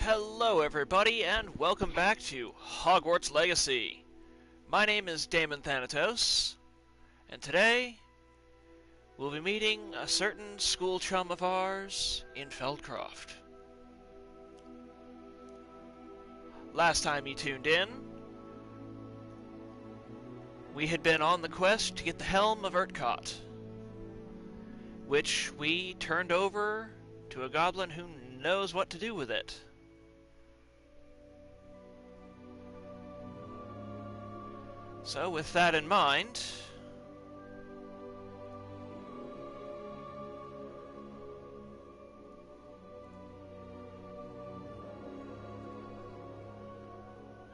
Hello everybody, and welcome back to Hogwarts Legacy. My name is Damon Thanatos, and today we'll be meeting a certain school chum of ours in Feldcroft. Last time you tuned in, we had been on the quest to get the Helm of Urtkot, which we turned over to a goblin who knows what to do with it. So, with that in mind,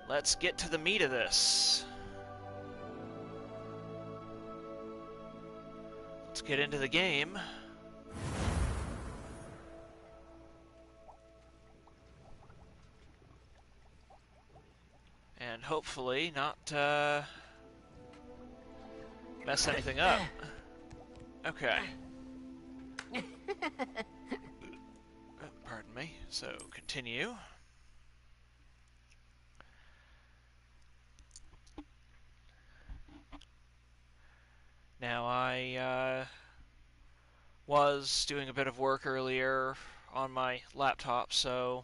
let's get to the meat of this. Let's get into the game. And hopefully not mess anything up. Okay. Pardon me. So, continue. Now, I was doing a bit of work earlier on my laptop, so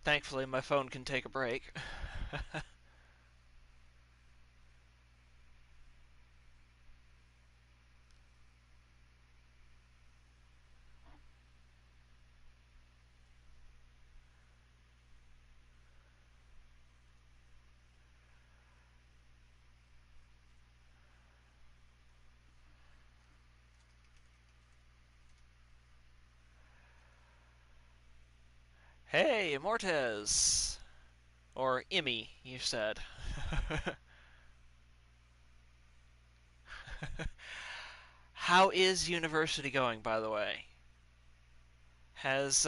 thankfully my phone can take a break. Hey, Immortez! Or Immy, you said. How is university going, by the way? Has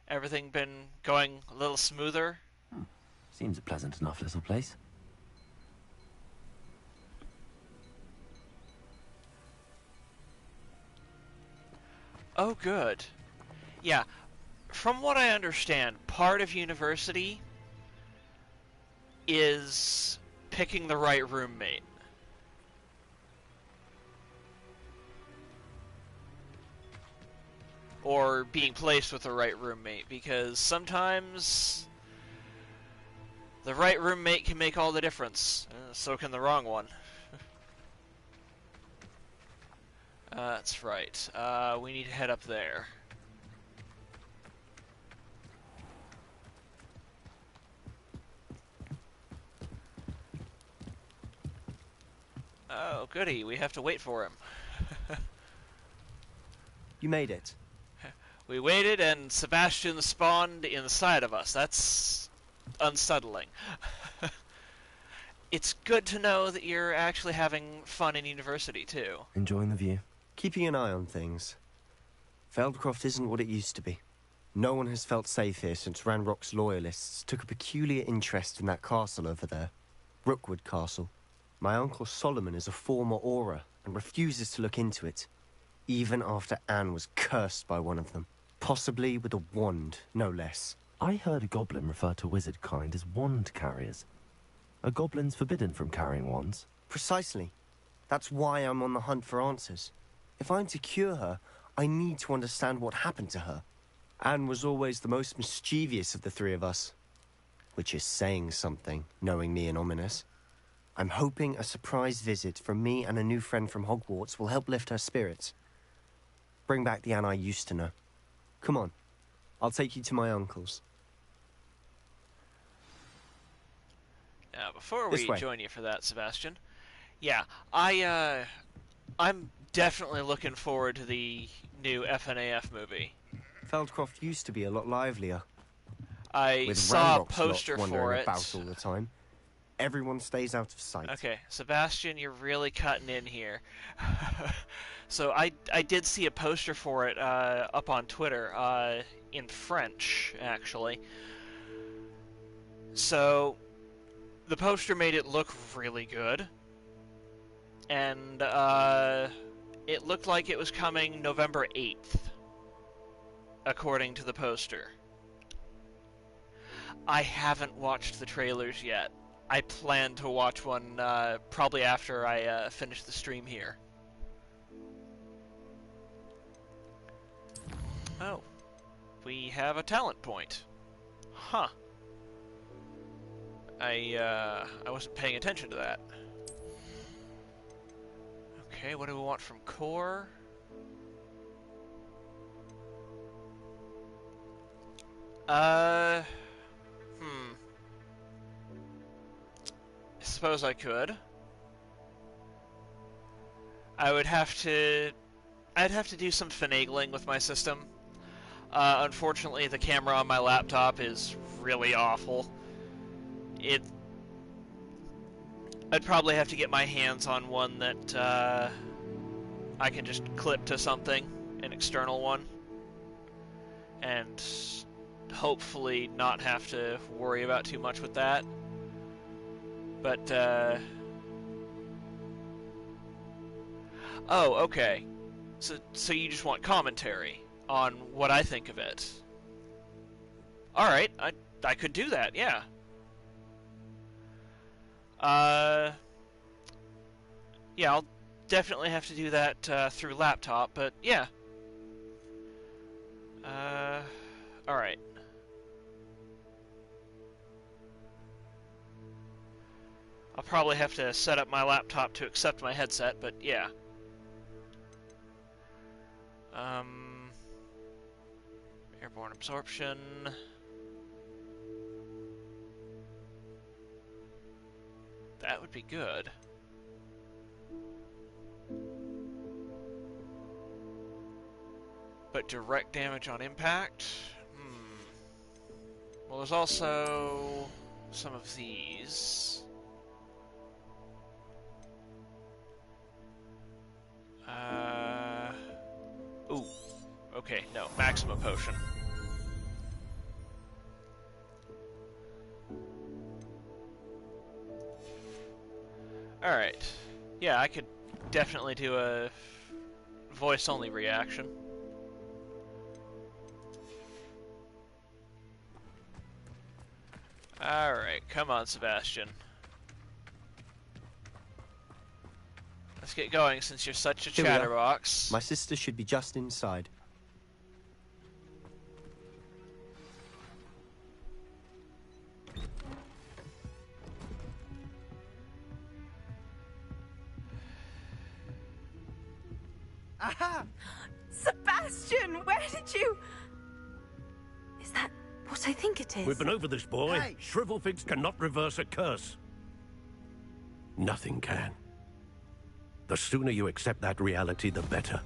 everything been going a little smoother? Seems a pleasant enough little place. Oh, good. Yeah, from what I understand, part of university is picking the right roommate. Or being placed with the right roommate, because sometimes the right roommate can make all the difference. So can the wrong one. That's right. We need to head up there. Oh, goody. We have to wait for him. You made it. We waited, and Sebastian spawned inside of us. That's unsettling. It's good to know that you're actually having fun in university, too. Enjoying the view. Keeping an eye on things. Feldcroft isn't what it used to be. No one has felt safe here since Ranrock's loyalists took a peculiar interest in that castle over there. Rookwood Castle. My uncle Solomon is a former Auror and refuses to look into it, even after Anne was cursed by one of them. Possibly with a wand, no less. I heard a goblin refer to wizard kind as wand carriers. Are goblins forbidden from carrying wands? Precisely. That's why I'm on the hunt for answers. If I'm to cure her, I need to understand what happened to her. Anne was always the most mischievous of the three of us. Which is saying something, knowing me and Ominous. I'm hoping a surprise visit from me and a new friend from Hogwarts will help lift her spirits. Bring back the Anne I used to know. Come on, I'll take you to my uncle's. Now, before we join you for that, Sebastian, yeah, I'm definitely looking forward to the new FNAF movie. Feldcroft used to be a lot livelier. I With saw a Ranrock's poster lot for wandering it. About all the time. Everyone stays out of sight. Okay, Sebastian, you're really cutting in here. So I did see a poster for it up on Twitter, in French, actually. So the poster made it look really good. And it looked like it was coming November 8th, according to the poster. I haven't watched the trailers yet. I plan to watch one probably after I finish the stream here. Oh, we have a talent point. Huh. I wasn't paying attention to that. Okay, what do we want from core? I suppose I could. I'd have to do some finagling with my system. Unfortunately, the camera on my laptop is really awful. I'd probably have to get my hands on one that I can just clip to something, an external one, and hopefully not have to worry about too much with that. But, oh, okay. So you just want commentary on what I think of it. Alright, I could do that, yeah. Yeah, I'll definitely have to do that through laptop, but yeah. Alright. I'll probably have to set up my laptop to accept my headset, but yeah. Airborne absorption. That would be good. But direct damage on impact? Well, there's also some of these. Ooh. Okay, no. Maxima potion. Alright. Yeah, I could definitely do a voice-only reaction. Alright, come on, Sebastian. Let's get going since you're such a chatterbox. My sister should be just inside. Aha! Sebastian, where did you... Is that what I think it is? We've been over this, boy. Hey. Shrivelfigs cannot reverse a curse. Nothing can. The sooner you accept that reality, the better.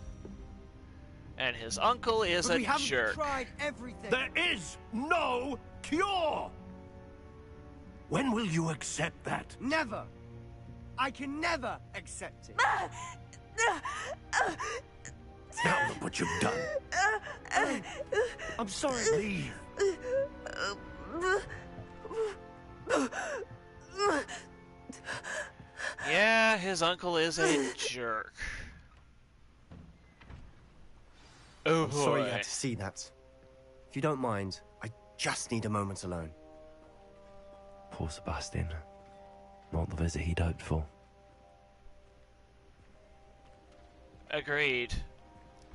And his uncle is a we haven't jerk. tried everything. There is no cure! When will you accept that? Never. I can never accept it. Now look what you've done. I'm sorry. Leave. Yeah, his uncle is a jerk. Oh I'm boy. sorry you had to see that. If you don't mind, I just need a moment alone. Poor Sebastian. Not the visit he'd hoped for. Agreed.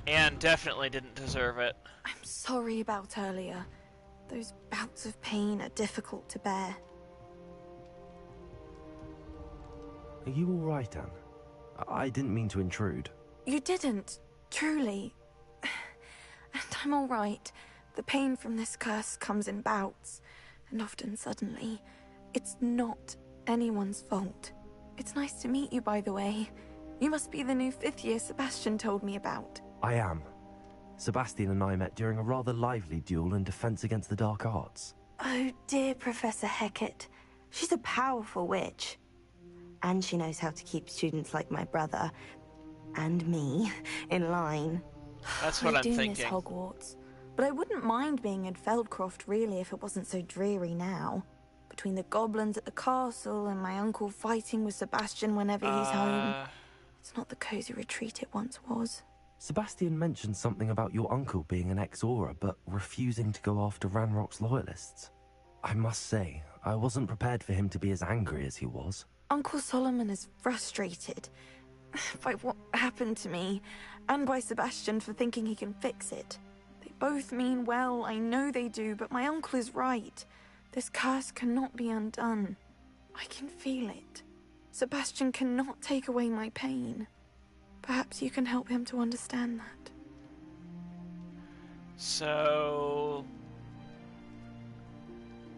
Anne definitely didn't deserve it. I'm sorry about earlier. Those bouts of pain are difficult to bear. Are you all right, Anne? I didn't mean to intrude. You didn't, truly. And I'm all right. The pain from this curse comes in bouts, and often suddenly. It's not anyone's fault. It's nice to meet you, by the way. You must be the new 5th year Sebastian told me about. I am. Sebastian and I met during a rather lively duel in defense against the dark arts. Oh, dear Professor Hecat. She's a powerful witch. And she knows how to keep students like my brother, and me, in line. That's what I I'm do thinking. miss Hogwarts. But I wouldn't mind being in Feldcroft, really, if it wasn't so dreary now. Between the goblins at the castle and my uncle fighting with Sebastian whenever he's home. It's not the cozy retreat it once was. Sebastian mentioned something about your uncle being an ex-Auror, but refusing to go after Ranrock's loyalists. I must say, I wasn't prepared for him to be as angry as he was. Uncle Solomon is frustrated by what happened to me, and by Sebastian for thinking he can fix it. They both mean well, I know they do, but my uncle is right. This curse cannot be undone. I can feel it. Sebastian cannot take away my pain. Perhaps you can help him to understand that. So...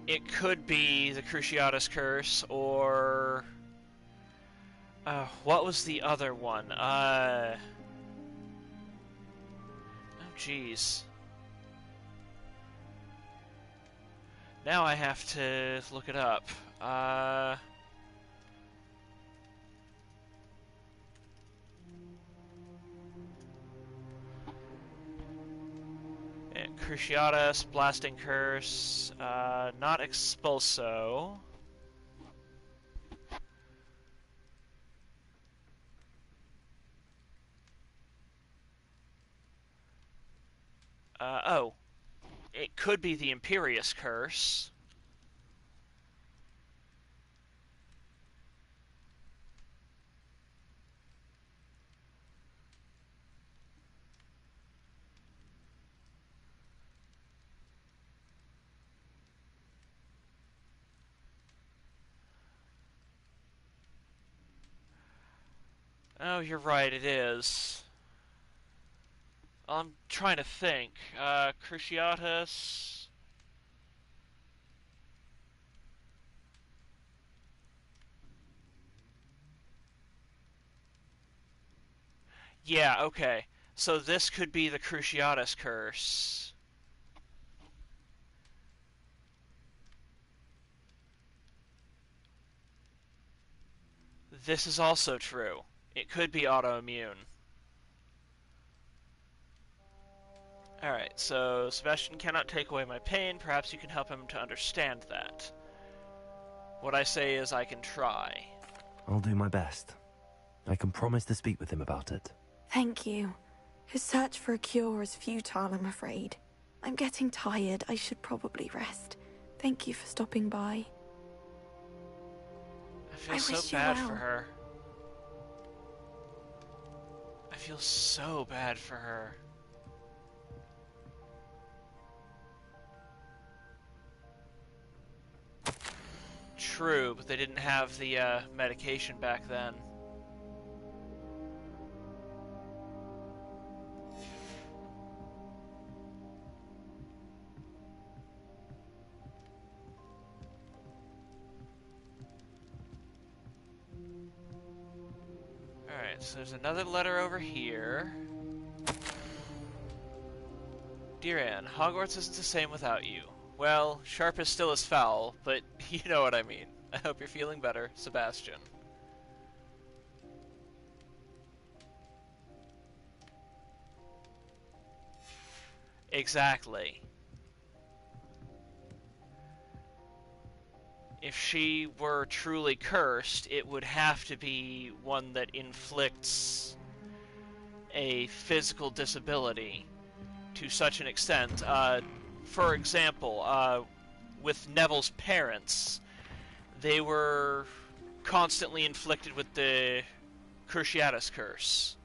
it could be the Cruciatus Curse, or... what was the other one? Oh, jeez. Now I have to look it up. And Cruciatus, Blasting Curse, not Expulso. Oh, it could be the Imperious Curse. Oh, you're right, it is. I'm trying to think. Cruciatus... yeah, okay. So this could be the Cruciatus Curse. This is also true. It could be autoimmune. Alright, so Sebastian cannot take away my pain. Perhaps you can help him to understand that. What I say is I can try. I'll do my best. I can promise to speak with him about it. Thank you. His search for a cure is futile, I'm afraid. I'm getting tired. I should probably rest. Thank you for stopping by. I feel I so wish you bad well. for her. I feel so bad for her. True, but they didn't have the medication back then. Alright, so there's another letter over here. Dear Anne, Hogwarts isn't the same without you. Well, sharp is still as foul, but you know what I mean. I hope you're feeling better, Sebastian. Exactly. If she were truly cursed, it would have to be one that inflicts a physical disability to such an extent. For example, with Neville's parents, they were constantly inflicted with the Cruciatus Curse,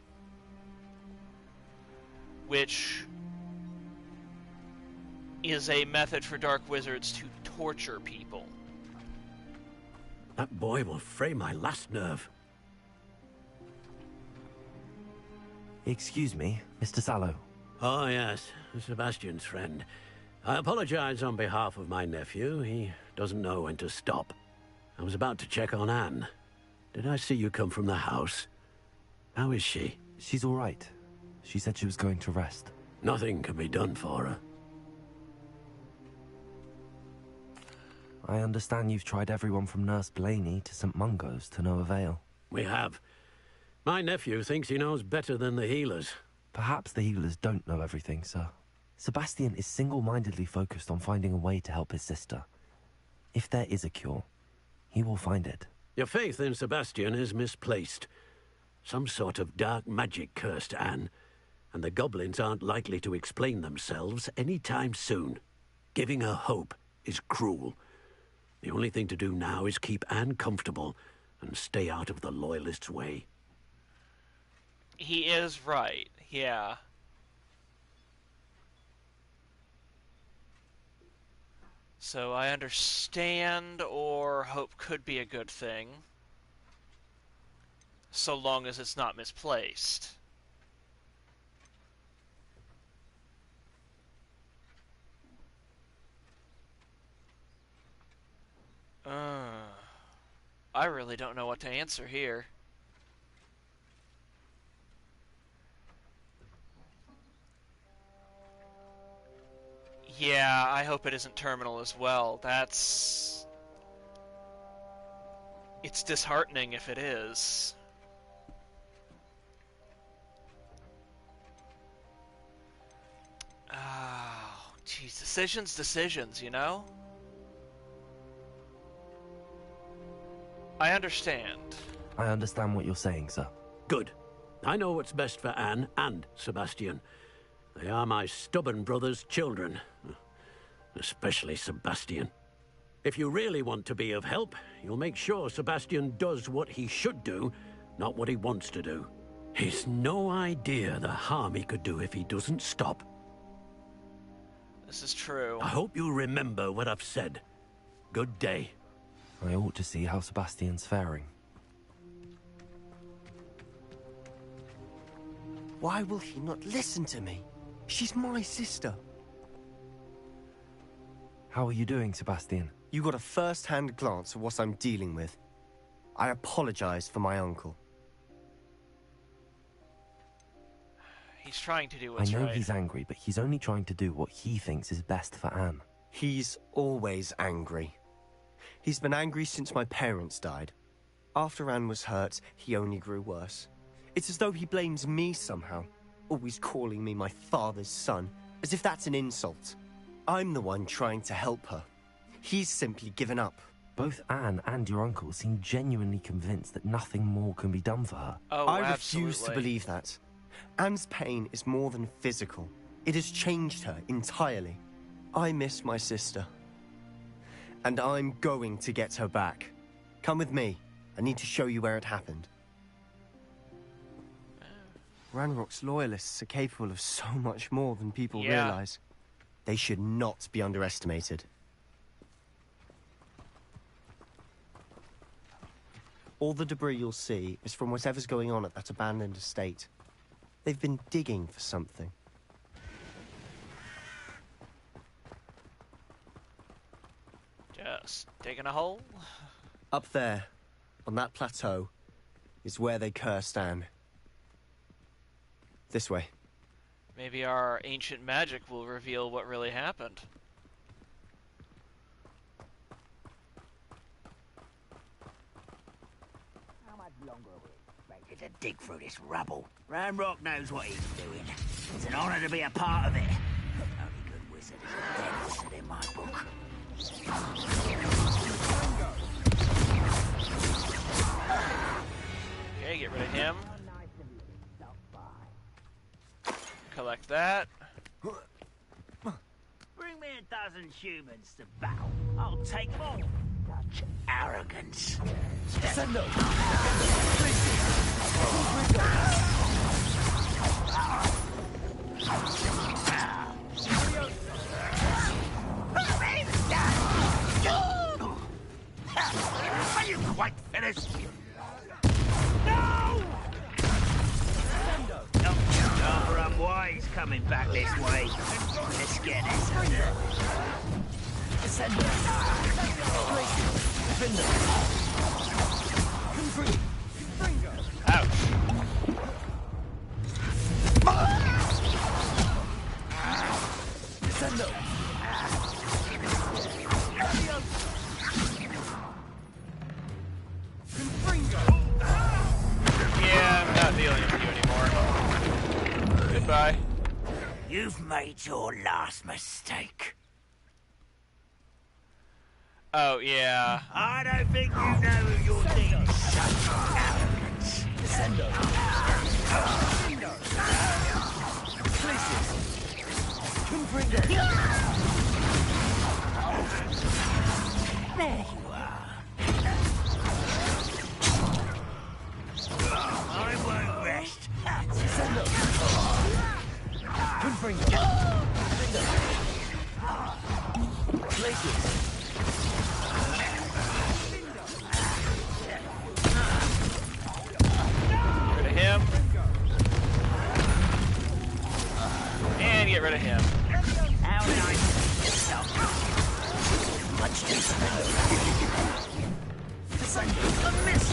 which is a method for dark wizards to torture people. That boy will fray my last nerve. Excuse me, Mr. Sallow. Oh, yes, Sebastian's friend. I apologize on behalf of my nephew. He doesn't know when to stop. I was about to check on Anne. Did I see you come from the house? How is she? She's all right. She said she was going to rest. Nothing can be done for her. I understand you've tried everyone from Nurse Blaney to St. Mungo's to no avail. We have. My nephew thinks he knows better than the healers. Perhaps the healers don't know everything, sir. Sebastian is single-mindedly focused on finding a way to help his sister. If there is a cure, he will find it. Your faith in Sebastian is misplaced. Some sort of dark magic cursed Anne, and the goblins aren't likely to explain themselves any time soon. Giving her hope is cruel. The only thing to do now is keep Anne comfortable and stay out of the Loyalists' way. He is right, yeah. So I understand, or hope could be a good thing, so long as it's not misplaced. I really don't know what to answer here. Yeah, I hope it isn't terminal as well. It's disheartening if it is. Oh, geez, decisions, you know? I understand. I understand what you're saying, sir. Good. I know what's best for Anne and Sebastian. They are my stubborn brother's children. Especially Sebastian. If you really want to be of help, you'll make sure Sebastian does what he should do, not what he wants to do. He's no idea the harm he could do if he doesn't stop. This is true. I hope you remember what I've said. Good day. I ought to see how Sebastian's faring. Why will he not listen to me? She's my sister. How are you doing, Sebastian? You got a first-hand glance at what I'm dealing with. I apologize for my uncle. He's trying to do what's I know right. he's angry, but he's only trying to do what he thinks is best for Anne. He's always angry. He's been angry since my parents died. After Anne was hurt, he only grew worse. It's as though he blames me somehow, always calling me my father's son, as if that's an insult. I'm the one trying to help her. He's simply given up. Both Anne and your uncle seem genuinely convinced that nothing more can be done for her. Oh, I absolutely. refuse to believe that. Anne's pain is more than physical. It has changed her entirely. I miss my sister. And I'm going to get her back. Come with me. I need to show you where it happened. Ranrock's loyalists are capable of so much more than people realize. They should not be underestimated. All the debris you'll see is from whatever's going on at that abandoned estate. They've been digging for something. Just digging a hole? Up there, on that plateau, is where they cursed Anne. This way. Maybe our ancient magic will reveal what really happened. How much longer are we expected to dig through this rubble? Ranrock knows what he's doing. It's an honor to be a part of it. Only good wizard is a dead in my book. Okay, get rid of him. Collect that. Bring me a dozen humans to battle. I'll take them all. Such arrogance. Send them! Are you quite finished? No! Rather unwise coming back this way. Let's get this. Ouch. Yeah, I'm not dealing with you anymore. Goodbye. You've made your last mistake. Oh, yeah. I don't think you know who you're dealing with. Such arrogance. There you are. I won't rest. Rid of him. And get rid of him. How nice. Stop. Much too slow. A miss.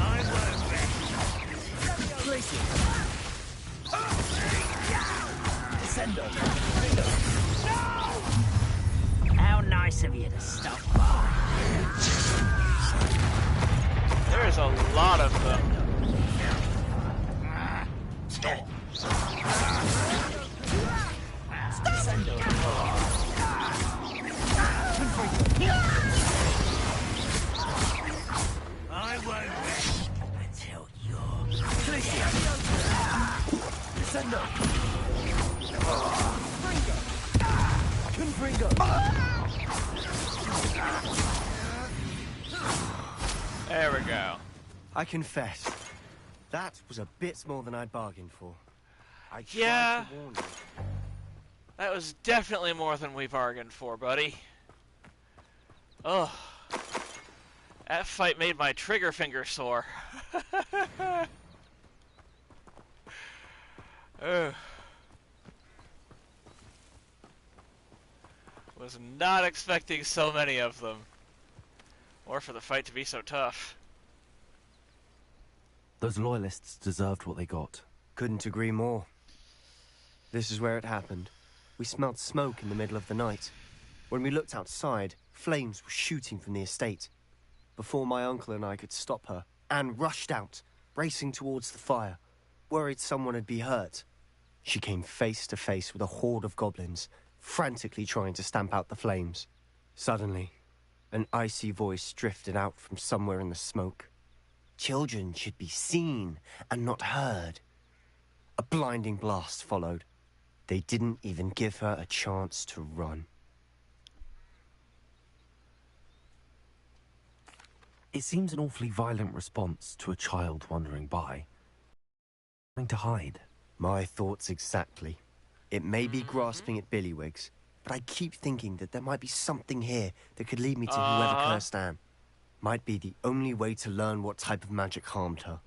I won't rest. Place it. Descendo. How nice of you to stop by. There's a lot of them. Stop. I won't rest until you're There we go. I confess, that was a bit more than I'd bargained for. I tried Yeah. to warn you. That was definitely more than we bargained for, buddy. Ugh. That fight made my trigger finger sore. Ugh. Was not expecting so many of them. Or for the fight to be so tough. Those loyalists deserved what they got. Couldn't agree more. This is where it happened. We smelled smoke in the middle of the night. When we looked outside, flames were shooting from the estate. Before my uncle and I could stop her, Anne rushed out, racing towards the fire, worried someone had been hurt. She came face to face with a horde of goblins, frantically trying to stamp out the flames. Suddenly, an icy voice drifted out from somewhere in the smoke. Children should be seen and not heard. A blinding blast followed. They didn't even give her a chance to run. It seems an awfully violent response to a child wandering by. Trying to hide. My thoughts exactly. It may be grasping at Billywigs, but I keep thinking that there might be something here that could lead me to whoever cursed Anne. Might be the only way to learn what type of magic harmed her,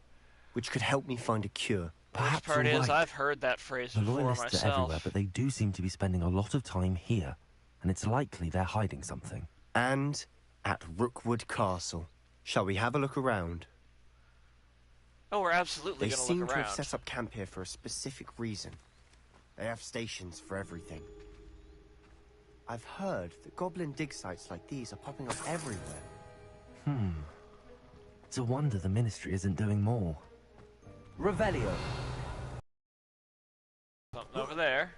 which could help me find a cure. Worst part is, I've heard that phrase The before loyalists myself. are everywhere, but they do seem to be spending a lot of time here, and it's likely they're hiding something. And at Rookwood Castle. Shall we have a look around? Oh, we're absolutely They going to seem look to around. have set up camp here for a specific reason. They have stations for everything. I've heard that goblin dig sites like these are popping up everywhere. It's a wonder the Ministry isn't doing more. Revelio. Something over there.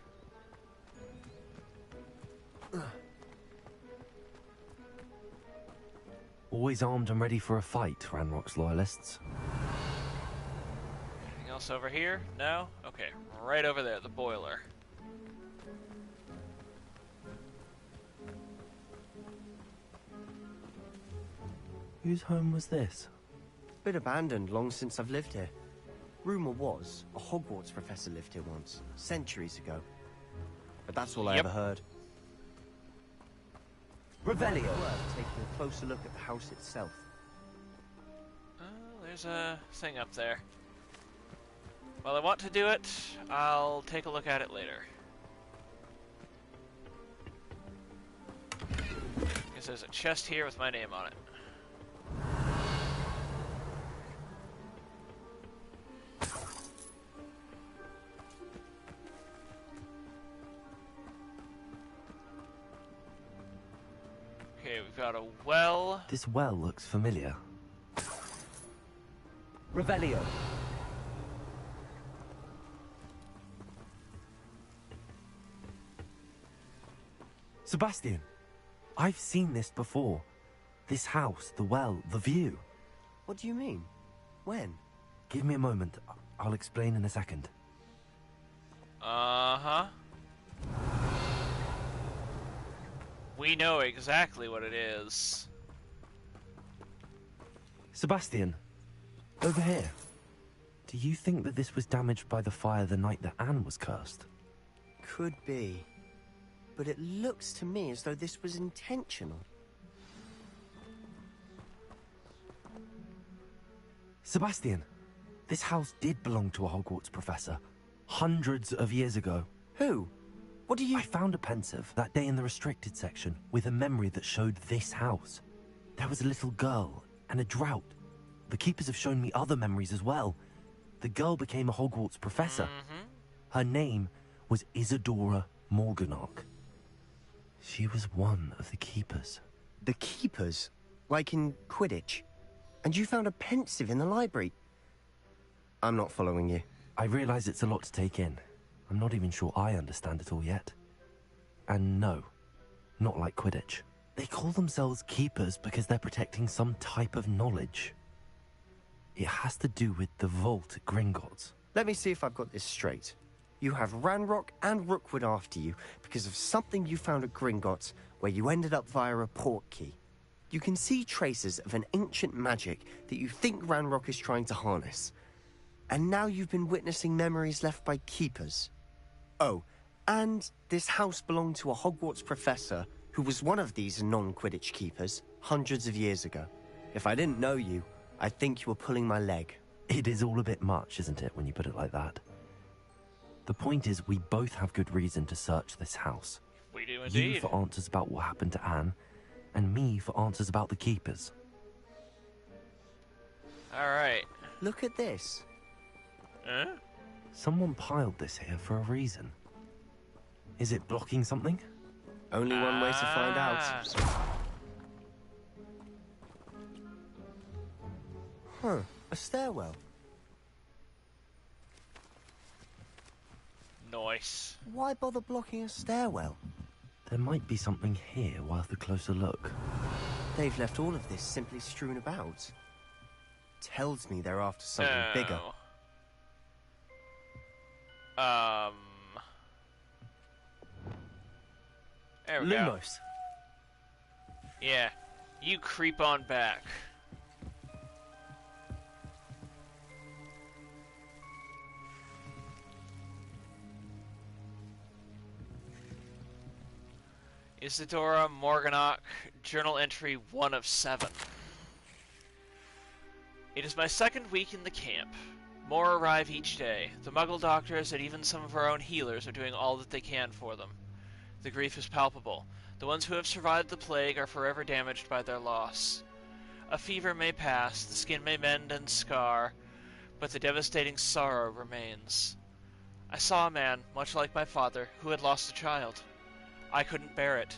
Always armed and ready for a fight, Ranrock's loyalists. Anything else over here? No? Okay, right over there, the boiler. Whose home was this? Been abandoned long since I've lived here. Rumor was a Hogwarts professor lived here once, centuries ago. But that's all I Yep. ever heard. Revelio. Worth taking a closer look at the house itself. Oh, there's a thing up there. Well, I want to do it. I'll take a look at it later. Guess there's a chest here with my name on it. Okay, we've got a well. This well looks familiar. Revelio. Sebastian! I've seen this before. This house, the well, the view. What do you mean? When? Give me a moment. I'll explain in a second. We know exactly what it is. Sebastian, over here. Do you think that this was damaged by the fire the night that Anne was cursed? Could be. But it looks to me as though this was intentional. Sebastian, this house did belong to a Hogwarts professor. Hundreds of years ago. Who? What do you... I found a pensive that day in the restricted section with a memory that showed this house. There was a little girl and a drought. The keepers have shown me other memories as well. The girl became a Hogwarts professor. Her name was Isadora Morganach. She was one of the keepers. The keepers? Like in Quidditch? And you found a pensive in the library? I'm not following you. I realize it's a lot to take in. I'm not even sure I understand it all yet. And no, not like Quidditch. They call themselves keepers because they're protecting some type of knowledge. It has to do with the vault at Gringotts. Let me see if I've got this straight. You have Ranrock and Rookwood after you because of something you found at Gringotts where you ended up via a portkey. You can see traces of an ancient magic that you think Ranrock is trying to harness. And now you've been witnessing memories left by keepers. Oh, and this house belonged to a Hogwarts professor who was one of these non-Quidditch keepers hundreds of years ago. If I didn't know you, I'd think you were pulling my leg. It is all a bit much, isn't it, when you put it like that? The point is, we both have good reason to search this house. We do indeed. You for answers about what happened to Anne, and me for answers about the keepers. Alright. Look at this. Huh? Someone piled this here for a reason. Is it blocking something? Only one way to find out. Huh, a stairwell. Nice. Why bother blocking a stairwell? There might be something here worth a closer look. They've left all of this simply strewn about. Tells me they're after something bigger. There we go. Lumos. Yeah, you creep on back. Isadora Morganach, journal entry 1 of 7. It is my second week in the camp. More arrive each day. The Muggle doctors and even some of our own healers are doing all that they can for them. The grief is palpable. The ones who have survived the plague are forever damaged by their loss. A fever may pass, the skin may mend and scar, but the devastating sorrow remains. I saw a man, much like my father, who had lost a child. I couldn't bear it.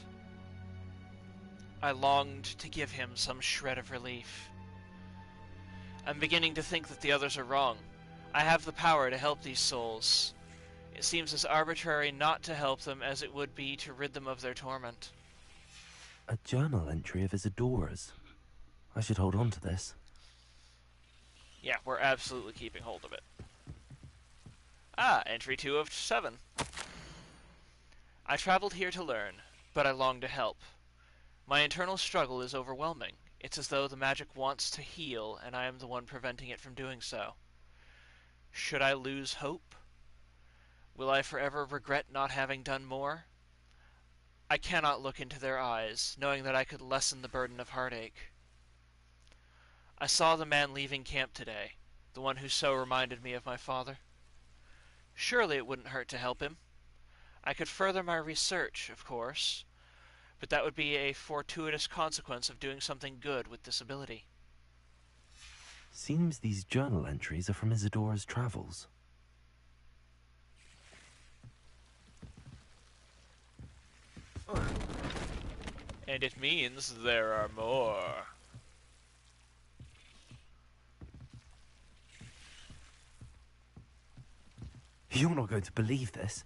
I longed to give him some shred of relief. I'm beginning to think that the others are wrong. I have the power to help these souls. It seems as arbitrary not to help them as it would be to rid them of their torment. A journal entry of Isadora's. I should hold on to this. Yeah, we're absolutely keeping hold of it. Ah, entry 2 of 7. I traveled here to learn, but I long to help. My internal struggle is overwhelming. It's as though the magic wants to heal, and I am the one preventing it from doing so. Should I lose hope? Will I forever regret not having done more? I cannot look into their eyes, knowing that I could lessen the burden of heartache. I saw the man leaving camp today, the one who so reminded me of my father. Surely it wouldn't hurt to help him. I could further my research, of course, but that would be a fortuitous consequence of doing something good with this ability. Seems these journal entries are from Isadora's travels. And it means there are more. You're not going to believe this.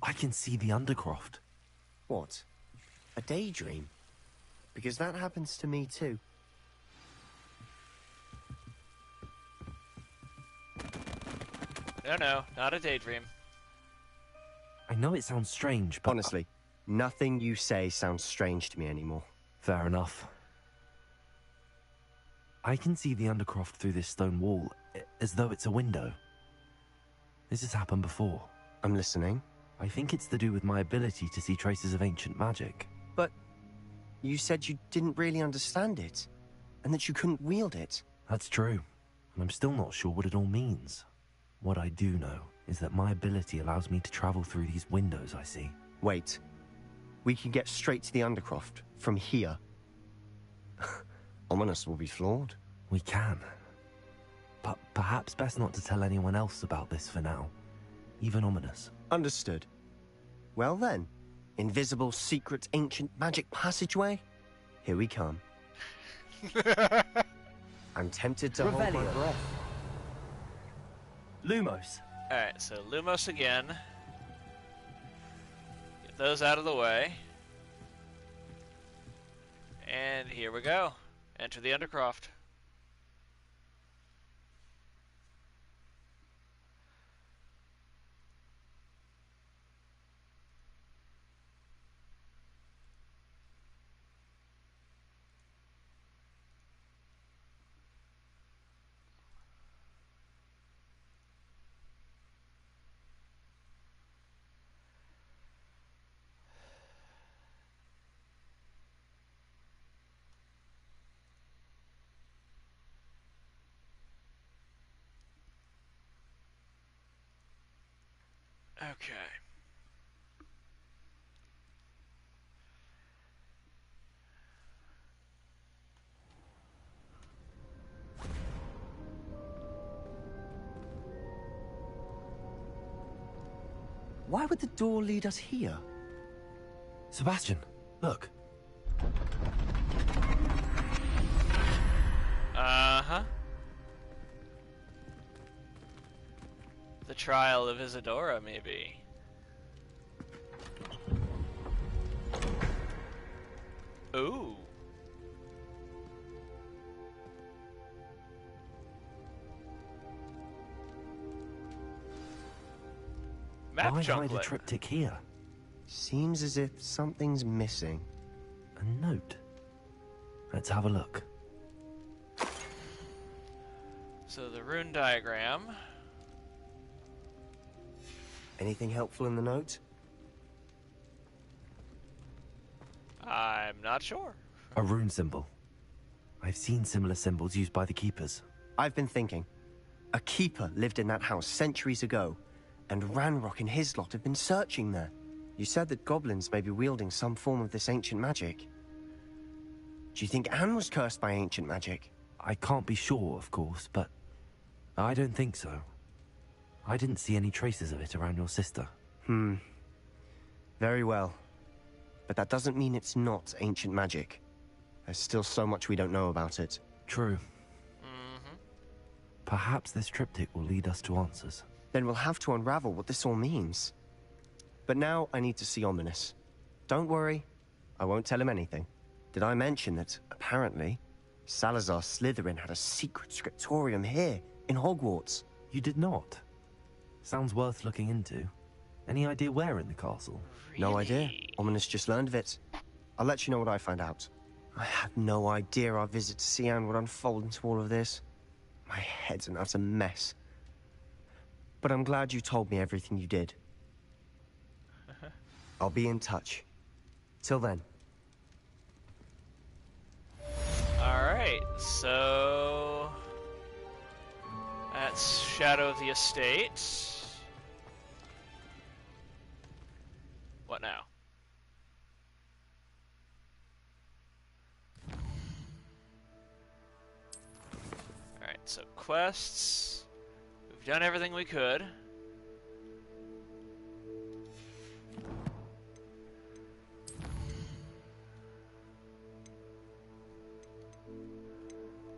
I can see the Undercroft. What? A daydream? Because that happens to me too. No, not a daydream. I know it sounds strange, but... Honestly, Nothing you say sounds strange to me anymore. Fair enough. I can see the Undercroft through this stone wall, as though it's a window. This has happened before. I'm listening. I think it's to do with my ability to see traces of ancient magic. But you said you didn't really understand it, and that you couldn't wield it. That's true, and I'm still not sure what it all means. What I do know is that my ability allows me to travel through these windows I see. Wait. We can get straight to the Undercroft from here. Ominous will be floored. We can. But perhaps best not to tell anyone else about this for now. Even Ominous. Understood. Well then, invisible, secret, ancient magic passageway? Here we come. I'm tempted to hold my breath. Lumos. Alright, so Lumos again. Get those out of the way. And here we go. Enter the Undercroft. Okay. Why would the door lead us here? Sebastian, look. Uh-huh. The trial of Isadora, maybe. Ooh. Map Why hide a junklet. triptych here? Seems as if something's missing. A note. Let's have a look. So the rune diagram. Anything helpful in the note? I'm not sure. A rune symbol. I've seen similar symbols used by the keepers. I've been thinking. A keeper lived in that house centuries ago, and Ranrock and his lot have been searching there. You said that goblins may be wielding some form of this ancient magic. Do you think Anne was cursed by ancient magic? I can't be sure, of course, but I don't think so. I didn't see any traces of it around your sister. Very well. But that doesn't mean it's not ancient magic. There's still so much we don't know about it. True. Perhaps this triptych will lead us to answers. Then we'll have to unravel what this all means. But now I need to see Ominous. Don't worry, I won't tell him anything. Did I mention that, apparently, Salazar Slytherin had a secret scriptorium here, in Hogwarts? You did not? Sounds worth looking into. Any idea where in the castle? No idea. Ominous just learned of it. I'll let you know what I find out. I had no idea our visit to Sian would unfold into all of this. My head's an utter mess. But I'm glad you told me everything you did. I'll be in touch. Till then. Alright, so... that's Shadow of the Estate. What now? Alright, so quests. We've done everything we could.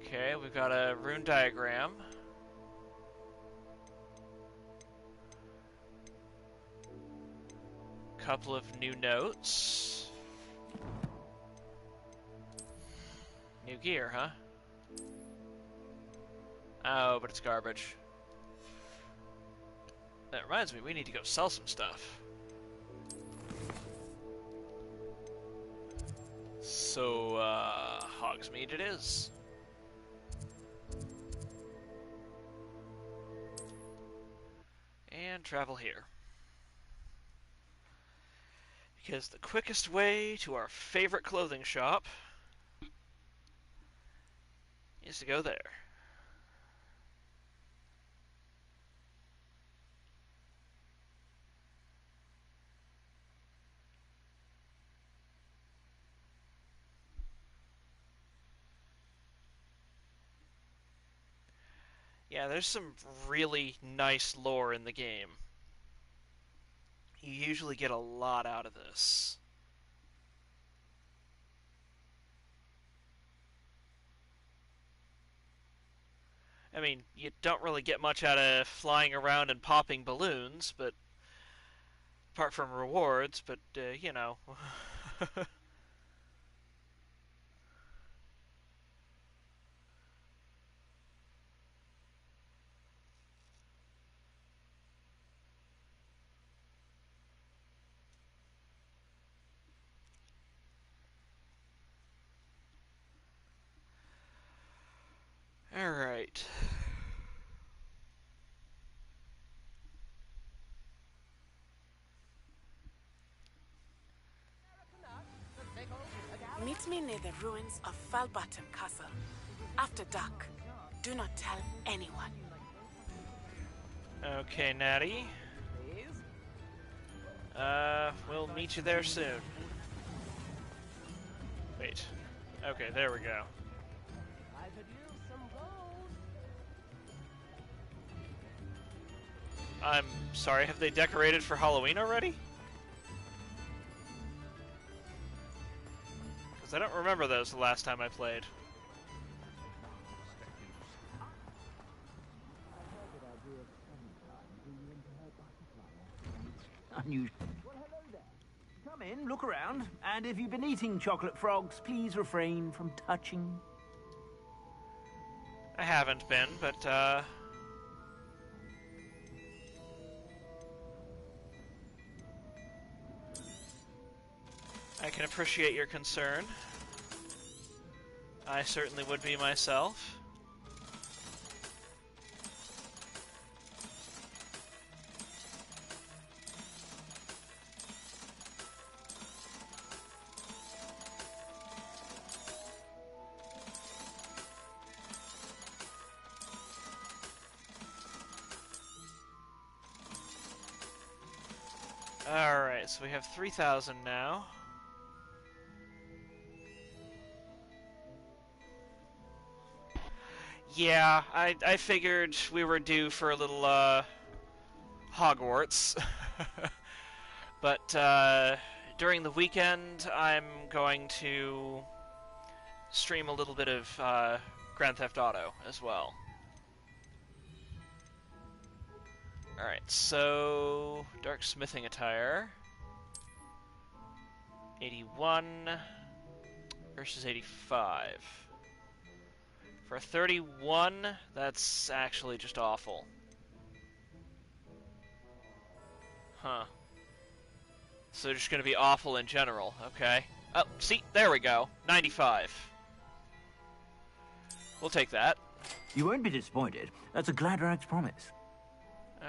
Okay, we've got a rune diagram. Couple of new notes. New gear, huh? Oh, but it's garbage. That reminds me, we need to go sell some stuff. So, Hogsmeade it is. And travel here. Because the quickest way to our favorite clothing shop is to go there. Yeah, there's some really nice lore in the game. You usually get a lot out of this. I mean, you don't really get much out of flying around and popping balloons, but apart from rewards, but, you know. Alright. Meet me near the ruins of Falbottom Castle. After dark. Do not tell anyone. Okay, Natty. We'll meet you there soon. Wait. Okay, there we go. I'm sorry, have they decorated for Halloween already? Because I don't remember those the last time I played. Unusual. Well, hello there. Come in, look around, and if you've been eating chocolate frogs, please refrain from touching. I haven't been, but, I can appreciate your concern. I certainly would be myself. Alright, so we have 3,000 now. Yeah, I figured we were due for a little, Hogwarts. But, during the weekend, I'm going to stream a little bit of, Grand Theft Auto as well. Alright, so dark smithing attire. 81 versus 85. For a 31, that's actually just awful. Huh. So they're just gonna be awful in general, okay. Oh, see, there we go. 95. We'll take that. You won't be disappointed. That's a Gladrag's promise.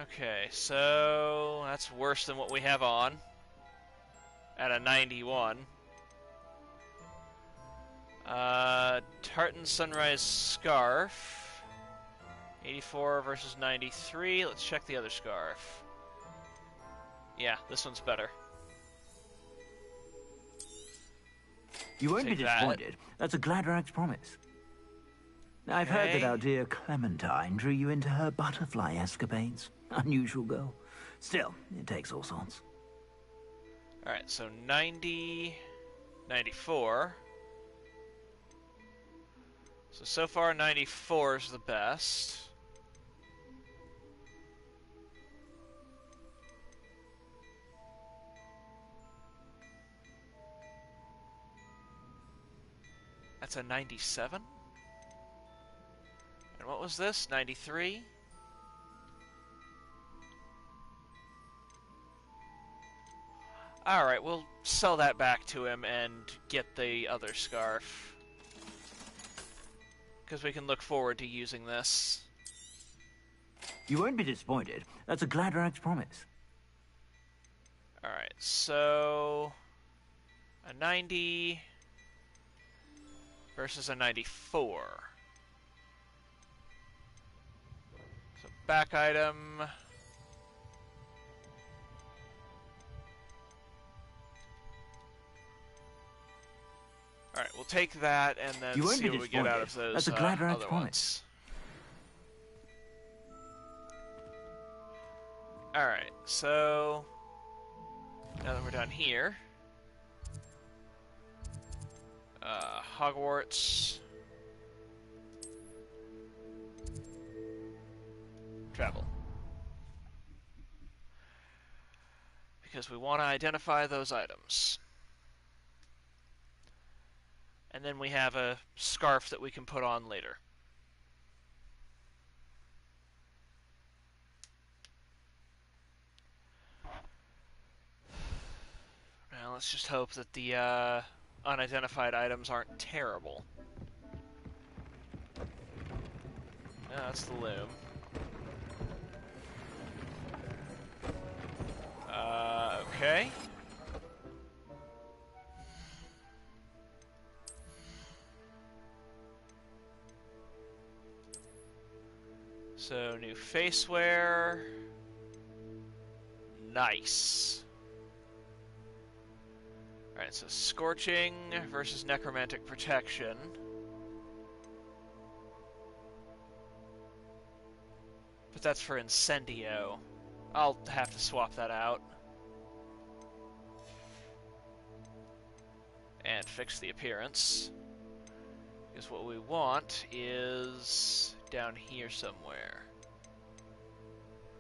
Okay, so that's worse than what we have on at a 91. Tartan Sunrise Scarf. 84 versus 93. Let's check the other scarf. Yeah, this one's better. You won't be Take that. disappointed. That's a Gladrag's promise. I've heard that Okay. our dear Clementine drew you into her butterfly escapades. Unusual girl. Still, it takes all sorts. Alright, so 90, 94. So far 94 is the best. That's a 97? And what was this? 93? Alright, we'll sell that back to him and get the other scarf. Because we can look forward to using this. You won't be disappointed. That's a Gladrag's promise. Alright, so... a 90 versus a 94. So back item... Alright, we'll take that and then see what we get out of those That's a Gladrag's other promise. ones. Alright, so... now that we're done here... Hogwarts... travel. Because we want to identify those items. And then we have a scarf that we can put on later. Now let's just hope that the unidentified items aren't terrible. No, that's the loom. Okay. So, new faceware. Nice. Alright, so Scorching versus Necromantic Protection. But that's for Incendio. I'll have to swap that out. And fix the appearance. Because what we want is down here somewhere.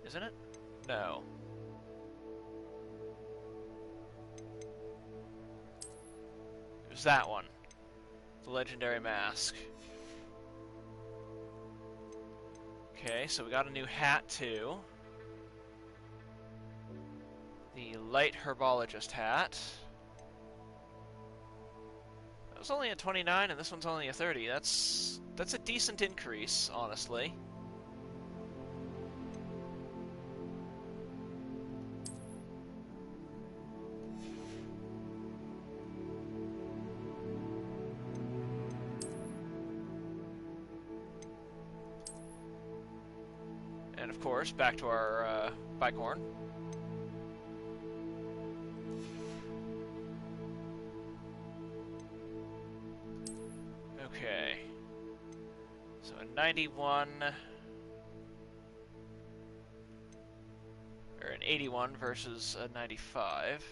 Isn't it? No. It was that one. The legendary mask. Okay, so we got a new hat too. The light herbologist hat. That was only a 29 and this one's only a 30. That's a decent increase, honestly. And of course, back to our bicorn. Okay. So a 91... or an 81 versus a 95.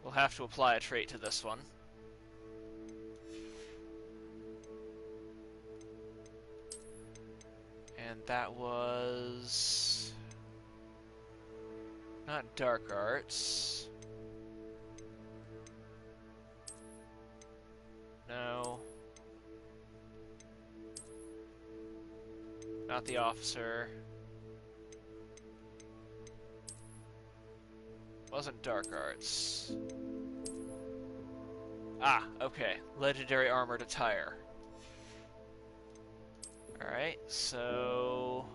We'll have to apply a trait to this one. And that was... not dark arts. No. Not the officer. Wasn't dark arts. Ah, okay. Legendary armored attire. Alright, so...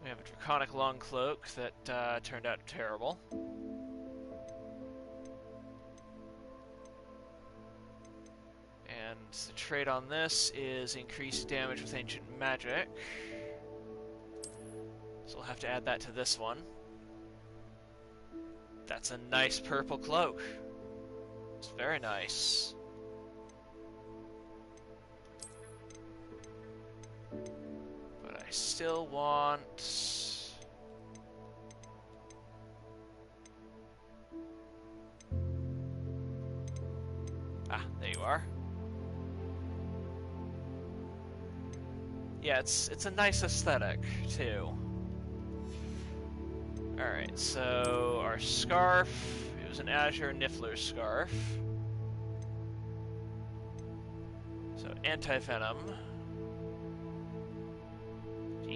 we have a draconic long cloak that turned out terrible. And the trait on this is increased damage with ancient magic. So we'll have to add that to this one. That's a nice purple cloak. It's very nice. But I still want... ah, there you are. Yeah, it's a nice aesthetic, too. Alright, so our scarf, it was an Azure Niffler scarf. So anti-venom.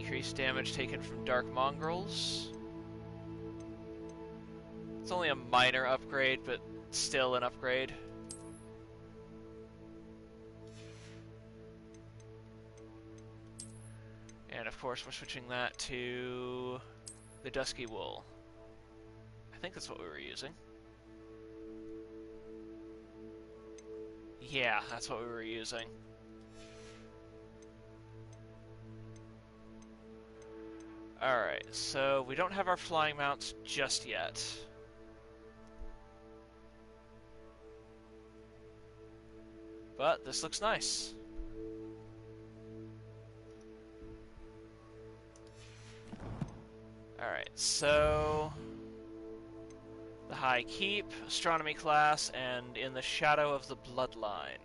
Decreased damage taken from dark mongrels. It's only a minor upgrade, but still an upgrade. And of course we're switching that to the Dusky Wool. I think that's what we were using. Yeah, that's what we were using. Alright, so we don't have our flying mounts just yet. But this looks nice. Alright, so the High Keep, Astronomy class, and in the Shadow of the Bloodline.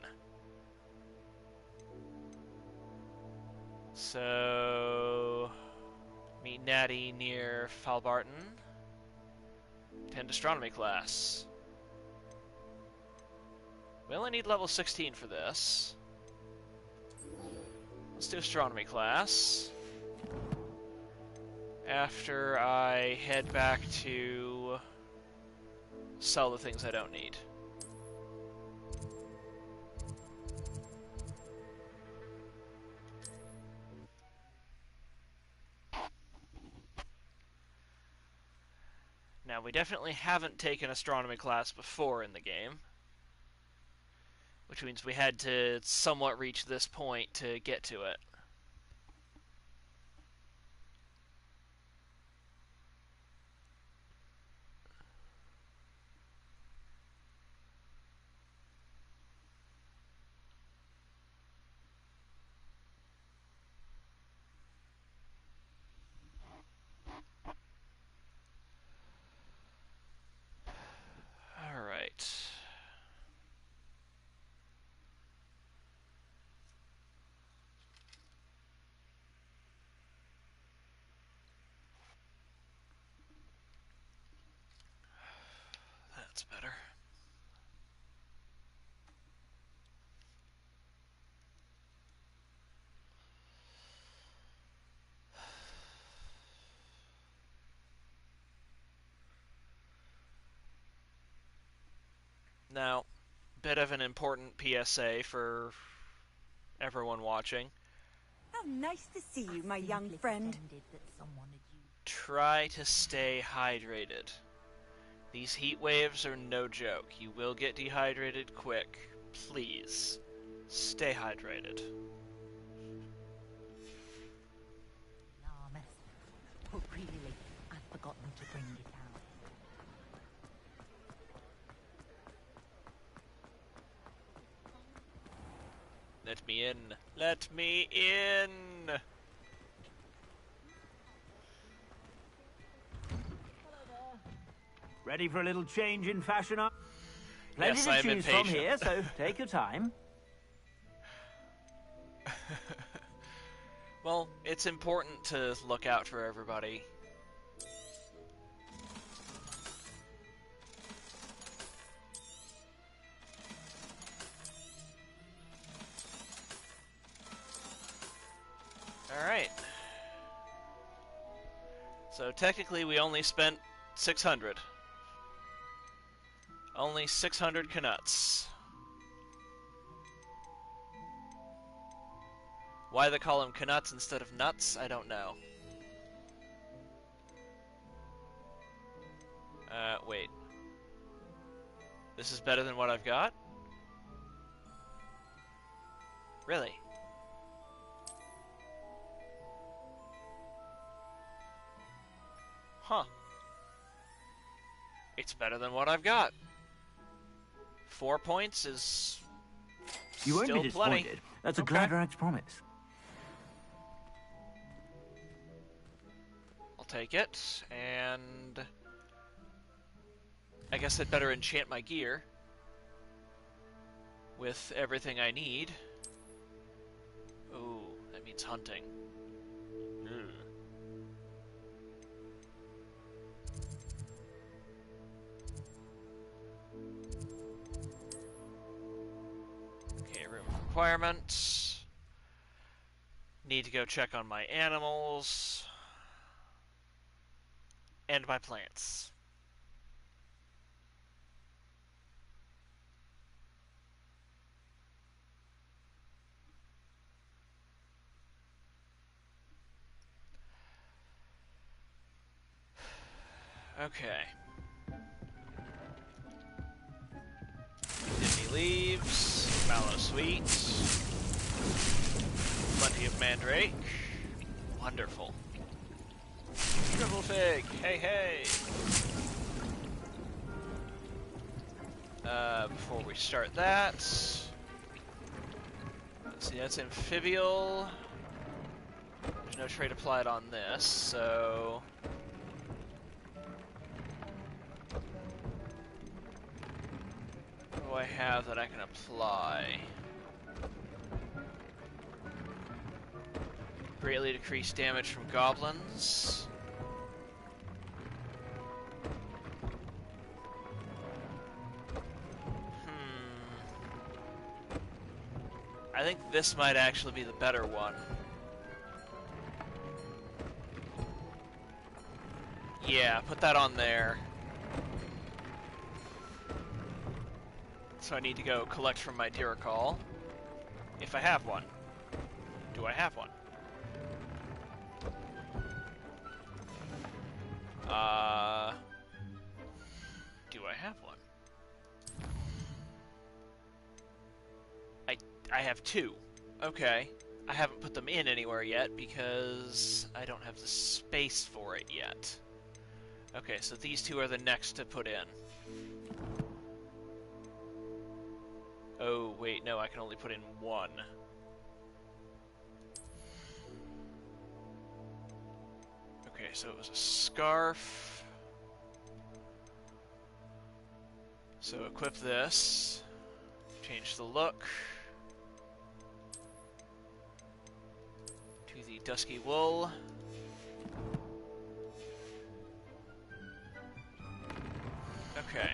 So meet Natty near Falbarton. Attend Astronomy class. We only need level 16 for this. Let's do Astronomy class. After I head back to sell the things I don't need. Now, we definitely haven't taken Astronomy class before in the game, which means we had to somewhat reach this point to get to it. Alright. That's better. Now, bit of an important PSA for everyone watching. How nice to see you, my young friend. Try to stay hydrated. These heat waves are no joke. You will get dehydrated quick. Please, stay hydrated. Oh, really, I've forgotten to bring it out. Let me in. Let me in! Ready for a little change in fashion? Plenty Yes, to I'm choose from impatient. here, so take your time. Well, it's important to look out for everybody. Alright. So technically we only spent 600. Only 600 Knuts. Why they call them Knuts instead of nuts, I don't know. Wait. This is better than what I've got? Really? Huh. It's better than what I've got. 4 points is You won't still be plenty. disappointed. That's a Okay. Gladrag's promise. I'll take it, and I guess I'd better enchant my gear with everything I need. Ooh, that means hunting. Ugh. Okay, room requirements. Need need to go check on my animals and my plants. Okay. Dimmy leaves, mallow sweet, plenty of mandrake. Wonderful. Triple fig, hey hey! Before we start that, let's see, that's amphibial. There's no trait applied on this, so... What do I have that I can apply? Greatly decreased damage from goblins. I think this might actually be the better one. Yeah, put that on there. So I need to go collect from my Diricall. If I have one. Do I have one? Do I have one? I have two. Okay. I haven't put them in anywhere yet because I don't have the space for it yet. Okay, so these two are the next to put in. Oh, wait, no, I can only put in one. Okay, so it was a scarf. So equip this. Change the look to the dusky wool. Okay.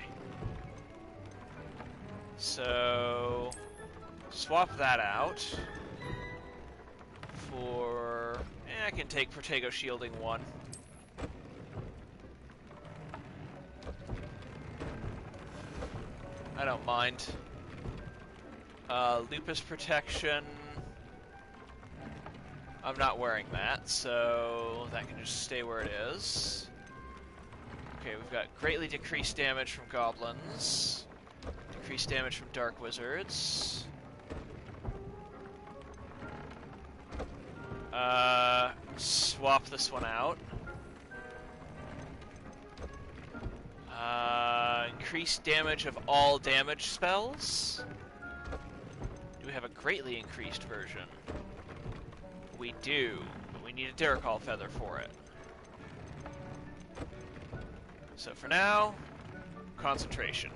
So swap that out for... I can take Protego Shielding 1. I don't mind. Lupus Protection. I'm not wearing that, so that can just stay where it is. Okay, we've got greatly decreased damage from goblins. Decreased damage from dark wizards. Swap this one out. Increased damage of all damage spells. Do we have a greatly increased version? We do, but we need a Diricall feather for it. So for now, concentration.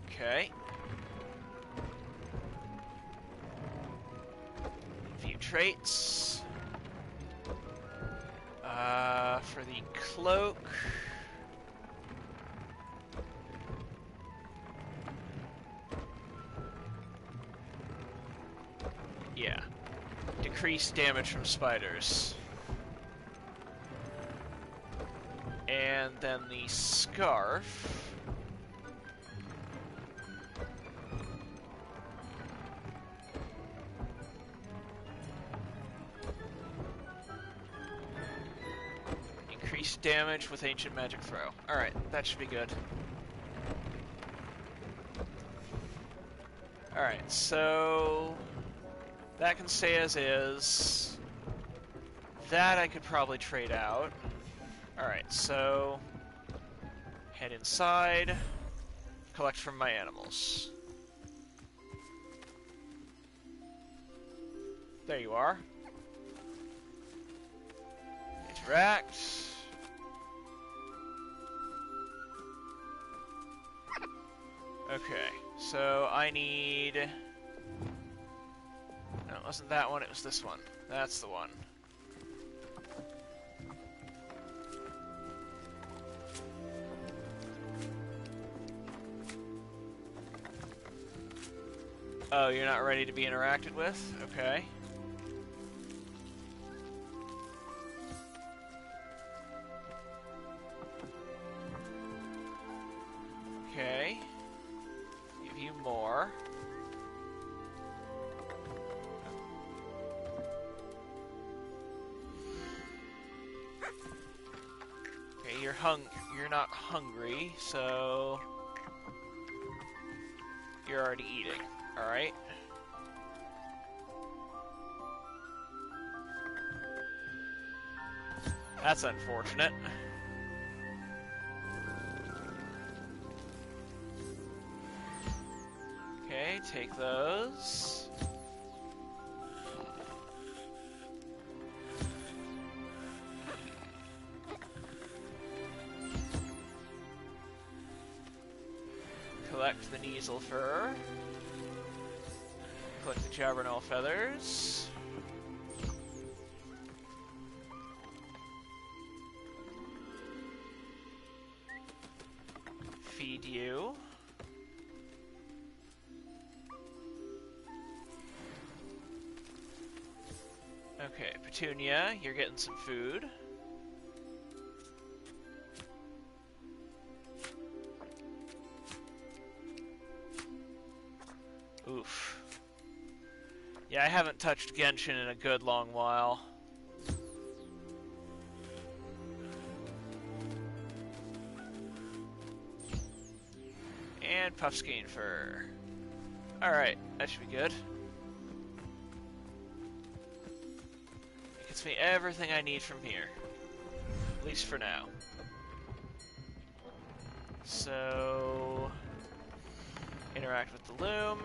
Okay. View traits. For the cloak. Yeah. Decreased damage from spiders. And then the scarf. Increased damage with Ancient Magic Throw. Alright, that should be good. Alright, so... that can stay as is. That I could probably trade out. Alright, so... head inside. Collect from my animals. There you are. Interact. Okay, so I need... no, it wasn't that one, it was this one. That's the one. Oh, you're not ready to be interacted with? Okay. Okay. Give you more. Okay, you're not hungry, so you're already eating. All right. That's unfortunate. Okay, take those. Collect the Kneasel fur. Collect the Jabbernall feathers. Feed you. Okay, Petunia, you're getting some food. Oof. Yeah, I haven't touched Genshin in a good long while. And Puffskein fur. Alright, that should be good. It gets me everything I need from here. At least for now. So... interact with the loom.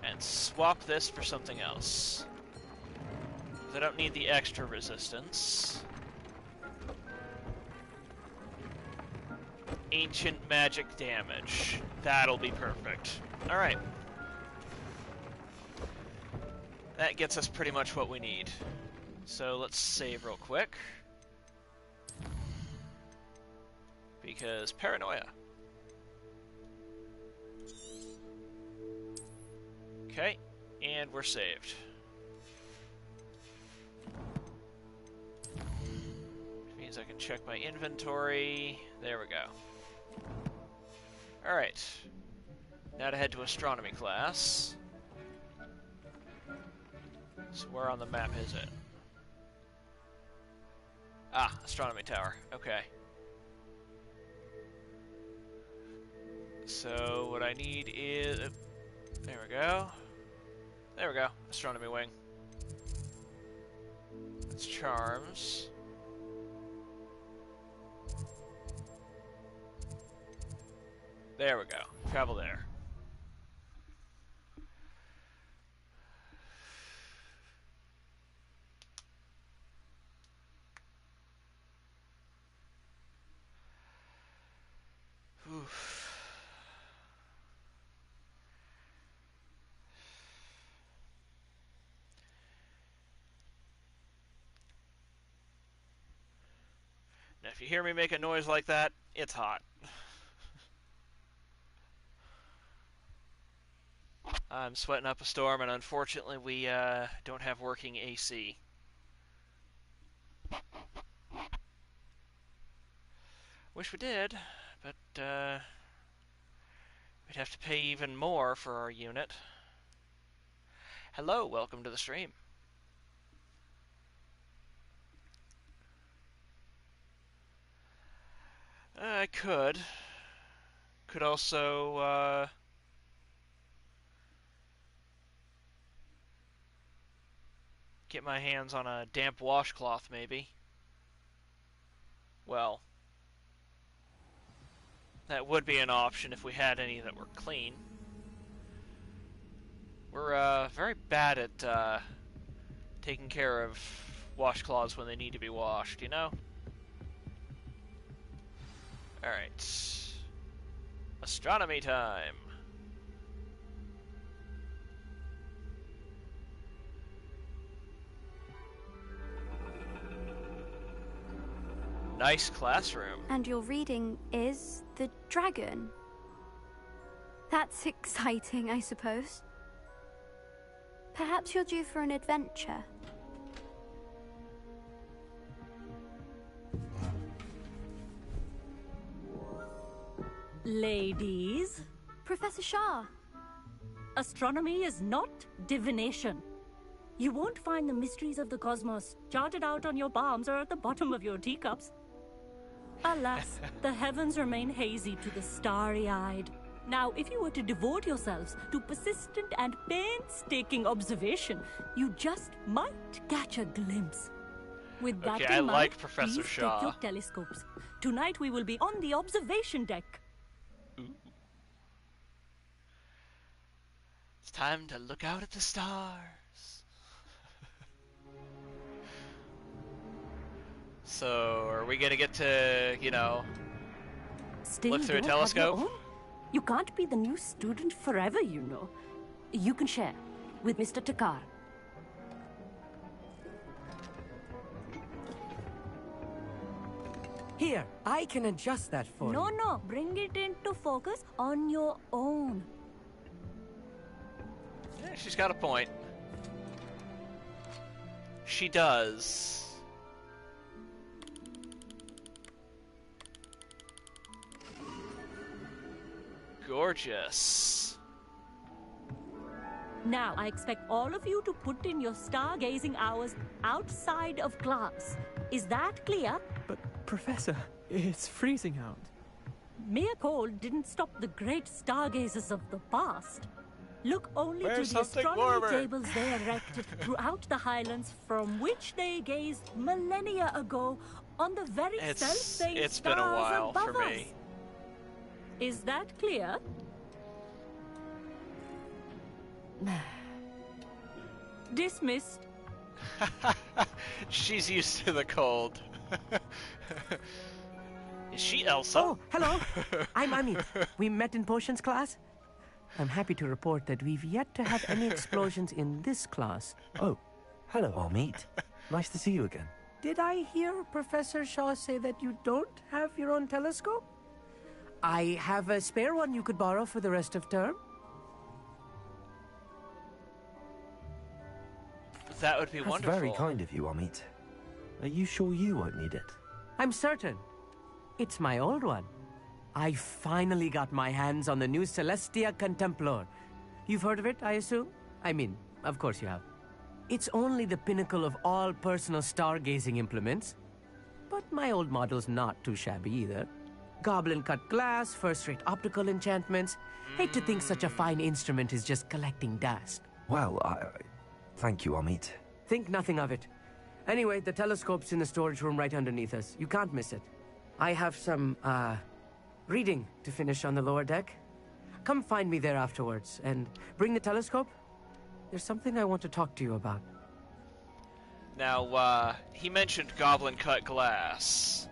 And swap this for something else. I don't need the extra resistance. Ancient magic damage. That'll be perfect. Alright. That gets us pretty much what we need. So let's save real quick. Because paranoia. Okay, and we're saved. Which means I can check my inventory. There we go. Alright. Now to head to astronomy class. So where on the map is it? Ah, astronomy tower. Okay. So what I need is... there we go. There we go. Astronomy wing. That's charms. There we go. Travel there. Oof. Now, if you hear me make a noise like that, it's hot. I'm sweating up a storm, and unfortunately we don't have working AC. Wish we did, but we'd have to pay even more for our unit. Hello, welcome to the stream. I could also get my hands on a damp washcloth, maybe. Well, that would be an option if we had any that were clean. We're very bad at taking care of washcloths when they need to be washed, you know? Alright. Astronomy time! Nice classroom. And your reading is The Dragon. That's exciting, I suppose. Perhaps you're due for an adventure. Ladies, Professor Shah. astronomy is not divination. You won't find the mysteries of the cosmos charted out on your palms or at the bottom of your teacups. Alas, the heavens remain hazy to the starry-eyed. Now, if you were to devote yourselves to persistent and painstaking observation, you just might catch a glimpse. With that Okay, I in mind, like Professor please Shah. take your telescopes. Tonight we will be on the observation deck. It's time to look out at the stars. So, are we gonna get to, you know, Still look through a don't have your telescope? own? You can't be the new student forever, you know. You can share with Mr. Takar. Here, I can adjust that for you. No, bring it into focus on your own. Yeah, she's got a point. She does. Gorgeous. Now, I expect all of you to put in your stargazing hours outside of class. Is that clear? But, Professor, it's freezing out. Mere cold didn't stop the great stargazers of the past. Look only Wear to the something astronomy warmer. tables they erected throughout the highlands from which they gazed millennia ago on the very self-same It's been a stars while above for us. me. Is that clear? Dismissed. She's used to the cold. Is she Elsa? Oh, hello. I'm Amit. We met in potions class. I'm happy to report that we've yet to have any explosions in this class. Oh, hello, Amit. Nice to see you again. Did I hear Professor Shaw say that you don't have your own telescope? I have a spare one you could borrow for the rest of term. That would be That's wonderful. very kind of you, Amit. Are you sure you won't need it? I'm certain. It's my old one. I finally got my hands on the new Celestia Contemplar. You've heard of it, I assume? I mean, of course you have. It's only the pinnacle of all personal stargazing implements. But my old model's not too shabby either. Goblin cut glass, first-rate optical enchantments. Hate to think such a fine instrument is just collecting dust. Well, thank you, Amit. Think nothing of it. Anyway, the telescope's in the storage room right underneath us. You can't miss it. I have some, reading to finish on the lower deck. Come find me there afterwards, and bring the telescope. There's something I want to talk to you about. Now, he mentioned goblin cut glass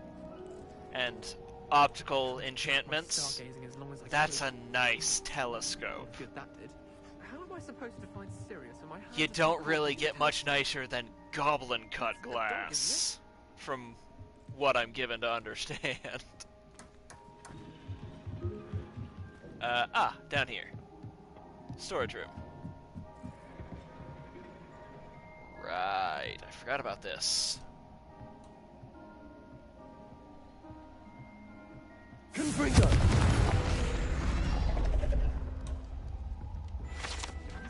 and optical enchantments. Stargazing as long as I That's could. a nice telescope. Good, that did. How am I supposed to find Sirius? Am I You don't really get much nicer than goblin cut glass, from what I'm given to understand. Down here. Storage room. Right, I forgot about this. Confringo!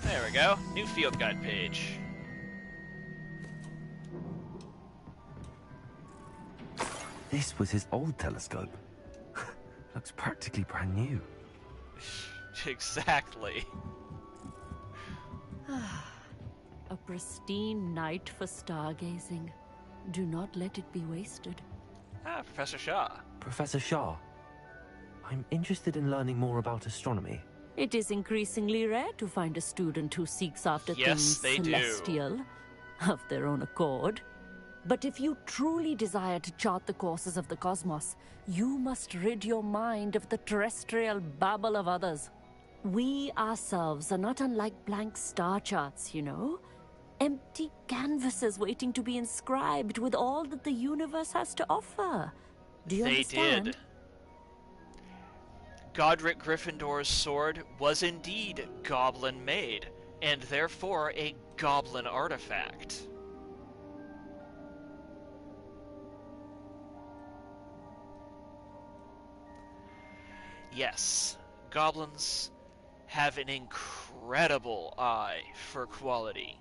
There we go. New field guide page. This was his old telescope. Looks practically brand new. Exactly. A pristine night for stargazing. Do not let it be wasted. Professor Shaw. Professor Shah, I'm interested in learning more about astronomy. It is increasingly rare to find a student who seeks after Yes, things they do. celestial of their own accord. But if you truly desire to chart the courses of the cosmos, you must rid your mind of the terrestrial babble of others. We ourselves are not unlike blank star charts, you know. Empty canvases waiting to be inscribed with all that the universe has to offer. Do you understand? They did. Godric Gryffindor's sword was indeed goblin-made, and therefore a goblin artifact. Yes, goblins have an incredible eye for quality.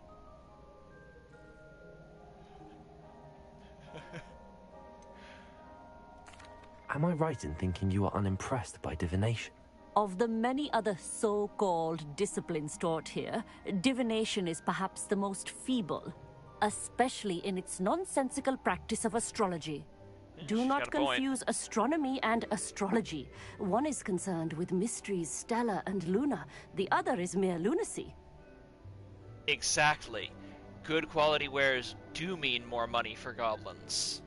Am I right in thinking you are unimpressed by divination? Of the many other so-called disciplines taught here, divination is perhaps the most feeble, especially in its nonsensical practice of astrology. Do not confuse astronomy and astrology. One is concerned with mysteries stellar and lunar. The other is mere lunacy. Exactly. Good quality wares do mean more money for goblins.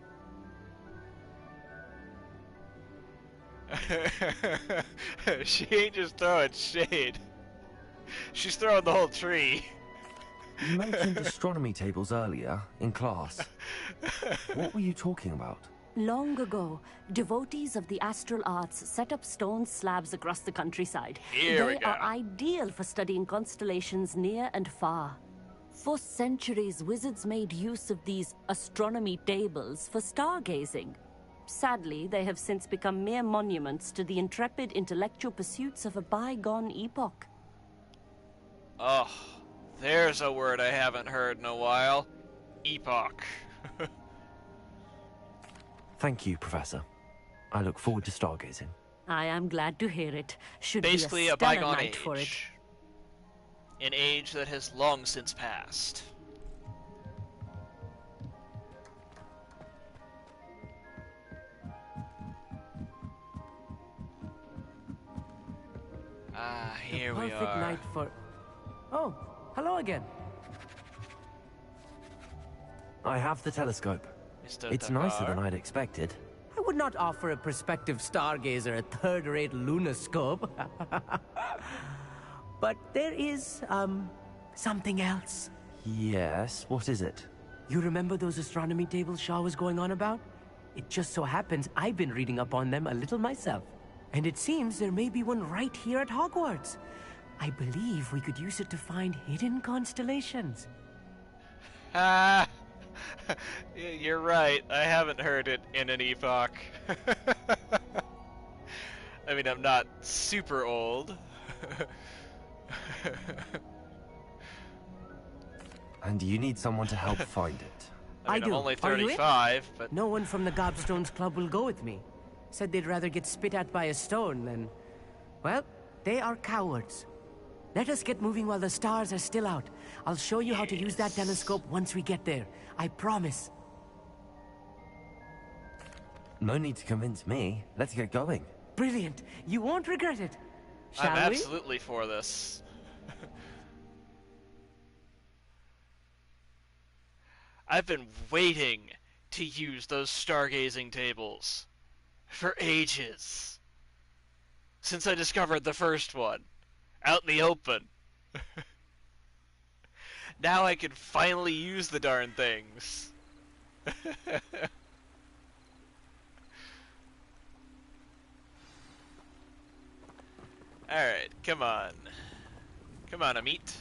She ain't just throwing shade. She's throwing the whole tree. You mentioned astronomy tables earlier, in class. What were you talking about? Long ago, devotees of the astral arts set up stone slabs across the countryside. They are ideal for studying constellations near and far. For centuries, wizards made use of these astronomy tables for stargazing. Sadly, they have since become mere monuments to the intrepid intellectual pursuits of a bygone epoch. Oh, there's a word I haven't heard in a while. Epoch. Thank you, Professor. I look forward to stargazing. I am glad to hear it. Should Basically be a stellar bygone night age for it. An age that has long since passed. Ah, here we are. Perfect night for... Oh, hello again. I have the telescope. Mr. It's Dakar. nicer than I'd expected. I would not offer a prospective stargazer a third-rate lunoscope. But there is, something else. Yes, what is it? You remember those astronomy tables Shaw was going on about? It just so happens I've been reading up on them a little myself. And it seems there may be one right here at Hogwarts. I believe we could use it to find hidden constellations. Ah, you're right. I haven't heard it in an epoch. I mean, I'm not super old. And you need someone to help find it. I mean, do. I'm only Are you in? 35, but... No one from the Gobstones Club will go with me. Said they'd rather get spit at by a stone than... Well, they are cowards. Let us get moving while the stars are still out. I'll show you how to use that telescope once we get there. I promise. No need to convince me. Let's get going. Brilliant. You won't regret it. Shall I'm we? absolutely for this. I've been waiting to use those stargazing tables for ages. Since I discovered the first one, out in the open. Now I can finally use the darn things. Alright, come on. Come on, Amit.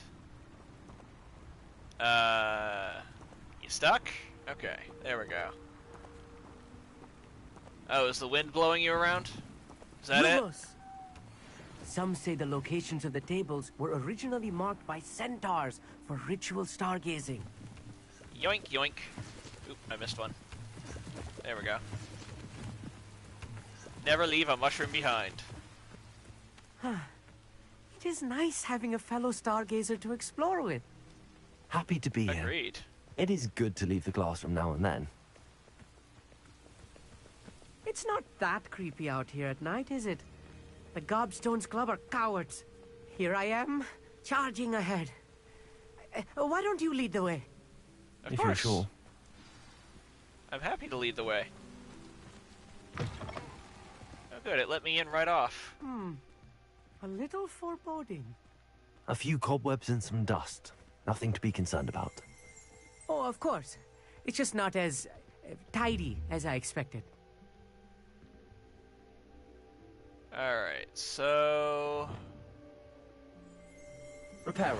You stuck? Okay, there we go. Oh, is the wind blowing you around? Is that Lumos. Some say the locations of the tables were originally marked by centaurs for ritual stargazing. it? Yoink, yoink. Oop, I missed one. There we go. Never leave a mushroom behind. It is nice having a fellow stargazer to explore with. Happy to be here. Agreed. It is good to leave the classroom now and then. It's not that creepy out here at night, is it? The Gobstones Club are cowards. Here I am, charging ahead. Why don't you lead the way? Of If course. you're sure. I'm happy to lead the way. Oh good, it let me in right off. A little foreboding. A few cobwebs and some dust. Nothing to be concerned about. Oh, of course. It's just not as tidy as I expected. Alright, so... Repairer.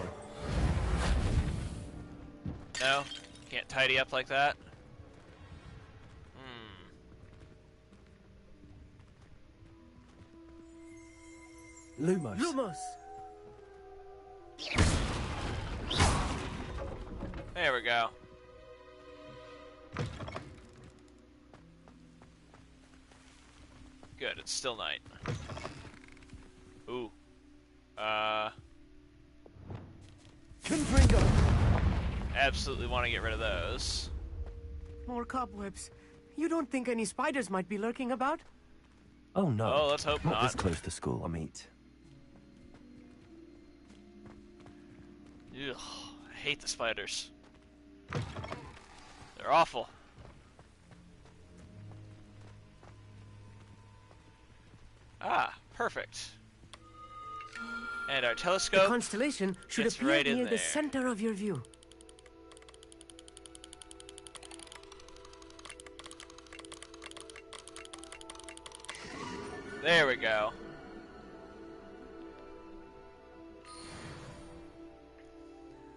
No? Can't tidy up like that? Lumos. Lumos! There we go. Good, it's still night. Ooh. Confringo! Absolutely want to get rid of those. More cobwebs. You don't think any spiders might be lurking about? Oh no. Oh, let's hope not. This close to school, I mean. Ugh, I hate the spiders. They're awful. Ah, perfect. And our telescope. The constellation should fits appear right in near there. the center of your view. There we go.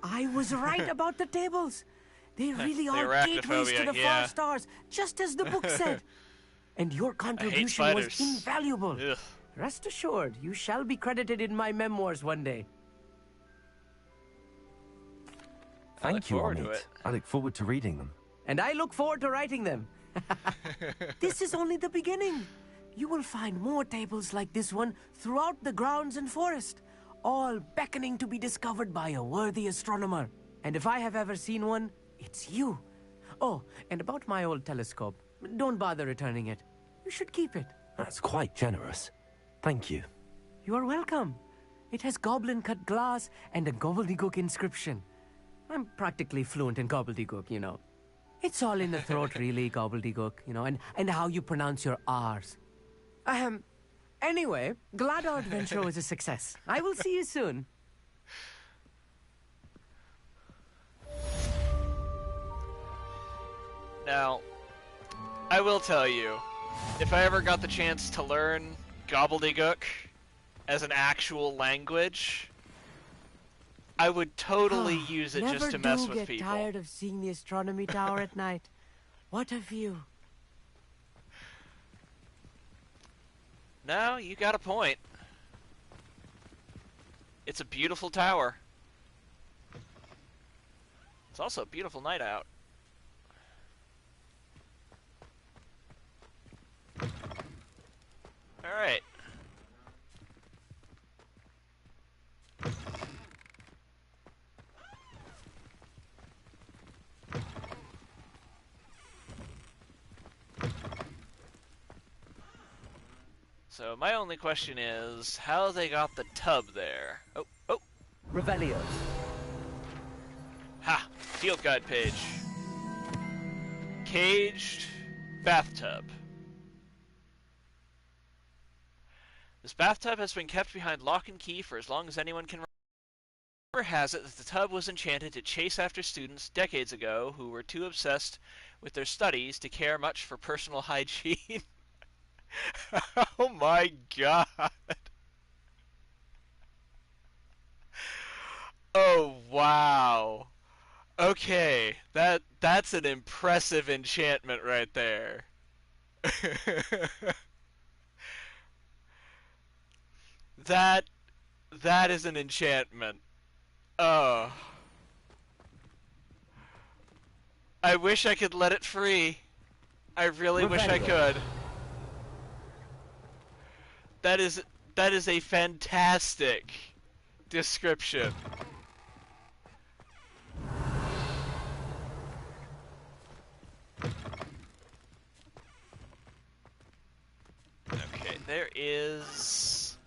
I was right about the tables. They really The are gateways to arachnophobia, the yeah. far stars, just as the book said. And your contribution was spiders. invaluable. Ugh. Rest assured, you shall be credited in my memoirs one day. Thank you, forward to Amit. it. I look forward to reading them. And I look forward to writing them. This is only the beginning. You will find more tables like this one throughout the grounds and forest, all beckoning to be discovered by a worthy astronomer. And if I have ever seen one, it's you. Oh, and about my old telescope, don't bother returning it. You should keep it. That's quite generous. Thank you. You are welcome. It has goblin-cut glass and a gobbledygook inscription. I'm practically fluent in gobbledygook, you know. It's all in the throat, really, gobbledygook, you know, and how you pronounce your R's. Anyway, glad our adventure was a success. I will see you soon. Now, I will tell you, if I ever got the chance to learn gobbledygook as an actual language, I would totally use it just to mess with Never do people. get tired of seeing the astronomy tower at night. What a view. No, you got a point. It's a beautiful tower. It's also a beautiful night out. Alright. So my only question is, how they got the tub there? Oh. Revelio. Ha! Field guide page. Caged bathtub. This bathtub has been kept behind lock and key for as long as anyone can remember. Rumor has it that the tub was enchanted to chase after students decades ago who were too obsessed with their studies to care much for personal hygiene. Oh my god. Oh wow. Okay, that's an impressive enchantment right there. That is an enchantment. Oh. I wish I could let it free. I really wish I could. That is a fantastic description. Okay, there is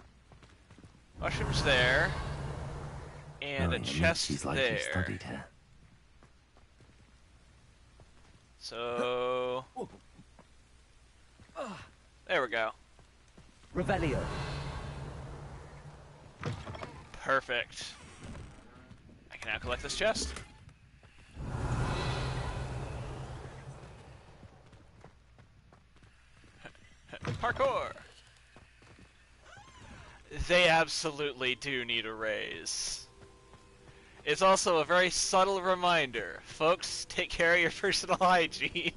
mushrooms there, and a chest He's like there. he studied here. So there we go. Revelio. Perfect. I can now collect this chest. Parkour! They absolutely do need a raise. It's also a very subtle reminder. Folks, take care of your personal hygiene.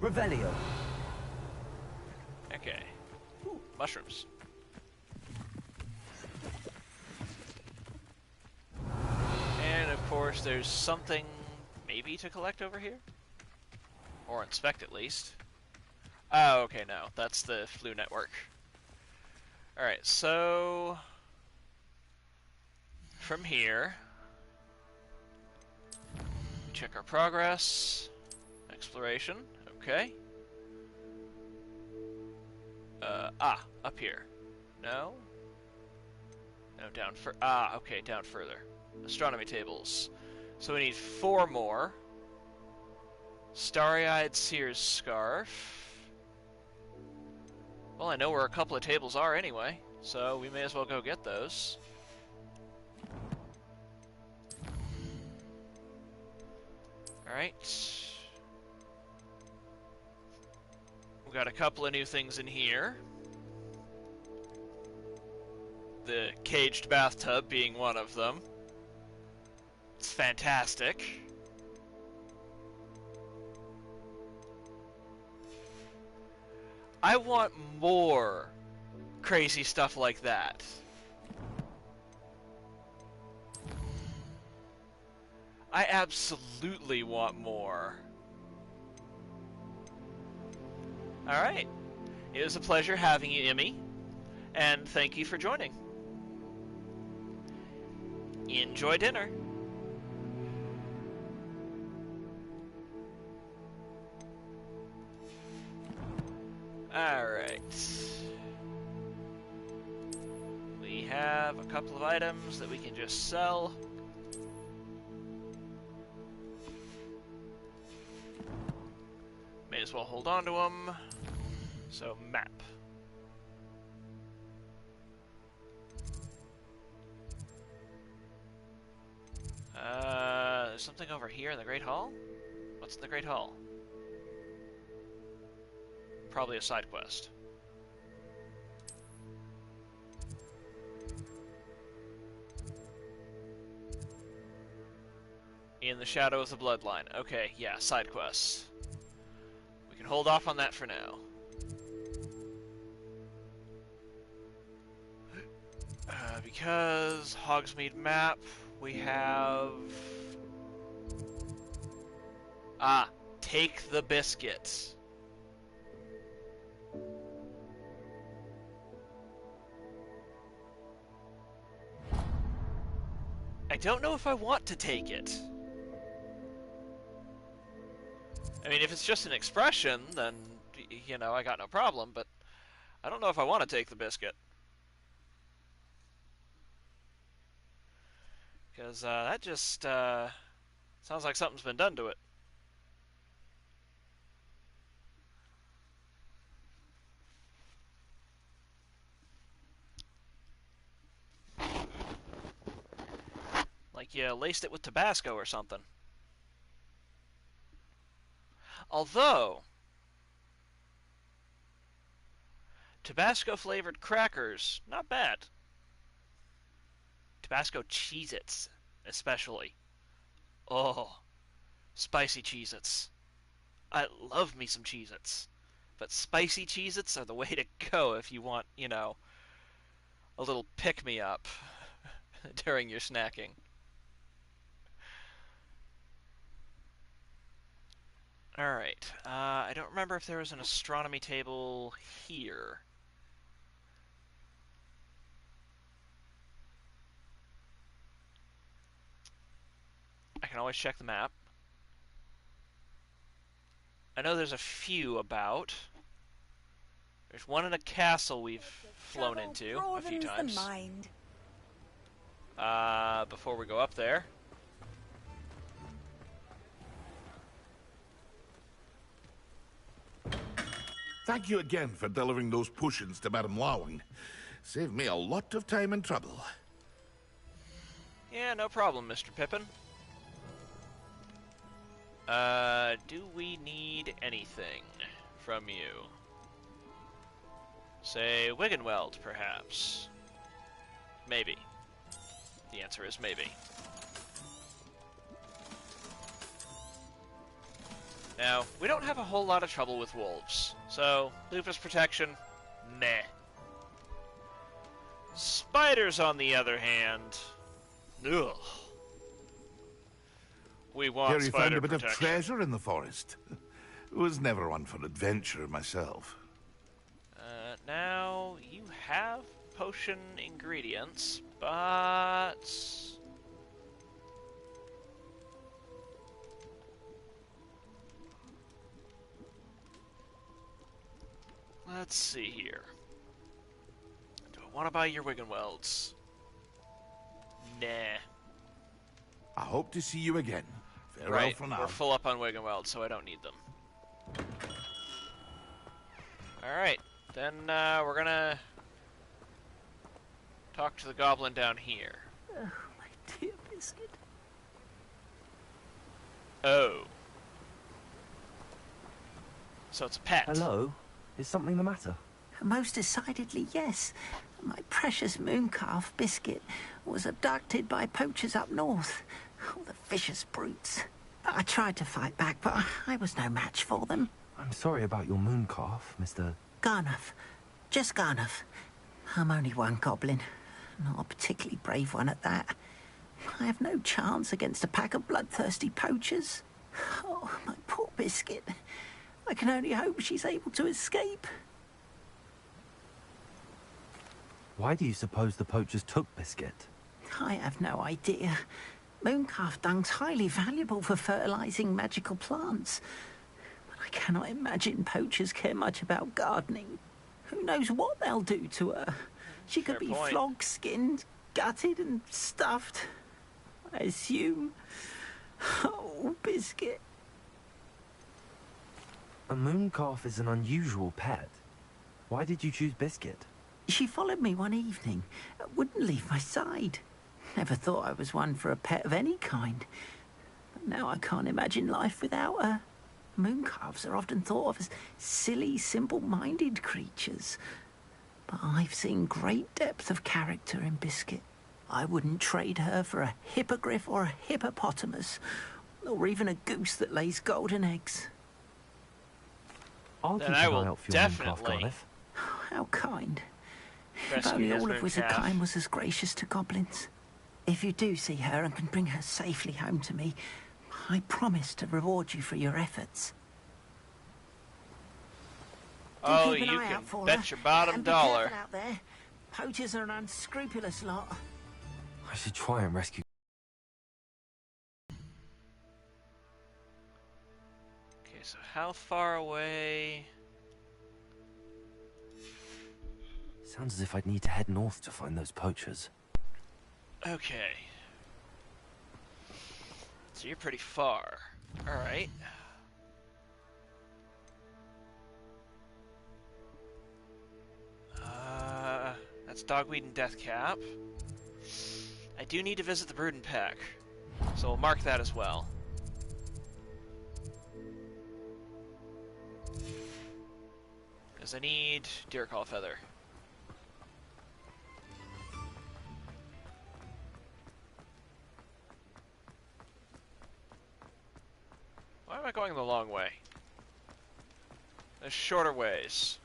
Revelio. Okay. Ooh, mushrooms. And of course there's something maybe to collect over here? Or inspect at least. Oh, okay, no. That's the flu network. Alright, so... from here... check our progress. Exploration. Okay. Up here. No? No, down okay, down further. Astronomy tables. So we need 4 more. Starry-eyed Seer's Scarf. Well, I know where a couple of tables are anyway, so we may as well go get those. Alright. We got a couple of new things in here. The caged bathtub being one of them. It's fantastic. I want more crazy stuff like that. I absolutely want more. Alright. It was a pleasure having you, Emmy. And thank you for joining. Enjoy dinner. Alright. We have a couple of items that we can just sell. May as well hold on to them. So, map. There's something over here in the Great Hall? What's in the Great Hall? Probably a side quest. In the Shadow of the Bloodline. Okay, yeah, side quests. We can hold off on that for now. Because Hogsmeade map, we have... take the biscuits. I don't know if I want to take it. I mean, if it's just an expression, then, you know, I got no problem, but I don't know if I want to take the biscuit. Because that just sounds like something's been done to it. Like you laced it with Tabasco or something. Although, Tabasco-flavored crackers, not bad. Tabasco Cheez-Its, especially. Oh, spicy Cheez-Its. I love me some Cheez-Its. But spicy Cheez-Its are the way to go if you want, you know, a little pick-me-up during your snacking. Alright, I don't remember if there was an astronomy table here. I can always check the map. I know there's a few about. There's one in a castle we've flown into a few times. Before we go up there. Thank you again for delivering those potions to Madame Lawing. Saved me a lot of time and trouble. Yeah, no problem, Mr. Pippin. Do we need anything from you? Say, Wiggenweld, perhaps? Maybe. The answer is maybe. Now, we don't have a whole lot of trouble with wolves, so lupus protection, meh. Spiders, on the other hand, ugh. We want Here you found spider a bit protection. of treasure in the forest. Was never one for adventure myself. Now, you have potion ingredients, but... let's see here. Do I want to buy your Wiggenwelds? Nah. I hope to see you again. Farewell Right, for now. we're full up on Wiggenweld, so I don't need them. Alright, then we're gonna talk to the goblin down here. Oh, my dear Biscuit. Oh. So it's a pet. Hello? Is something the matter? Most decidedly, yes. My precious mooncalf, Biscuit, was abducted by poachers up north. Oh, the vicious brutes. I tried to fight back, but I was no match for them. I'm sorry about your mooncalf, Mr. Garnuff. Just Garnuff. I'm only one goblin. Not a particularly brave one at that. I have no chance against a pack of bloodthirsty poachers. Oh, my poor Biscuit. I can only hope she's able to escape. Why do you suppose the poachers took Biscuit? I have no idea. Mooncalf dung's highly valuable for fertilizing magical plants. But I cannot imagine poachers care much about gardening. Who knows what they'll do to her? She could be point. flogged, skinned, gutted and stuffed. I assume. Oh, Biscuit. A mooncalf is an unusual pet. Why did you choose Biscuit? She followed me one evening, wouldn't leave my side. Never thought I was one for a pet of any kind. But now I can't imagine life without her. Mooncalves are often thought of as silly, simple-minded creatures. But I've seen great depth of character in Biscuit. I wouldn't trade her for a hippogriff or a hippopotamus, or even a goose that lays golden eggs. I'll Then keep I an will eye out for your definitely mooncalf, Garniff. How kind. If rescue only his all of mooncalf. Wizardkine was as gracious to goblins. If you do see her and can bring her safely home to me, I promise to reward you for your efforts. Do Oh, keep an you eye can out for bet her, your bottom and be dollar. careful out there. Poachers are an unscrupulous lot. I should try and rescue... Okay, so how far away... Sounds as if I'd need to head north to find those poachers. Okay. So you're pretty far. Alright. That's Dogweed and Deathcap. I do need to visit the Brood and Peck, so we'll mark that as well. Because I need Deercall Feather. Why am I going the long way? There's shorter ways.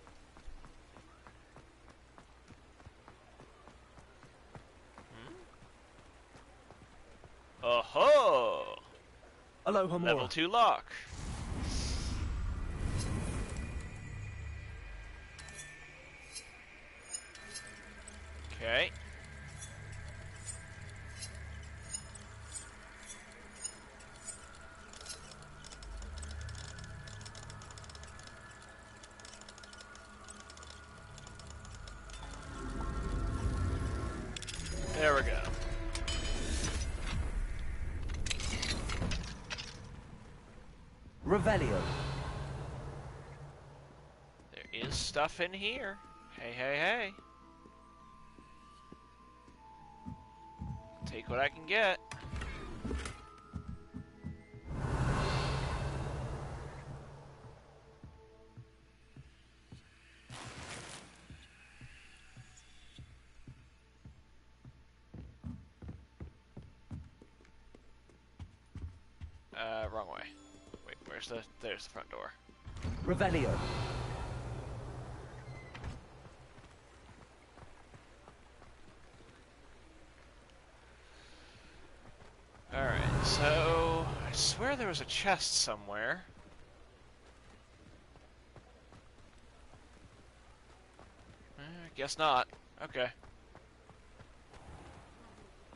Oh-ho! Hello, Homura. Level 2 lock. Okay. There we go. Revelio. There is stuff in here. Hey, hey, hey. Take what I can get. Wrong way. Wait, there's the front door. Revelio. Alright, so I swear there was a chest somewhere. Guess not. Okay.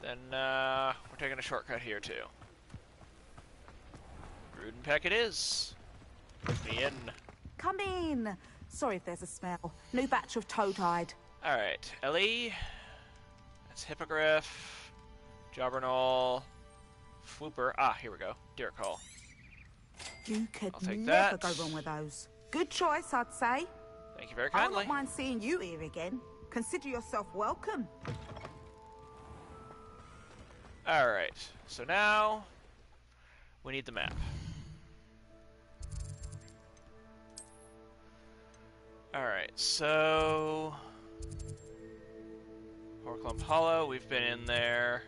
Then, we're taking a shortcut here, too. Rudenpeck it is. Let me in. Come in. Sorry if there's a smell. New batch of toad-hide. Alright, Ellie. That's Hippogriff. Jobbernol. Swooper. Ah, here we go. Deer Call. You could I'll take never that. go wrong with those. Good choice, I'd say. Thank you very I kindly. don't mind seeing you here again. Consider yourself welcome. Alright, so now we need the map. Alright, so Horklump Hollow, we've been in there.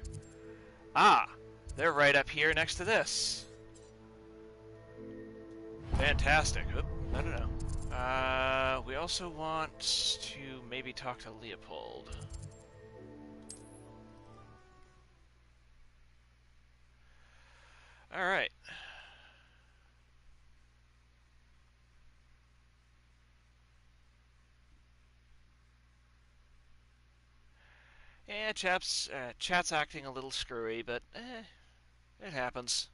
Ah! They're right up here next to this. Fantastic. Oop, no. We also want to maybe talk to Leopold. Alright. Yeah, chat's acting a little screwy, but it happens.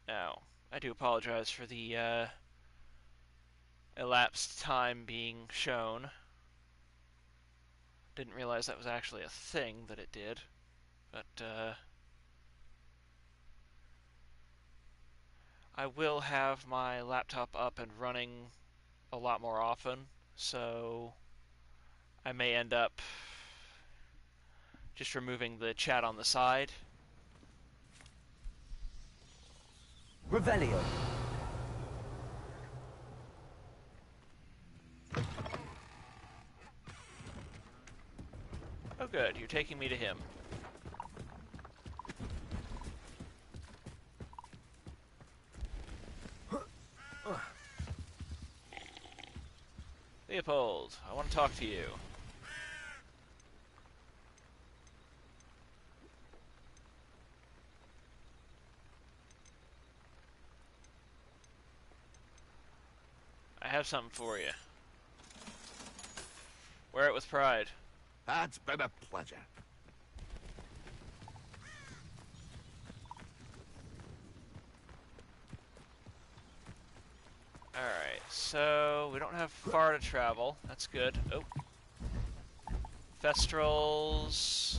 Now, I do apologize for the elapsed time being shown. Didn't realize that was actually a thing that it did, but I will have my laptop up and running a lot more often, so I may end up just removing the chat on the side. Revelio. Oh good, you're taking me to him. Leopold, I want to talk to you. I have something for you. Wear it with pride. That's been a pleasure. Alright, so we don't have far to travel. That's good. Oh. Thestrals.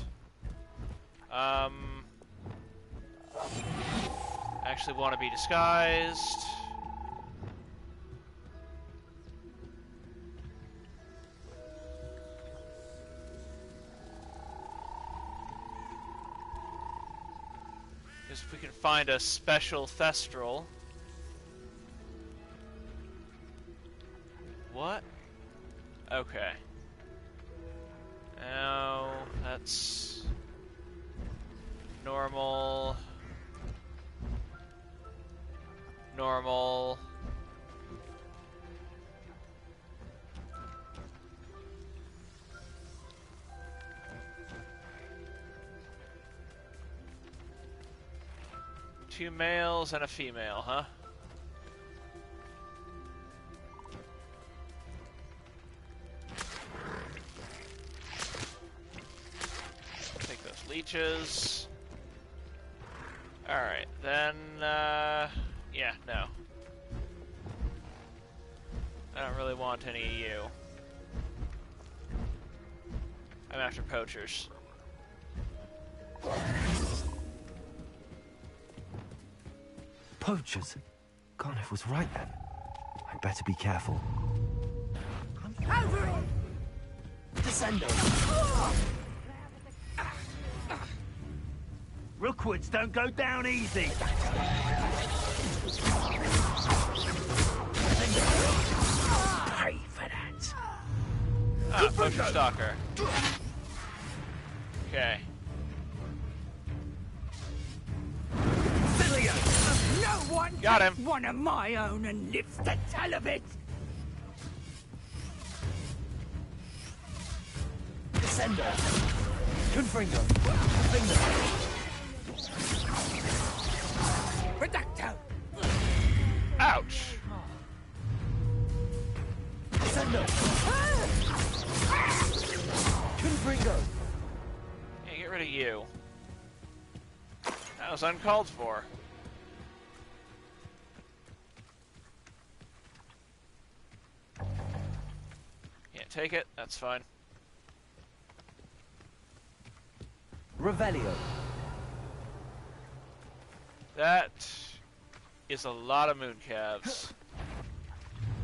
Actually want to be disguised. If we can find a special Thestral. What? Okay. Now, that's normal. Normal. Two males and a female, huh? Take those leeches. Alright, then, yeah, no. I don't really want any of you. I'm after poachers. Poachers? Garnev was right then. I'd better be careful. Over it! Descendo! Rookwoods don't go down easy! Pay for that! Ah, Poacher Stalker. Okay. No one Got him. takes one of my own and lives to tell of it. Descender. Confringo. Reducto. Ouch. Descender. Confringo. Hey, get rid of you. That was uncalled for. Can't take it. That's fine. Revelio. That is a lot of mooncalves.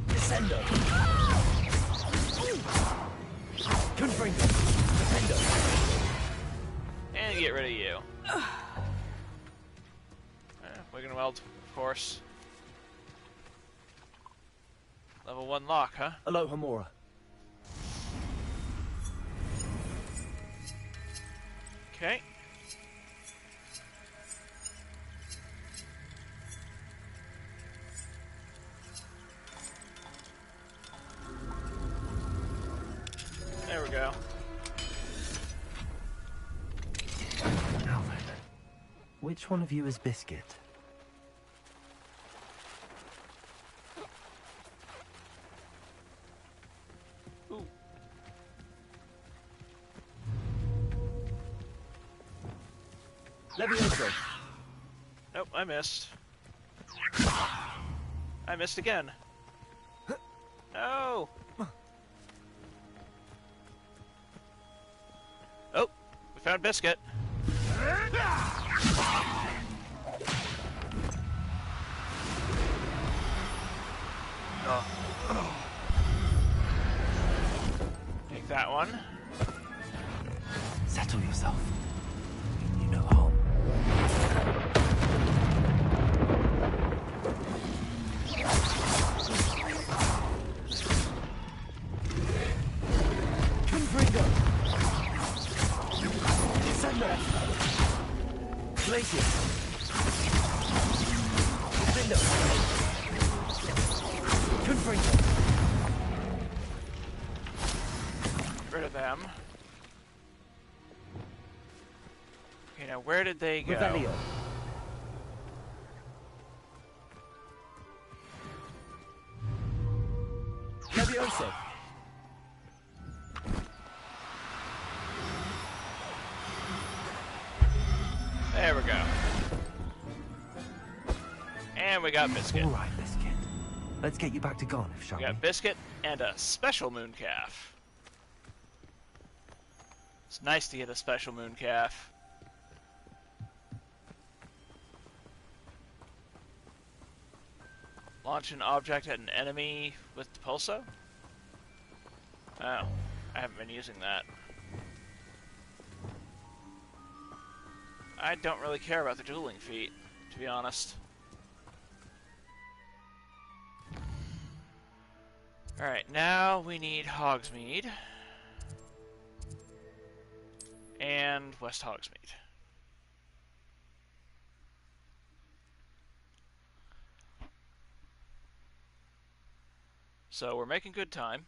Descender. Confringo. Defendo. And get rid of you. Wigan Weld, of course. Level 1 lock, huh? Aloha Mora. Okay. There we go. Now then, which one of you is Biscuit? Ooh. Levioso. Nope, I missed. I missed again. No! Oh, we found Biscuit. Take that one. Settle yourself. You know home. Confringo. Descender. Glacier. Defendo. Confringo. Rid of them. Okay, now where did they go? Revelio. Levioso. There we go. And we got Biscuit. All right, Biscuit. Let's get you back to Garniff, shall We we? got Biscuit and a special mooncalf. It's nice to get a special mooncalf. Launch an object at an enemy with the pulso? Oh, I haven't been using that. I don't really care about the dueling feat, to be honest. Alright, now we need Hogsmeade. And West Hogsmeade. So we're making good time.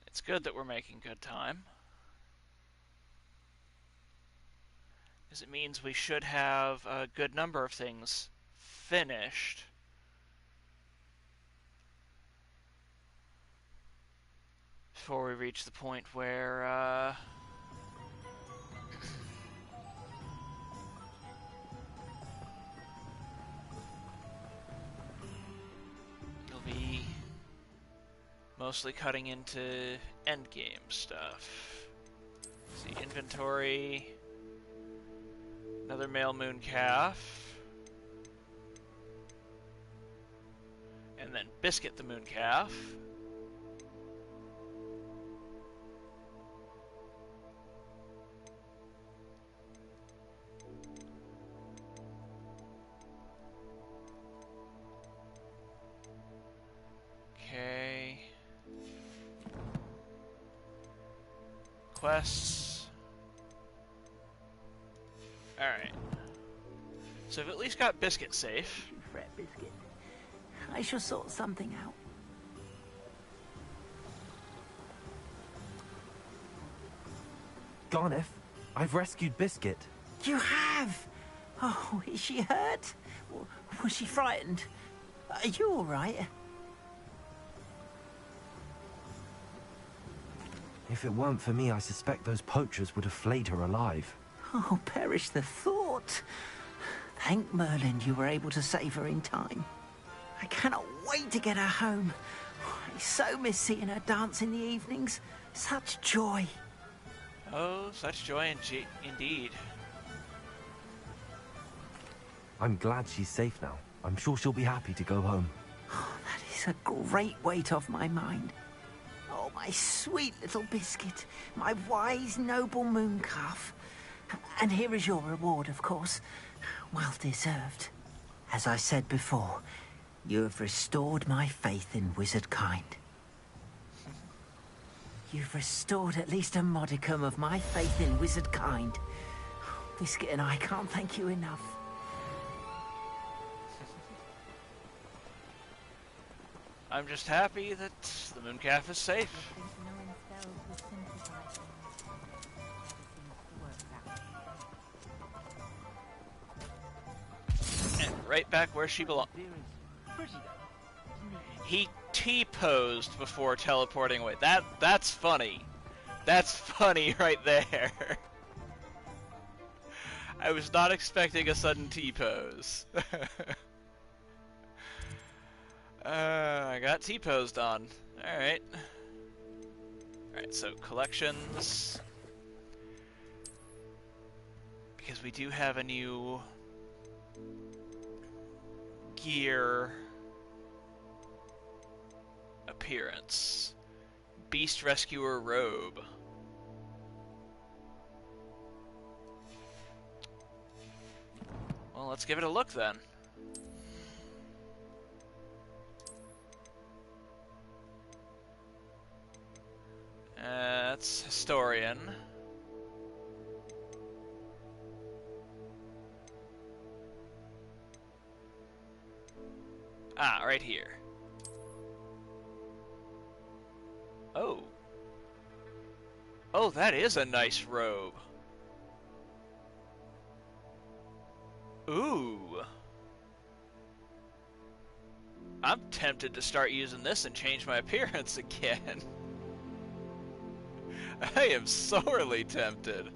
It's good that we're making good time, because it means we should have a good number of things finished before we reach the point where, you'll be mostly cutting into endgame stuff. Let's see, inventory, another male moon calf, and then Biscuit the moon calf. Okay. Quests. Alright. So we've at least got Biscuit safe. Fret, Biscuit. I shall sort something out. Garneth, I've rescued Biscuit. You have? Oh, is she hurt? Was she frightened? Are you all right? If it weren't for me, I suspect those poachers would have flayed her alive. Oh, perish the thought. Thank Merlin you were able to save her in time. I cannot wait to get her home. I so miss seeing her dance in the evenings. Such joy. Oh, such joy indeed. I'm glad she's safe now. I'm sure she'll be happy to go home. Oh, that is a great weight off my mind. Oh, my sweet little Biscuit. My wise, noble moon calf. And here is your reward, of course. Well deserved. As I said before, you have restored my faith in wizard kind. You've restored at least a modicum of my faith in wizard kind. Biscuit and I can't thank you enough. I'm just happy that the moon calf is safe. And right back where she belongs. He T-posed before teleporting away. That's funny. That's funny right there. I was not expecting a sudden T-pose. I got T-posed on. Alright. Alright, so collections. Because we do have a new gear appearance. Beast Rescuer robe. Well, let's give it a look then. That's Historian. Ah, right here. Oh. Oh, that is a nice robe. Ooh. I'm tempted to start using this and change my appearance again. I am sorely tempted.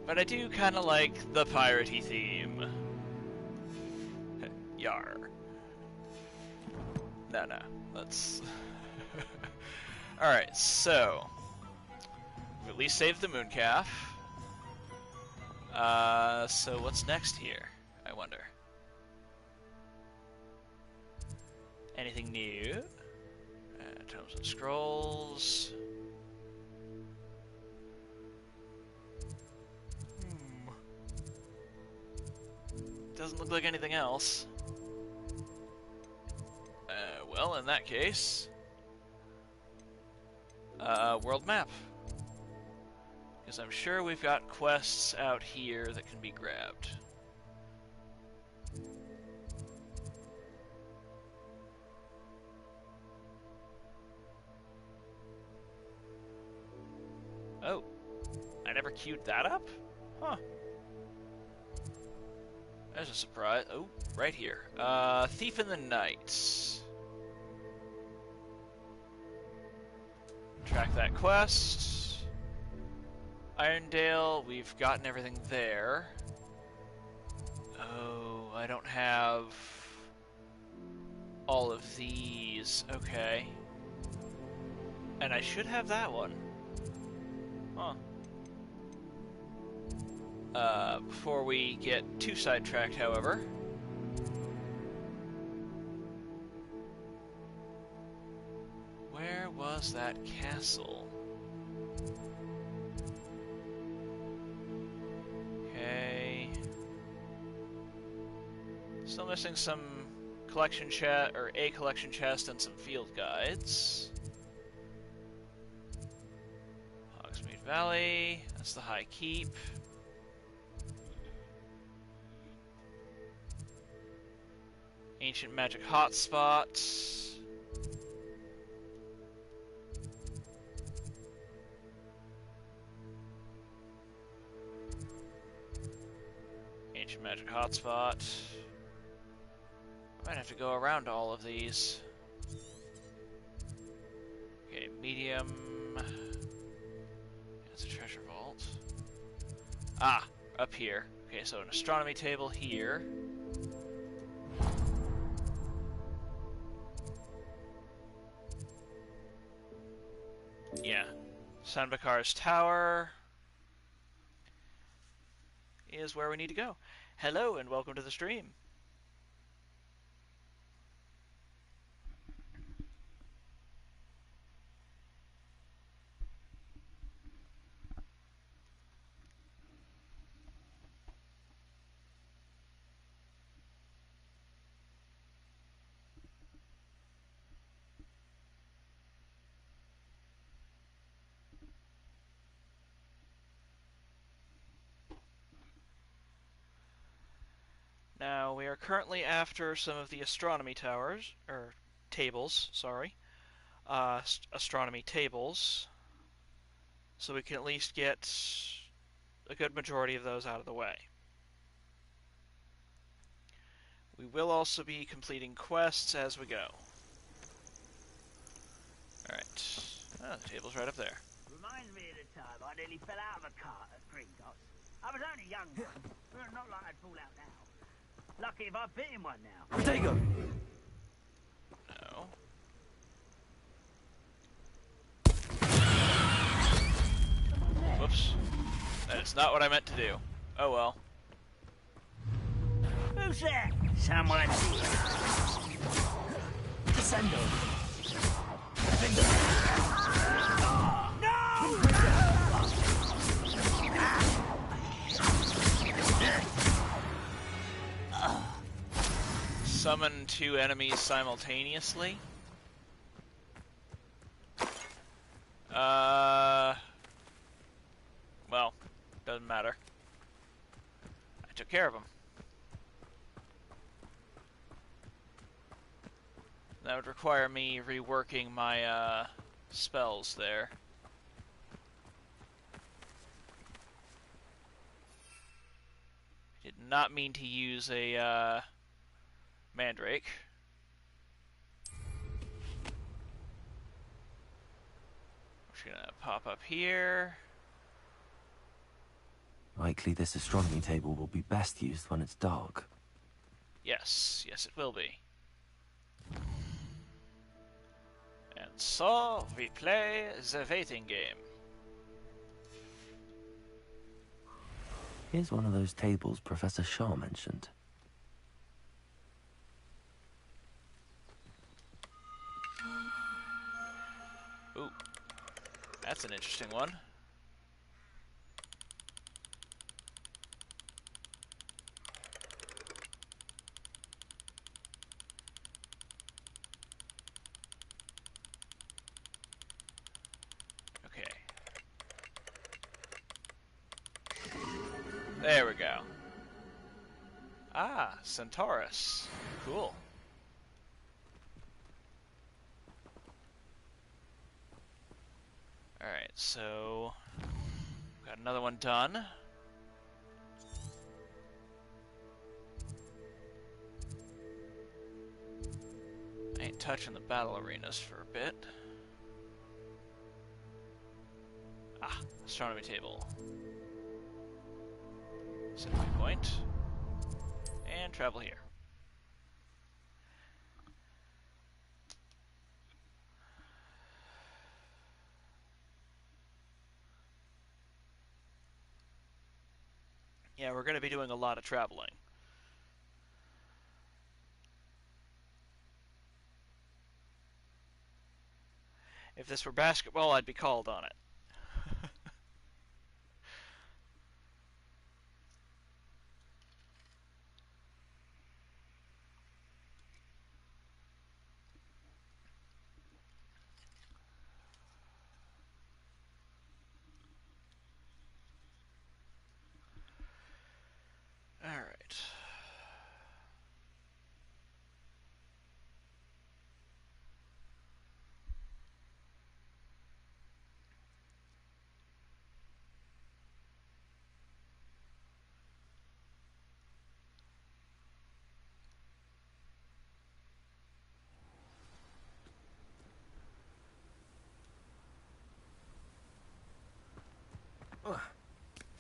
But I do kind of like the piratey theme. Yar. No, let's... Alright, so... we've at least saved the moon calf. So what's next here, I wonder? Anything new? Tomes and Scrolls. Doesn't look like anything else. Well, in that case... world map. Because I'm sure we've got quests out here that can be grabbed. Oh, I never queued that up? Huh. There's a surprise. Oh, right here. Thief in the Night. Track that quest. Irondale, we've gotten everything there. Oh, I don't have all of these. Okay. And I should have that one. Huh. Before we get too sidetracked, however. Where was that castle? Okay. Still missing some collection chest, or a collection chest and some field guides. Hogsmeade Valley, that's the High Keep. Ancient Magic Hotspot. Ancient Magic Hotspot. I might have to go around all of these. Okay, medium. It's a treasure vault. Ah, up here. Okay, so an astronomy table here. Yeah. Sanbakar's Tower is where we need to go. Hello and welcome to the stream. Now, we are currently after some of the astronomy towers, or tables, sorry. Astronomy tables. So we can at least get a good majority of those out of the way. We will also be completing quests as we go. Alright. Ah, the table's right up there. Reminds me of the time I nearly fell out of a cart at Gringotts. I was only young one, but not like I'd fall out now. Lucky if I fit in one now. Potato! No. Whoops. That is not what I meant to do. Oh well. Who's that? Someone. Descendo! Summon two enemies simultaneously? Well, doesn't matter. I took care of them. That would require me reworking my, spells there. Did not mean to use a, Mandrake. We're gonna pop up here. Likely this astronomy table will be best used when it's dark. Yes, yes it will be. And so, we play the waiting game. Here's one of those tables Professor Shaw mentioned. Ooh, that's an interesting one. Okay. There we go. Ah, Centaurus. Cool. Alright, so got another one done. I ain't touching the battle arenas for a bit. astronomy table. Set waypoint. And travel here. Yeah, we're going to be doing a lot of traveling. If this were basketball, I'd be called on it. Alright.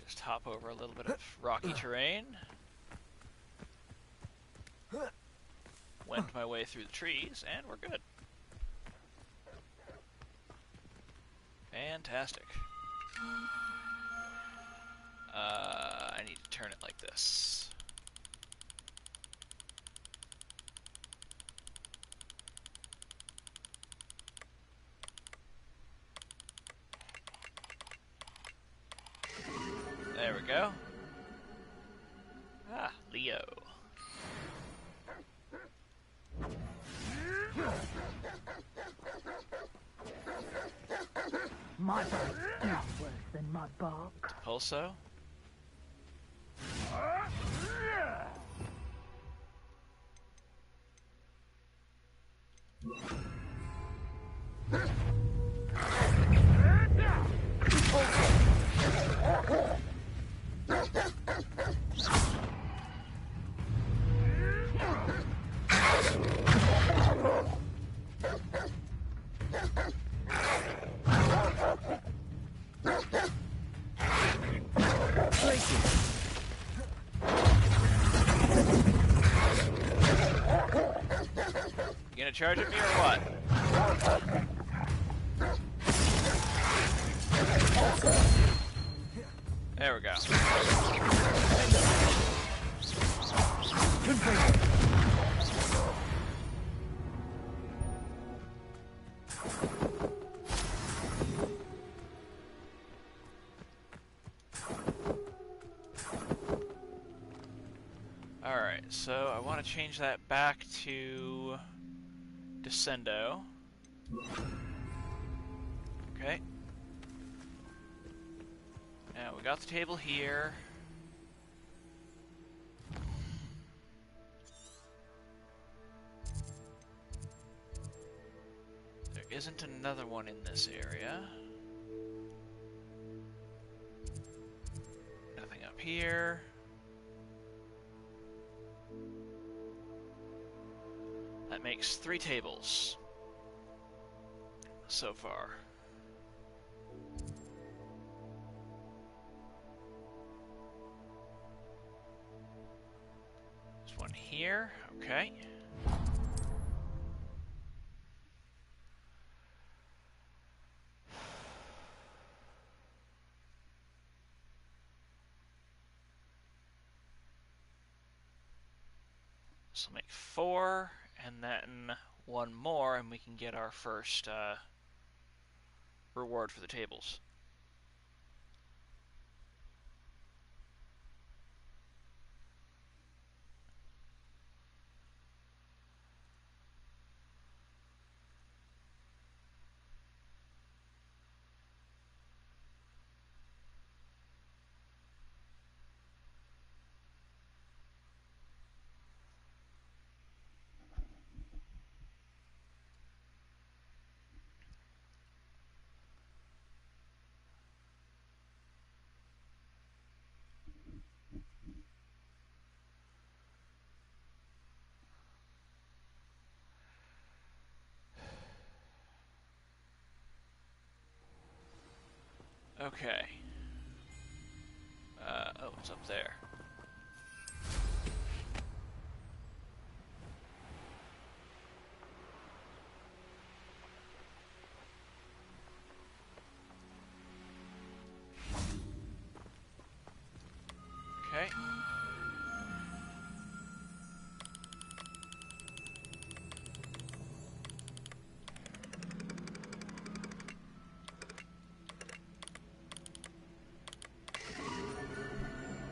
Just hop over a little bit of rocky terrain. Wend my way through the trees, and we're good. Fantastic. I need to turn it like this. There we go. Ah, Leo. My bark's not worse than my bark. Pulso. You gonna charge at me or what? There we go. Alright, so I want to change that back to Descendo. Okay. Now we got the table here. There isn't another one in this area. Nothing up here. That makes 3 tables so far. There's one here, okay. This will make 4, and then 1 more, and we can get our first reward for the tables. Okay. What's up there? Okay.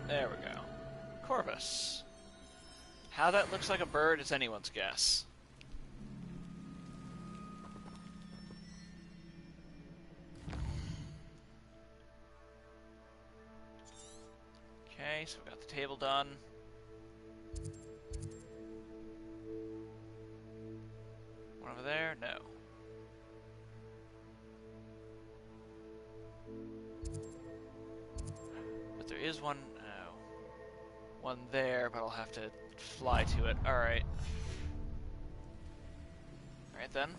There we go. Corvus. How that looks like a bird is anyone's guess. Okay, so we got the table done. One over there? No. But there is one... one there, but I'll have to fly to it. Alright. Alright then.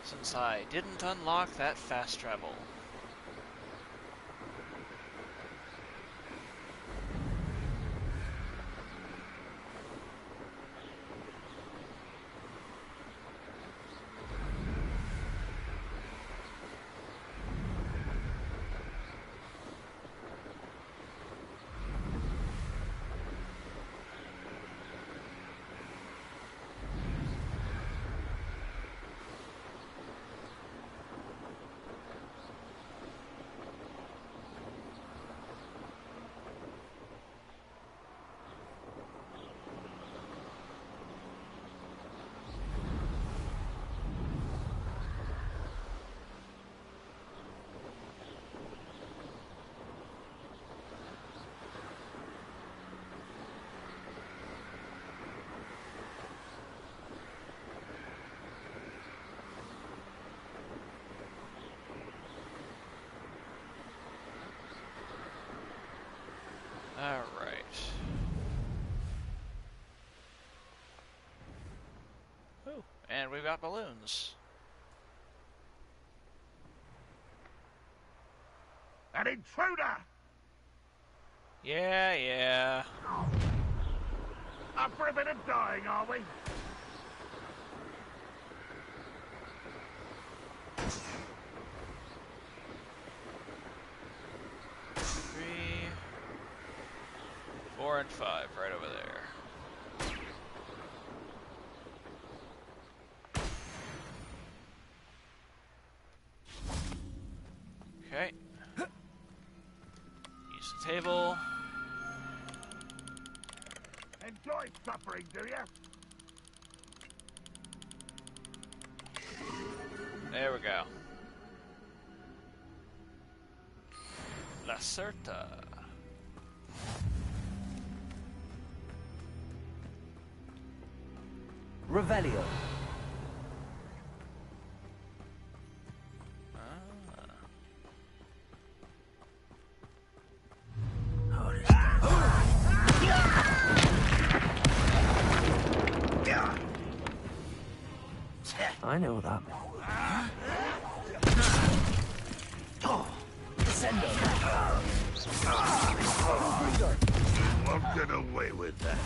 Since I didn't unlock that fast travel. Alright. Ooh, and we've got balloons. An intruder! Yeah. Up for a bit of dying, are we? Three, 4, and 5, right over there. Okay. Use the table. Enjoy suffering, do you? There we go. Lacerta. Revelio. I know that. You won't get away with that.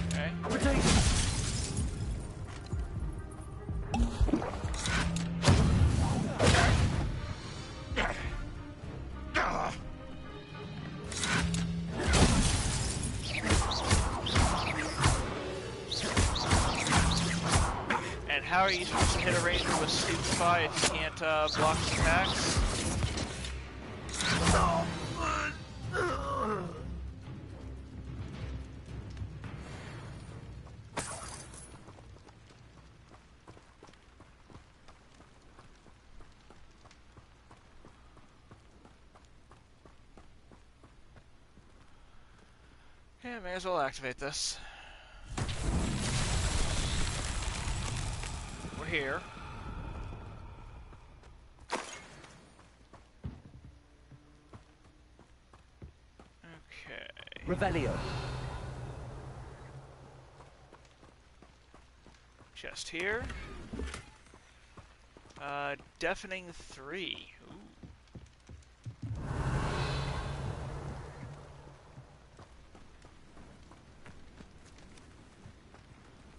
Okay. And how are you supposed to hit a ranger with Stupefy if you can't block his attacks? may as well activate this. We're here. Okay. Revelio. Chest here. Deafening 3. Ooh.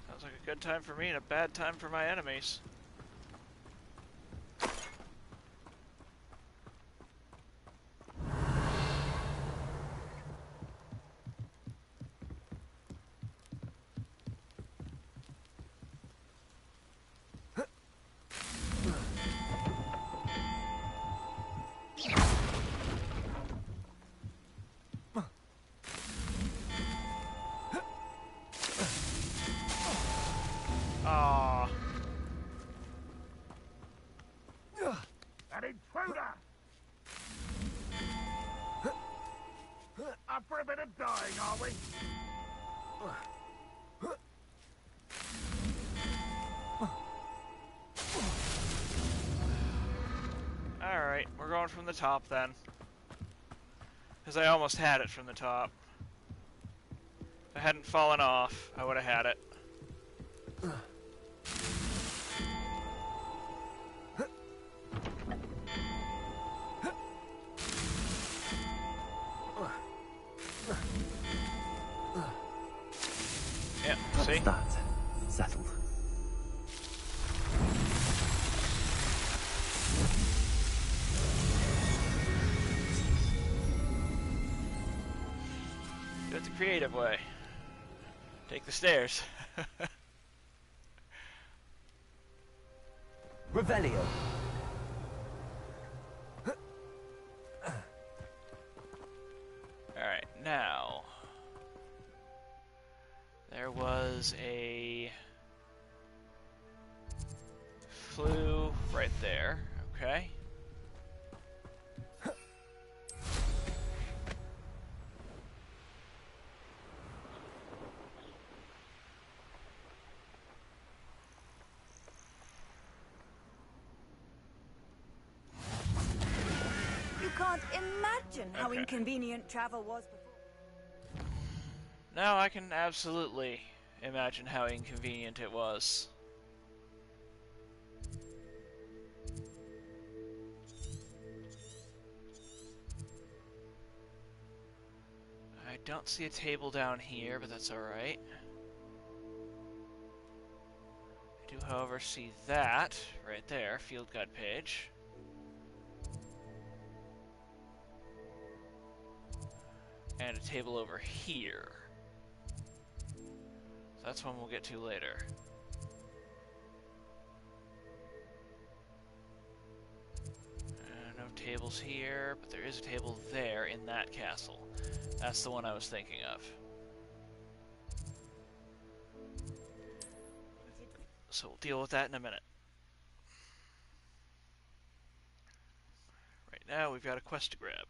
Sounds like a good time for me and a bad time for my enemies. Aww. An intruder! Up for a bit of dying, are we? Alright, we're going from the top then. Because I almost had it from the top. If I hadn't fallen off, I would have had it. Yeah, see? That settled. Do it the creative way. Take the stairs. Revelio. Alright, now. There was a flue right there. Okay. You can't imagine how Okay. inconvenient travel was before. Now I can absolutely imagine how inconvenient it was. I don't see a table down here, but that's alright. I do, however, see that right there, field guide page. And a table over here. So that's one we'll get to later. No tables here, but there is a table there in that castle. That's the one I was thinking of. So we'll deal with that in a minute. Right now we've got a quest to grab.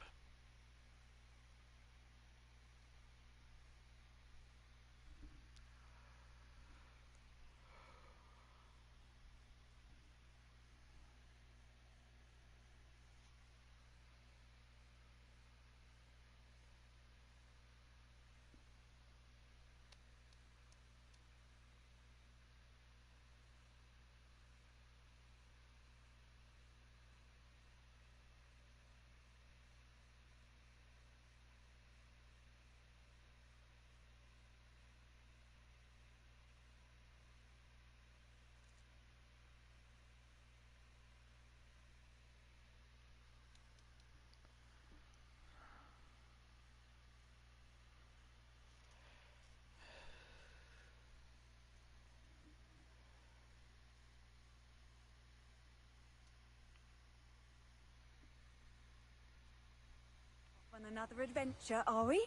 On another adventure, are we?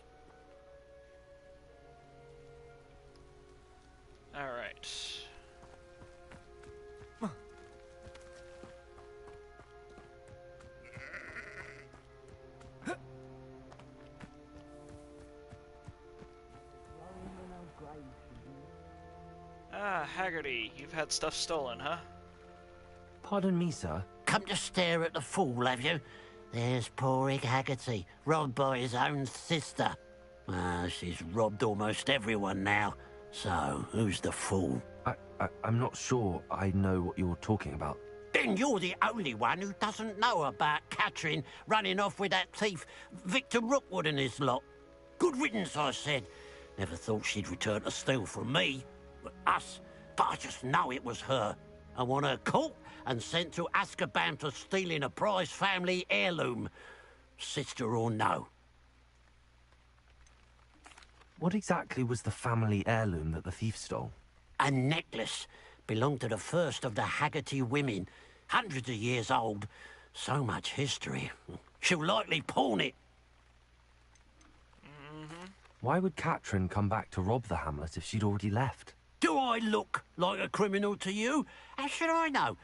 Alright. Haggerty, you've had stuff stolen, huh? Pardon me, sir. Come to stare at the fool, have you? There's poor Ig Haggerty, robbed by his own sister. She's robbed almost everyone now. So, who's the fool? I'm not sure I know what you're talking about. Then you're the only one who doesn't know about Catherine running off with that thief, Victor Rookwood and his lot. Good riddance, I said. Never thought she'd return to steal from me, us, but I just know it was her. I want her caught and sent to Azkaban for stealing a prize family heirloom, sister or no. What exactly was the family heirloom that the thief stole? A necklace. Belonged to the first of the Haggerty women. Hundreds of years old. So much history. She'll likely pawn it. Why would Catherine come back to rob the hamlet if she'd already left? Do I look like a criminal to you? How should I know?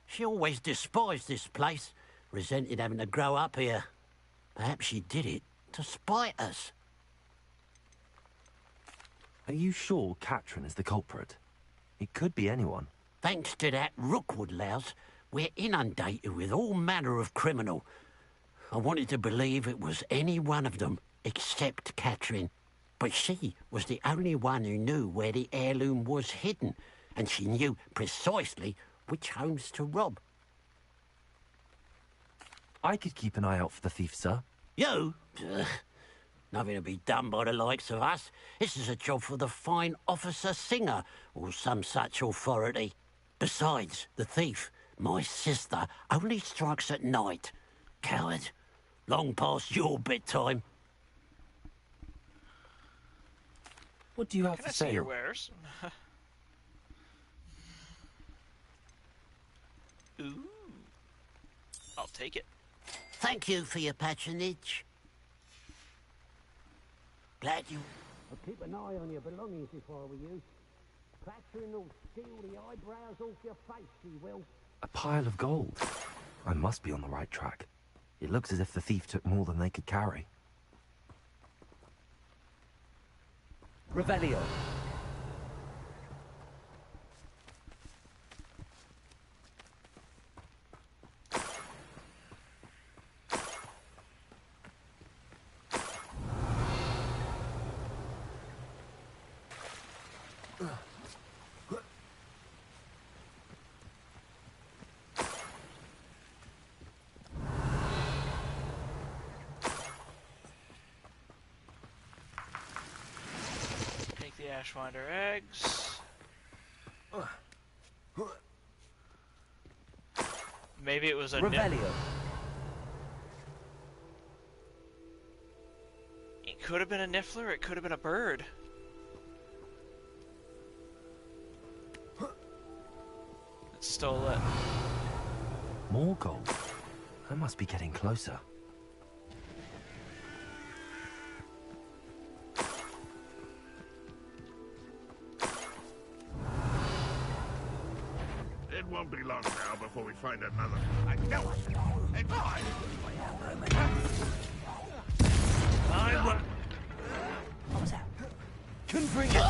She always despised this place. Resented having to grow up here. Perhaps she did it to spite us. Are you sure Catherine is the culprit? It could be anyone. Thanks to that Rookwood louse, we're inundated with all manner of criminal. I wanted to believe it was any one of them, except Catherine. But she was the only one who knew where the heirloom was hidden, and she knew precisely which homes to rob. I could keep an eye out for the thief, sir. You? Nothing to be done by the likes of us. This is a job for the fine officer Singer, or some such authority. Besides, the thief, my sister, only strikes at night. Coward. Long past your bedtime. What do you have Can for I see sale? your wares? Ooh. I'll take it. Thank you for your patronage. Glad you... I'll keep an eye on your belongings if I were you. Catherine will steal the eyebrows off your face, she will. A pile of gold. I must be on the right track. It looks as if the thief took more than they could carry. Revelio. Ashwinder eggs. Maybe it was a Revelio. It could have been a niffler, it could have been a bird. It stole it. More gold? I must be getting closer. It won't be long now before we find another. I know it. And I will. What was that? Couldn't bring it.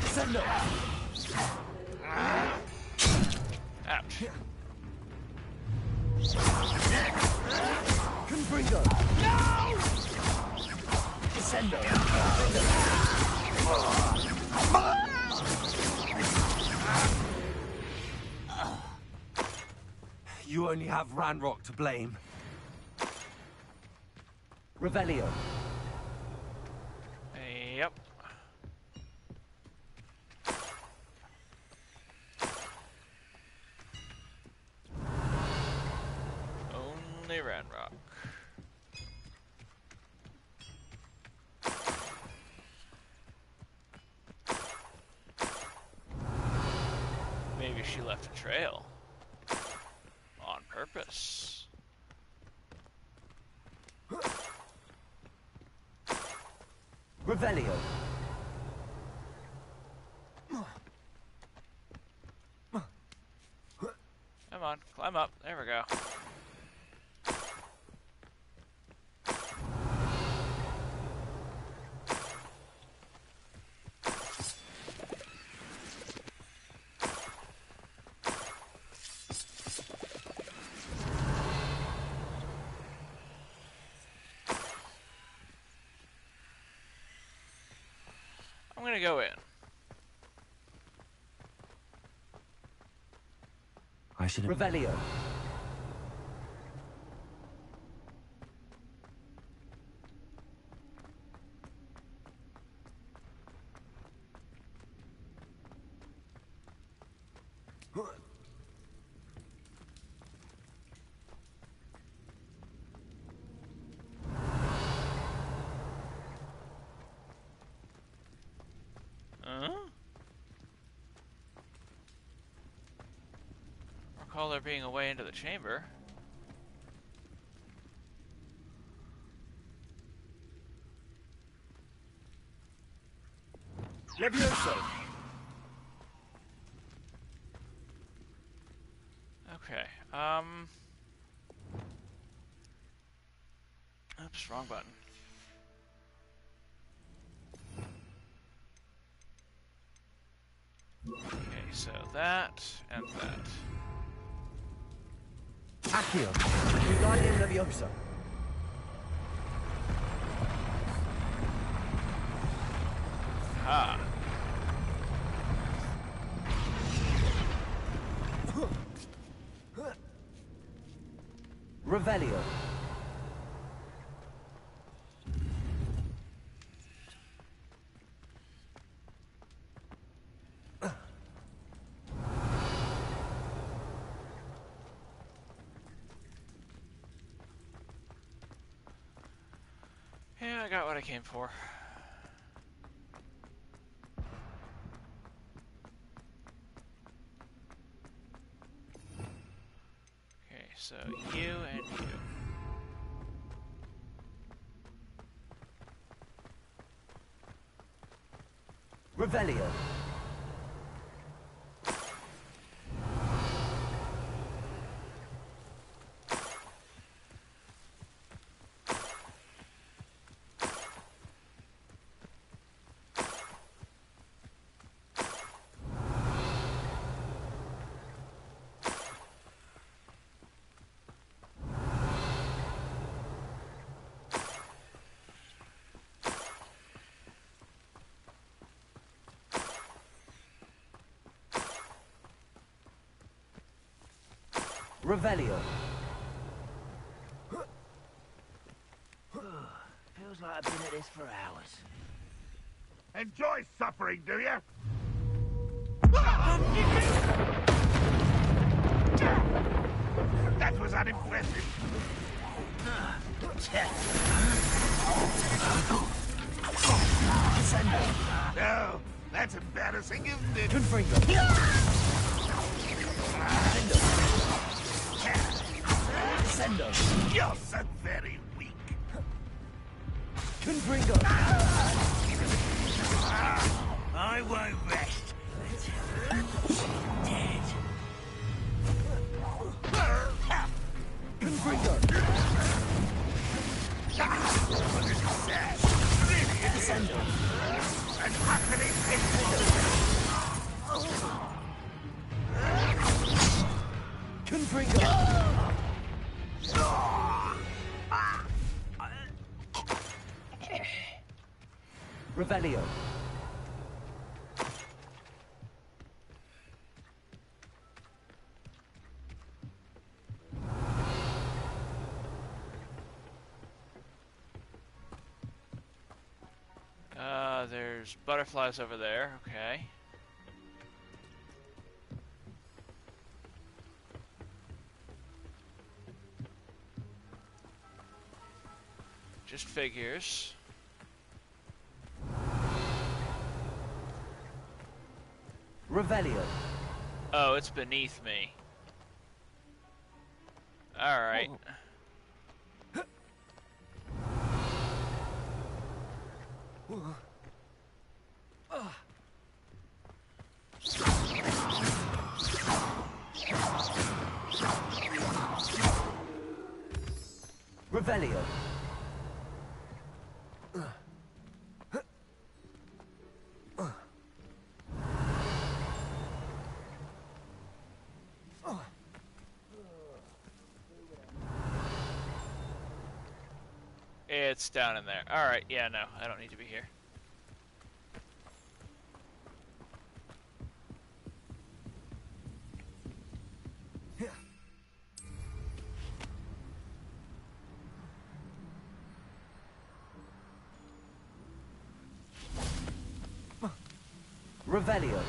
Send it. Ouch. Couldn't bring it. No! Send it. You only have Ranrock to blame. Revelio. Yep. Only Ranrock. Maybe she left a trail. On purpose. Revelio. Come on, climb up. There we go. go in. I should have... Revelio. Recall there being a way into the chamber. Levioso. Okay, oops, wrong button. Okay, so that and that. Accio. Wingardium Levioso. Ah. Revelio. Yeah, I got what I came for. Okay, so you and you. Revelio. Revelio. Feels like I've been at this for hours. Enjoy suffering, do you? That was unimpressive. No, that's embarrassing, isn't it? You're so very weak. Confringo. I won't rest. Dead. Confringo. Descendo. And utterly Confringo. Revelio. There's butterflies over there, okay. Just figures. Revelio. Oh, it's beneath me. Alright. Revelio. It's down in there. Alright, yeah, no, I don't need to be here. Revelio.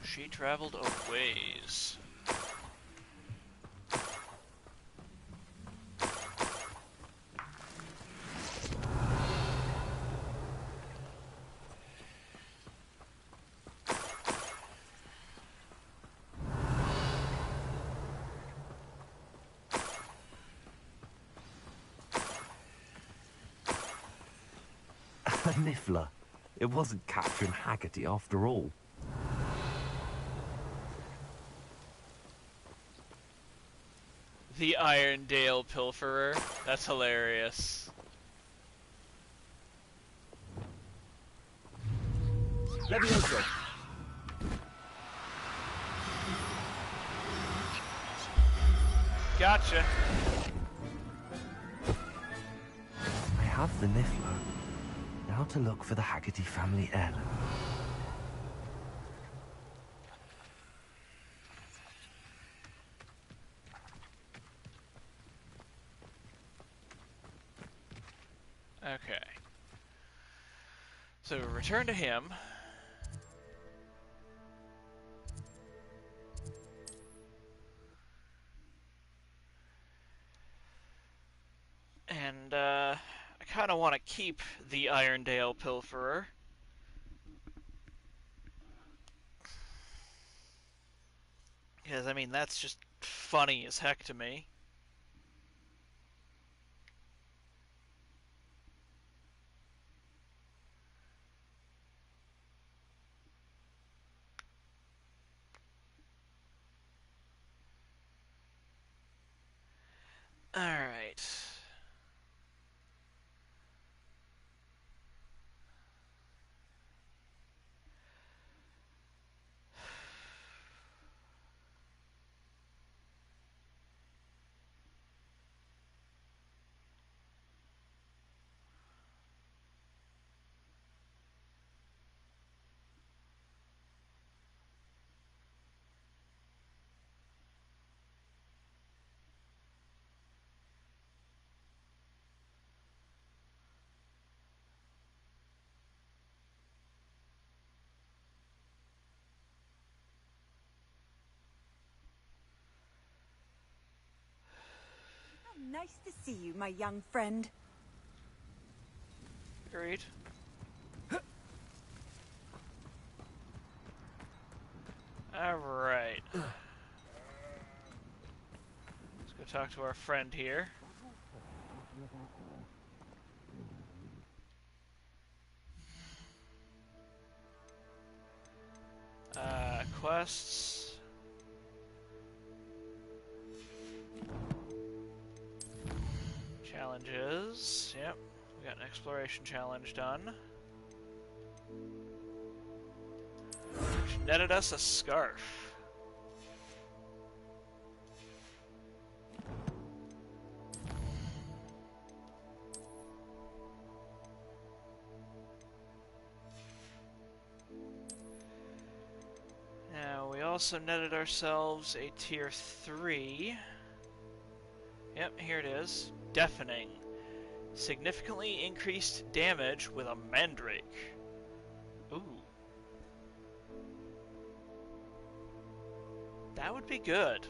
She traveled a ways. A niffler. It wasn't Catherine Haggerty after all. The Irondale Pilferer. That's hilarious. Levioso. Gotcha. I have the niffler. Now to look for the Haggerty family heirloom. Okay. So return to him. And I kind of want to keep the Irondale Pilferer. Because, I mean, that's just funny as heck to me. Alright. Nice to see you, my young friend. Agreed. Alright. Let's go talk to our friend here. Quests. Challenges. Yep, we got an exploration challenge done. Which netted us a scarf. Now, we also netted ourselves a tier 3. Yep, here it is. Deafening. Significantly increased damage with a mandrake. Ooh. That would be good.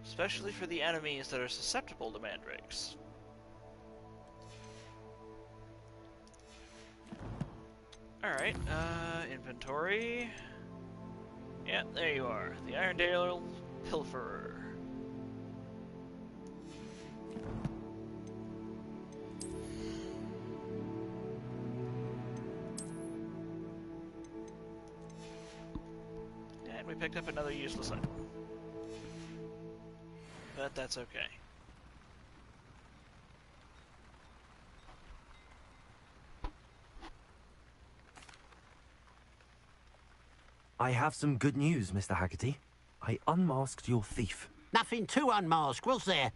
Especially for the enemies that are susceptible to mandrakes. Alright, inventory. Yeah, there you are. The Irondale Pilferer. And we picked up another useless item. But that's okay. I have some good news, Mr. Haggerty. I unmasked your thief. Nothing to unmask, was there?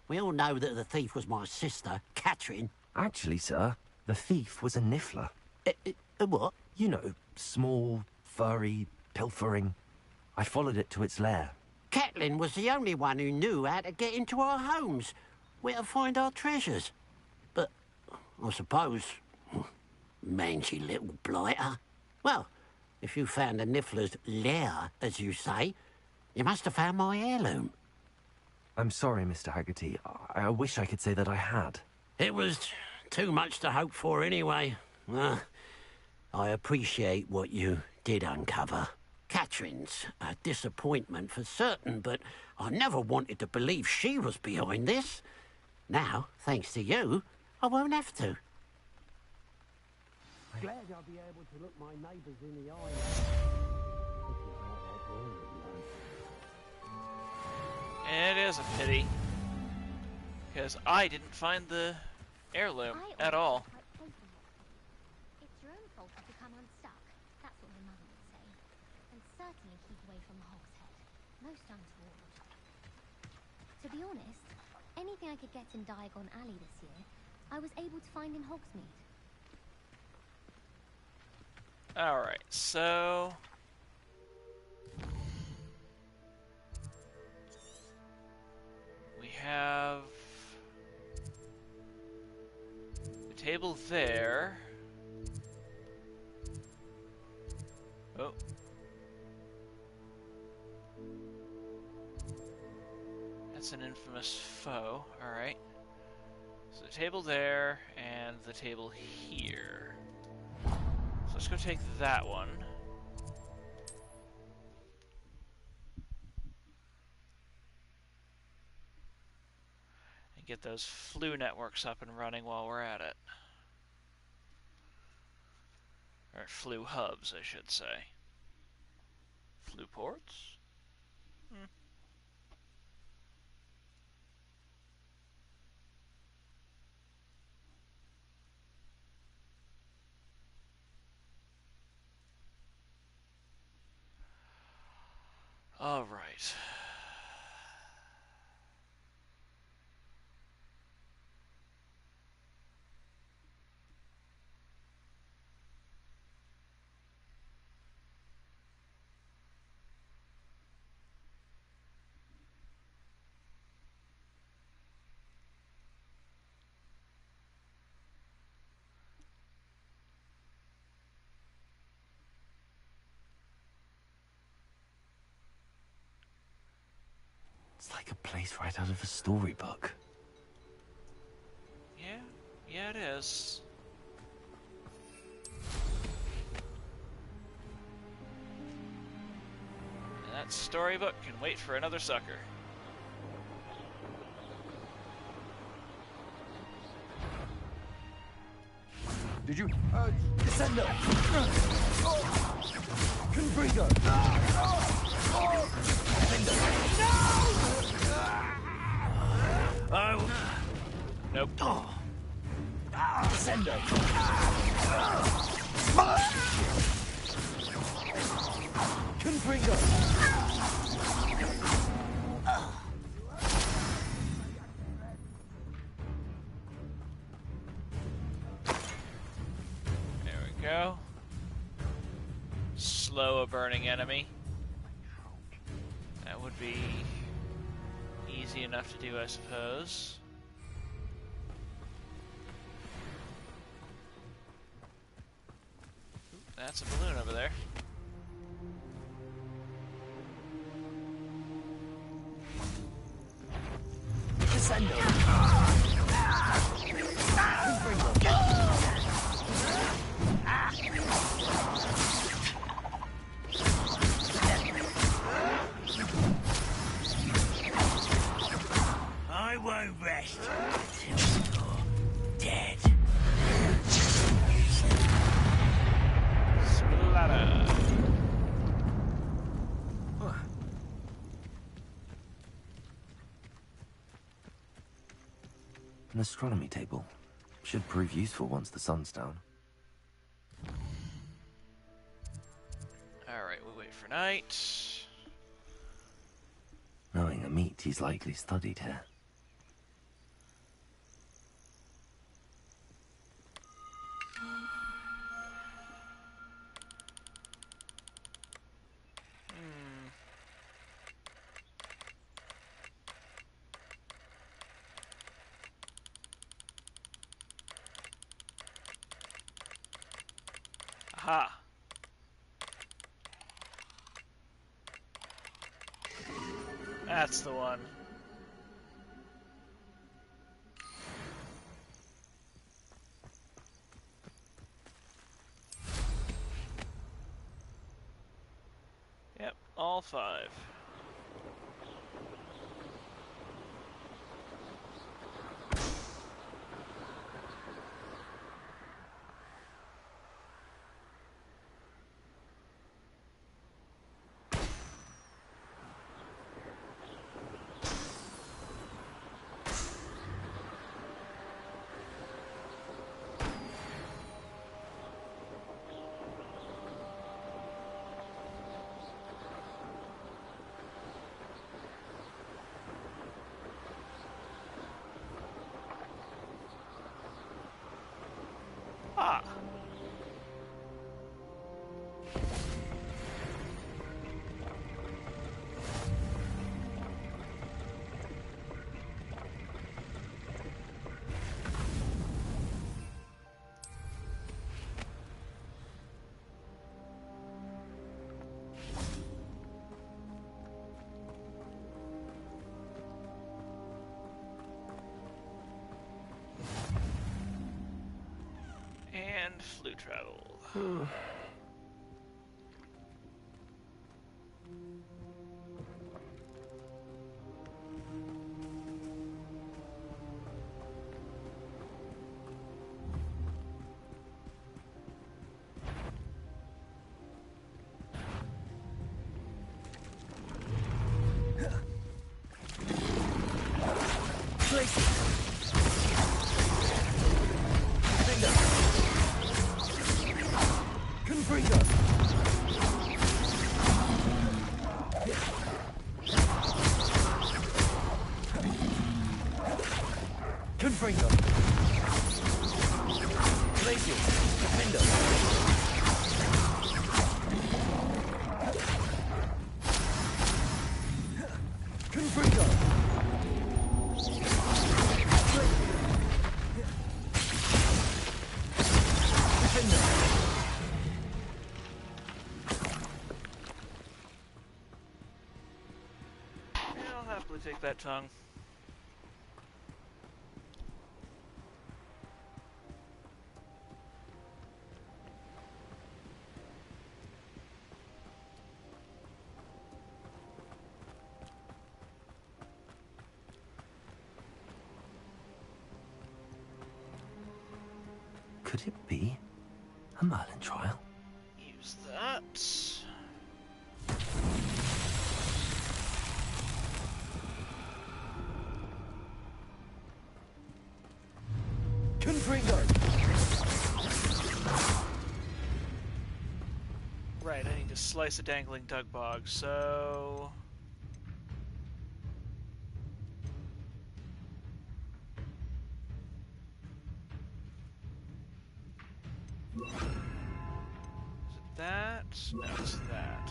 We all know that the thief was my sister, Catherine. Actually, sir, the thief was a niffler. A what? You know, small, furry, pilfering. I followed it to its lair. Catelyn was the only one who knew how to get into our homes, where to find our treasures. But I suppose, mangy little blighter. Well, if you found the Niffler's lair, as you say, you must have found my heirloom. I'm sorry, Mr. Haggerty. I wish I could say that I had. It was too much to hope for anyway. I appreciate what you did uncover. Catherine's a disappointment for certain, but I never wanted to believe she was behind this. Now, thanks to you, I won't have to. Glad I'll be able to look my neighbours in the eye. It is a pity, because I didn't find the heirloom at all. It's your own fault if you come unstuck. That's what your mother would say. And certainly keep away from the Hog's Head. Most untoward. To be honest, anything I could get in Diagon Alley this year, I was able to find in Hogsmeade. Alright, so... we have... the table there. Oh. That's an infamous foe, alright. So the table there, and the table here. So let's go take that one. And get those flu networks up and running while we're at it. Or flu hubs, I should say. Flu ports? All right. It's like a place right out of a storybook. Yeah, it is. And that storybook can wait for another sucker. Did you... Descendo! Confringo! Oh! Nope. Descendo! Confringo! There we go. Slow a burning enemy. That would be easy enough to do, I suppose. That's a balloon over there. Descendo! I won't rest until you're dead. Splatter. An astronomy table. Should prove useful once the sun's down. Alright, we wait for night. Knowing a meat, he's likely studied here. Aha. That's the one. Yep, all 5. Ah. And flute travel. Confringo. Glacial. Defender. Confringo. Defender. Yeah, I'll happily take that tongue. Could it be a Merlin trial? Use that. Confringo. Right, I need to slice a dangling dugbog, so... Is it that? No, it's that.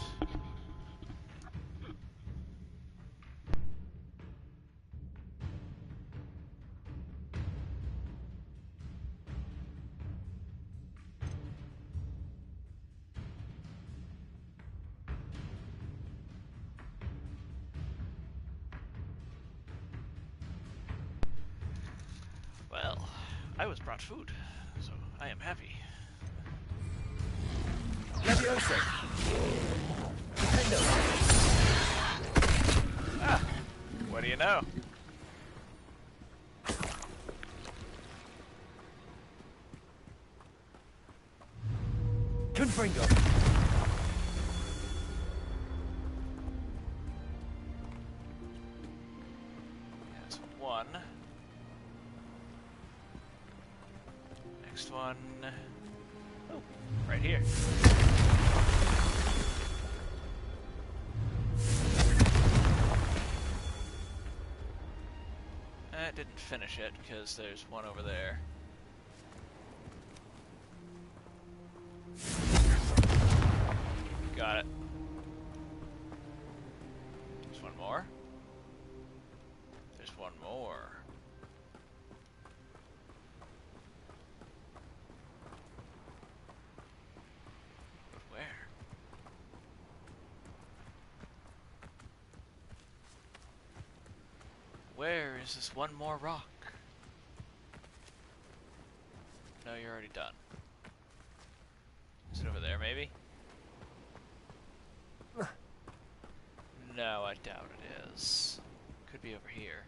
Well, I was brought food, so I am happy. Levioso. Defender. Ah, what do you know? Confringo. That's one. Next one. Oh, right here. That didn't finish it because there's one over there. Got it. There's one more. There's one more. is this one more rock? No, you're already done. Is it over there, maybe? No, I doubt it is. Could be over here.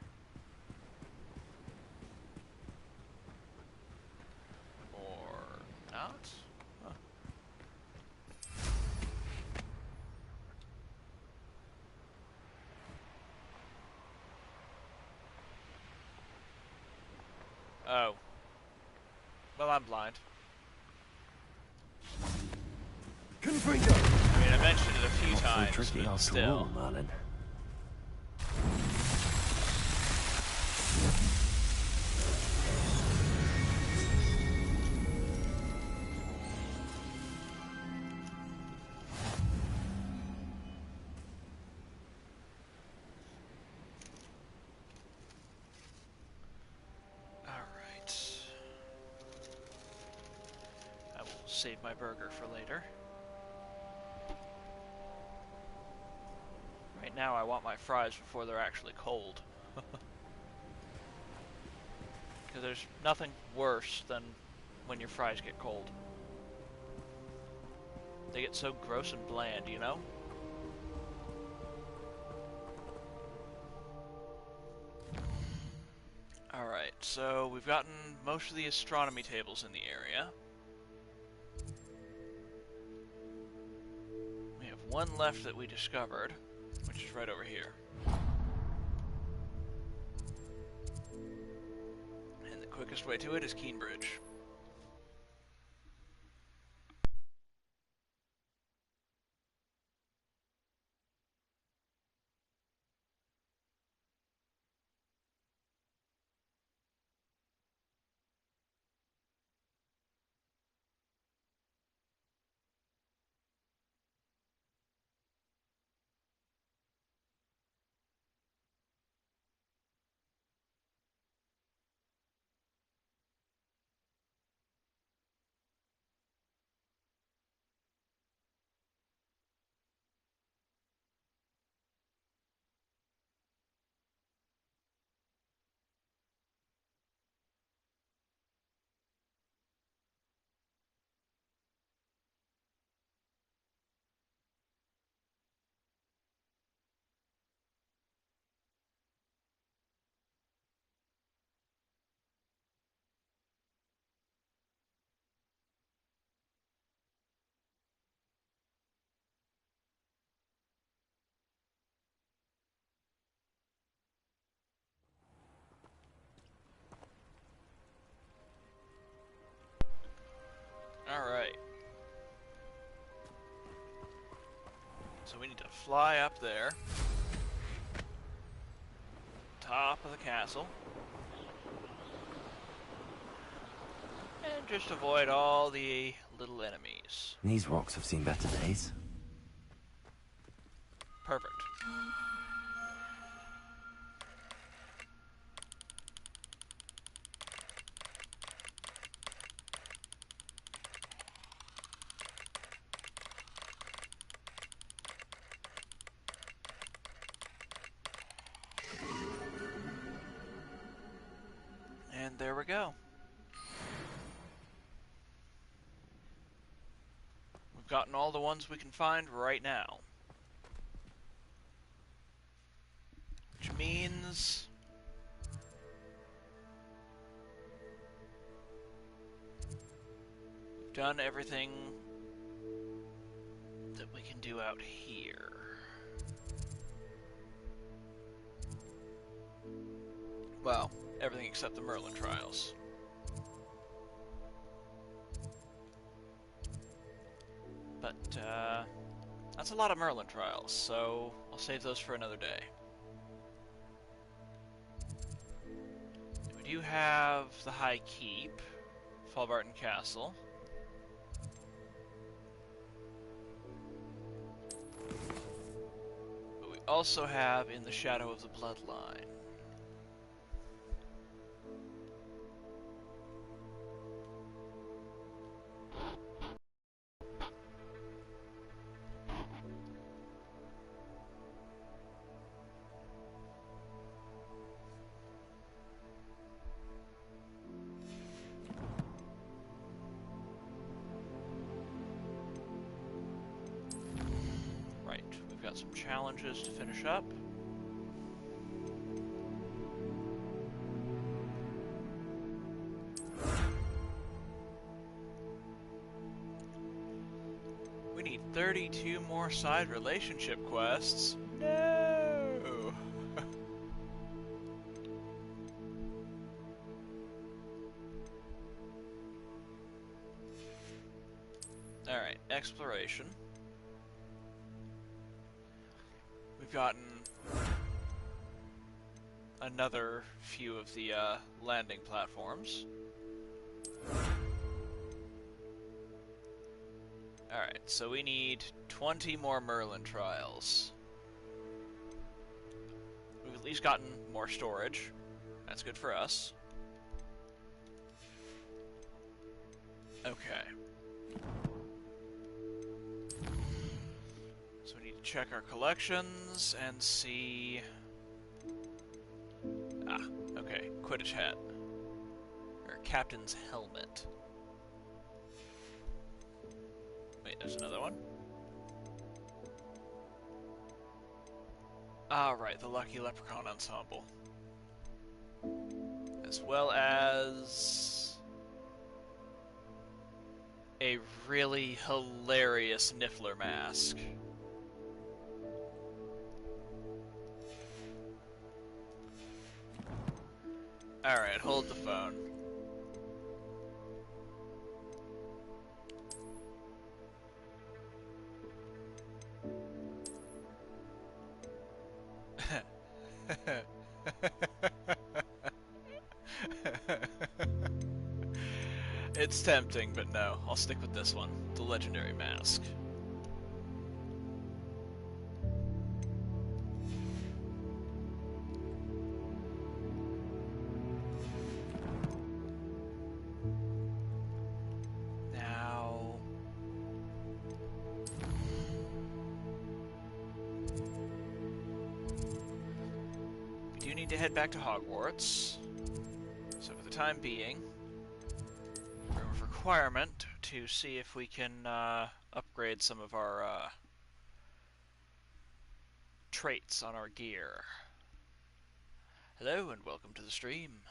Or not? Huh. Oh. Well, I'm blind. Confringo! I mean, I mentioned it a few times, tricky but after still. all, Merlin. Alright. I will save my burger for later. Right now I want my fries before they're actually cold. Because there's nothing worse than when your fries get cold. They get so gross and bland, you know? Alright, so we've gotten most of the astronomy tables in the area. We have one left that we discovered, which is right over here. And the quickest way to it is Keenbridge. Alright. So we need to fly up there. Top of the castle. And just avoid all the little enemies. These rocks have seen better days. Perfect. And there we go. We've gotten all the ones we can find right now. Which means we've done everything that we can do out here. Well, everything except the Merlin trials. But, that's a lot of Merlin trials, so I'll save those for another day. We do have the High Keep, Fallbarton Castle. But we also have In the Shadow of the Bloodline. got some challenges to finish up. We need 32 more side relationship quests. No! Alright, exploration. We've gotten another few of the landing platforms. Alright, so we need 20 more Merlin trials. We've at least gotten more storage. That's good for us. Okay. So we need to check our collections and see... Ah, okay. Quidditch hat. Or captain's helmet. Wait, there's another one. Ah, right, the Lucky Leprechaun Ensemble. As well as... a really hilarious Niffler mask. Alright, hold the phone. It's tempting, but no. I'll stick with this one. The legendary mask. Now... we do need to head back to Hogwarts. So for the time being... requirement to see if we can upgrade some of our traits on our gear. Hello and welcome to the stream.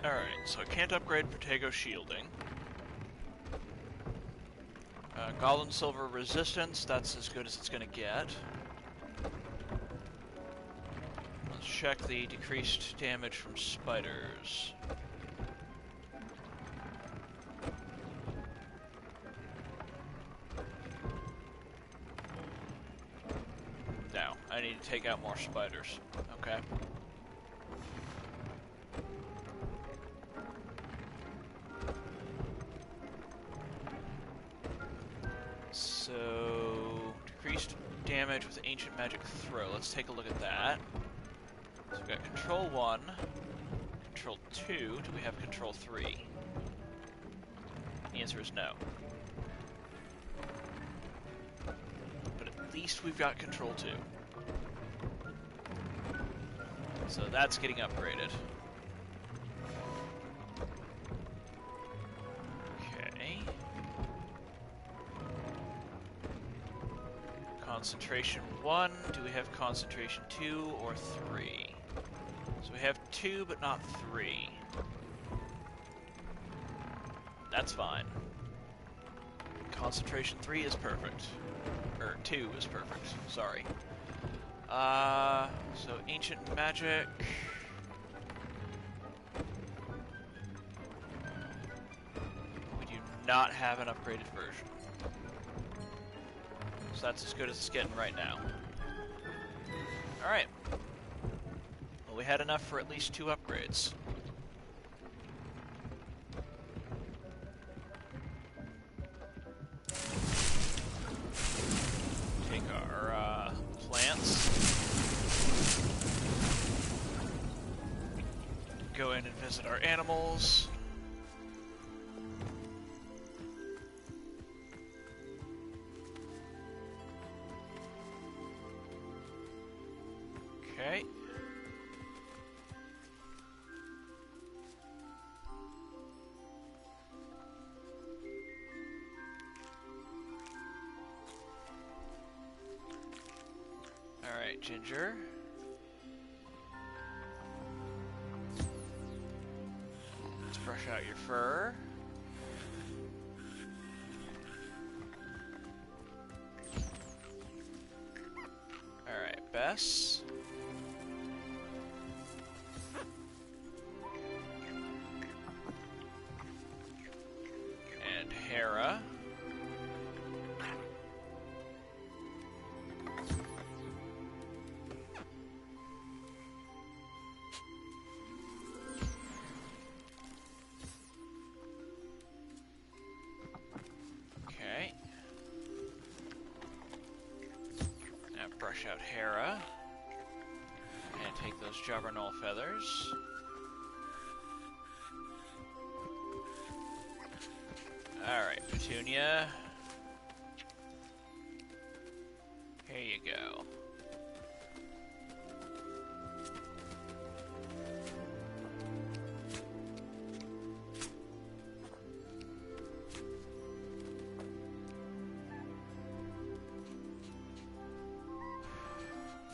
Alright, so I can't upgrade Protego shielding. Goblin Silver resistance, that's as good as it's gonna get. Let's check the decreased damage from spiders. Now, I need to take out more spiders. Okay. Damage with Ancient Magic Throw. Let's take a look at that. So we've got Control 1, Control 2. Do we have Control 3? The answer is no. But at least we've got Control 2. So that's getting upgraded. Concentration 1, do we have concentration 2 or 3? So we have 2 but not 3. That's fine. Concentration 3 is perfect. Or 2 is perfect, sorry. So Ancient Magic... not have an upgraded version. So that's as good as it's getting right now. Alright. Well, we had enough for at least 2 upgrades. Take our plants. Go in and visit our animals. Okay. Alright, Ginger. Let's brush out your fur. Alright, Bess. And Hera. Okay. Now brush out Hera. And take those Jobberknoll feathers. Alright, Petunia. Here you go.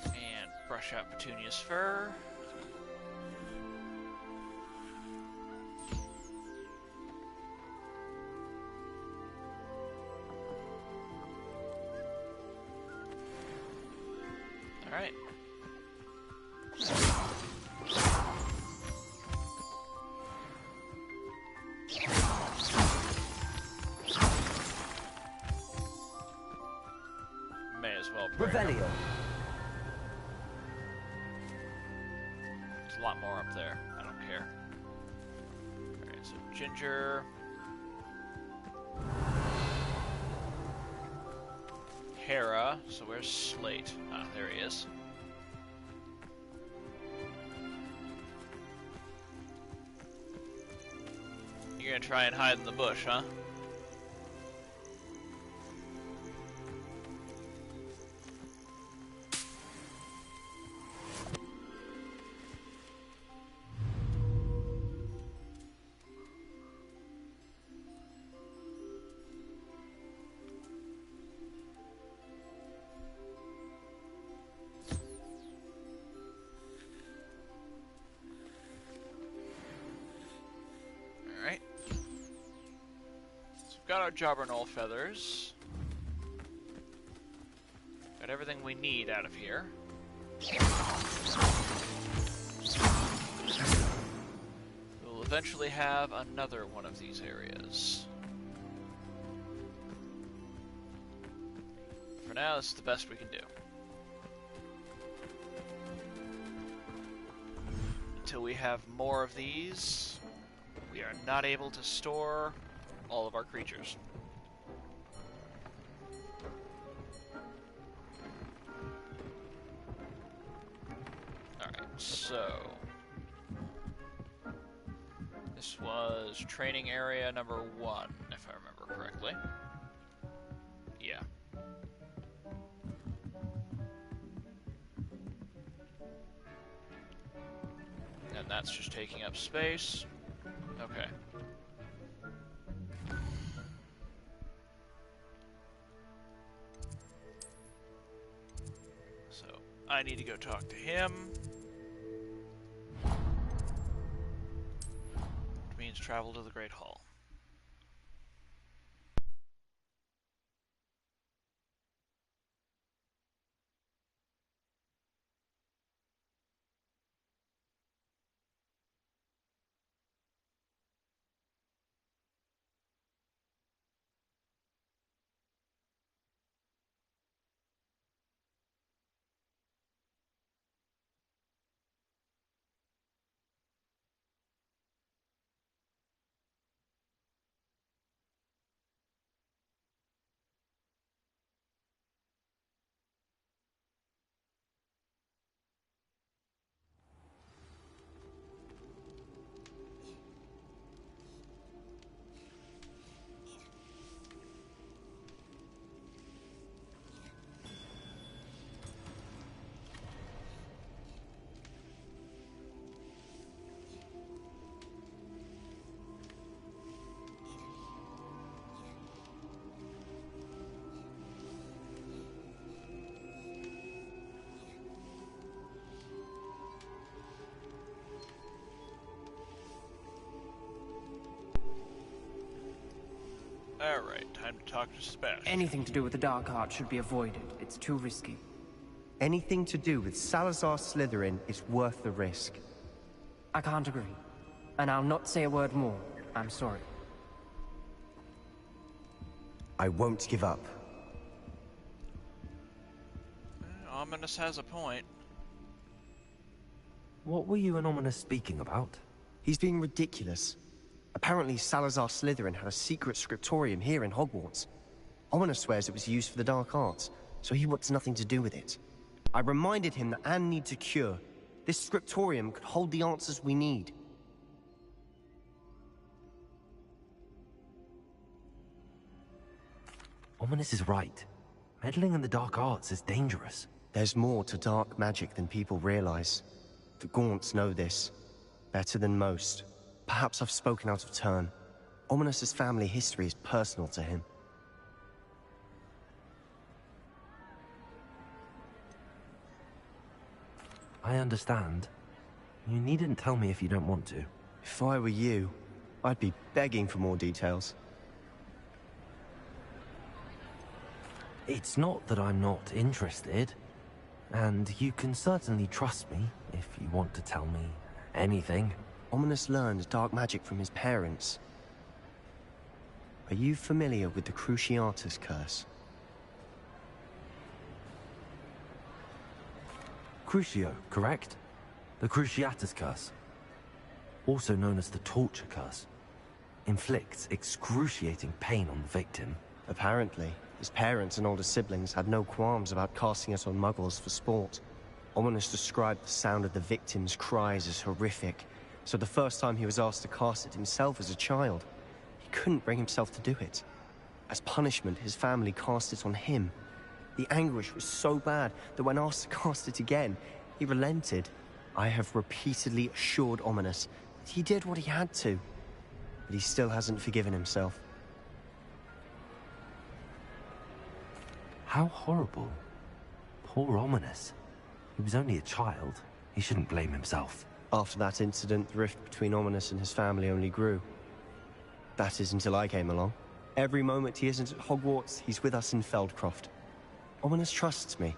And brush out Petunia's fur. Alright. May as well pray. Revelio. There's a lot more up there. I don't care. Alright, so Ginger. Hera. So where's Slate? Ah, there he is. You're gonna try and hide in the bush, huh? Alright. So we've got our Jobberknoll feathers. Got everything we need out of here. We'll eventually have another one of these areas. For now, this is the best we can do. Until we have more of these, we are not able to store all of our creatures. Alright, so this was training area number 1, if I remember correctly. Yeah. And that's just taking up space. Okay. So, I need to go talk to him. Which means travel to the Great Hall. Alright, time to talk to Sebastian. Anything to do with the Dark Art should be avoided. It's too risky. Anything to do with Salazar Slytherin is worth the risk. I can't agree. And I'll not say a word more. I'm sorry. I won't give up. Ominous has a point. What were you and Ominous speaking about? He's being ridiculous. Apparently Salazar Slytherin had a secret scriptorium here in Hogwarts. Ominous swears it was used for the dark arts, so he wants nothing to do with it. I reminded him that Anne needs a cure. This scriptorium could hold the answers we need. Ominous is right. Meddling in the dark arts is dangerous. There's more to dark magic than people realize. The Gaunts know this. Better than most. Perhaps I've spoken out of turn. Ominous's family history is personal to him. I understand. You needn't tell me if you don't want to. If I were you, I'd be begging for more details. It's not that I'm not interested. And you can certainly trust me if you want to tell me anything. Ominous learned dark magic from his parents. Are you familiar with the Cruciatus curse? Crucio, correct? The Cruciatus curse. Also known as the torture curse. Inflicts excruciating pain on the victim. Apparently, his parents and older siblings had no qualms about casting it on muggles for sport. Ominous described the sound of the victim's cries as horrific, so the first time he was asked to cast it himself as a child, he couldn't bring himself to do it. As punishment, his family cast it on him. The anguish was so bad that when asked to cast it again, he relented. I have repeatedly assured Ominous that he did what he had to, but he still hasn't forgiven himself. How horrible. Poor Ominous. He was only a child. He shouldn't blame himself. After that incident, the rift between Ominous and his family only grew. That is until I came along. Every moment he isn't at Hogwarts, he's with us in Feldcroft. Ominous trusts me.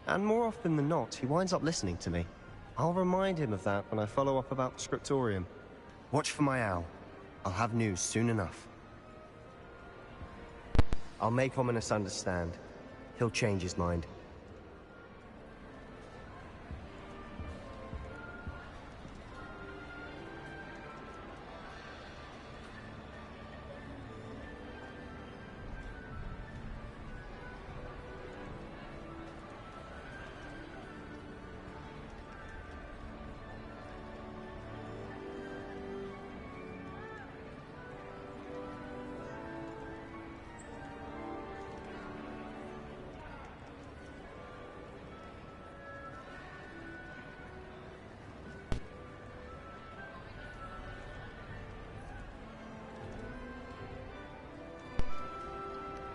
And more often than not, he winds up listening to me. I'll remind him of that when I follow up about the scriptorium. Watch for my owl. I'll have news soon enough. I'll make Ominous understand. He'll change his mind.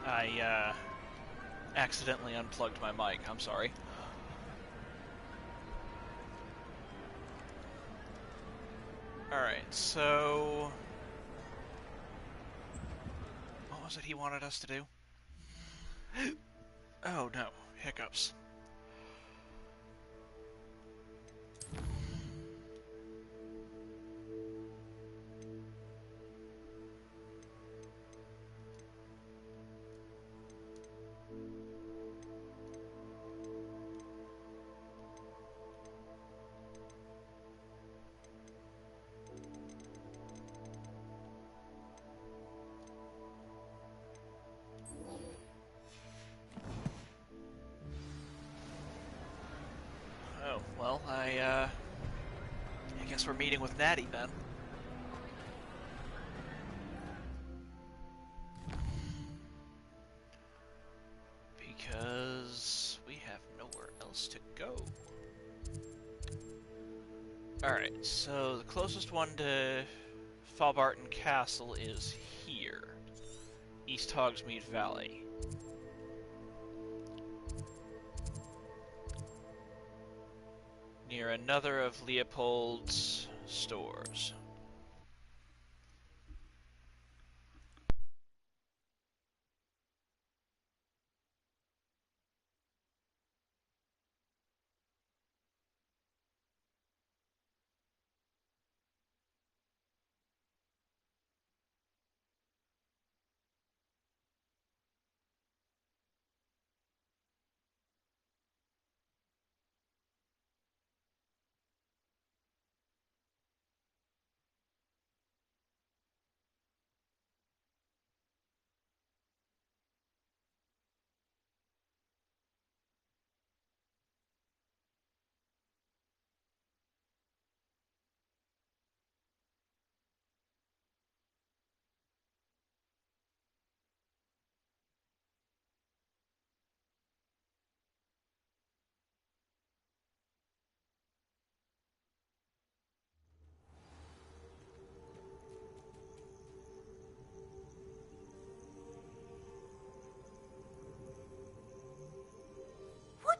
I accidentally unplugged my mic. I'm sorry. Alright, so... what was it he wanted us to do? Oh no, hiccups. Well, I guess we're meeting with Natty then. Because we have nowhere else to go. Alright, so the closest one to Falbarton Castle is here. East Hogsmeade Valley. Near another of Leopold's stores.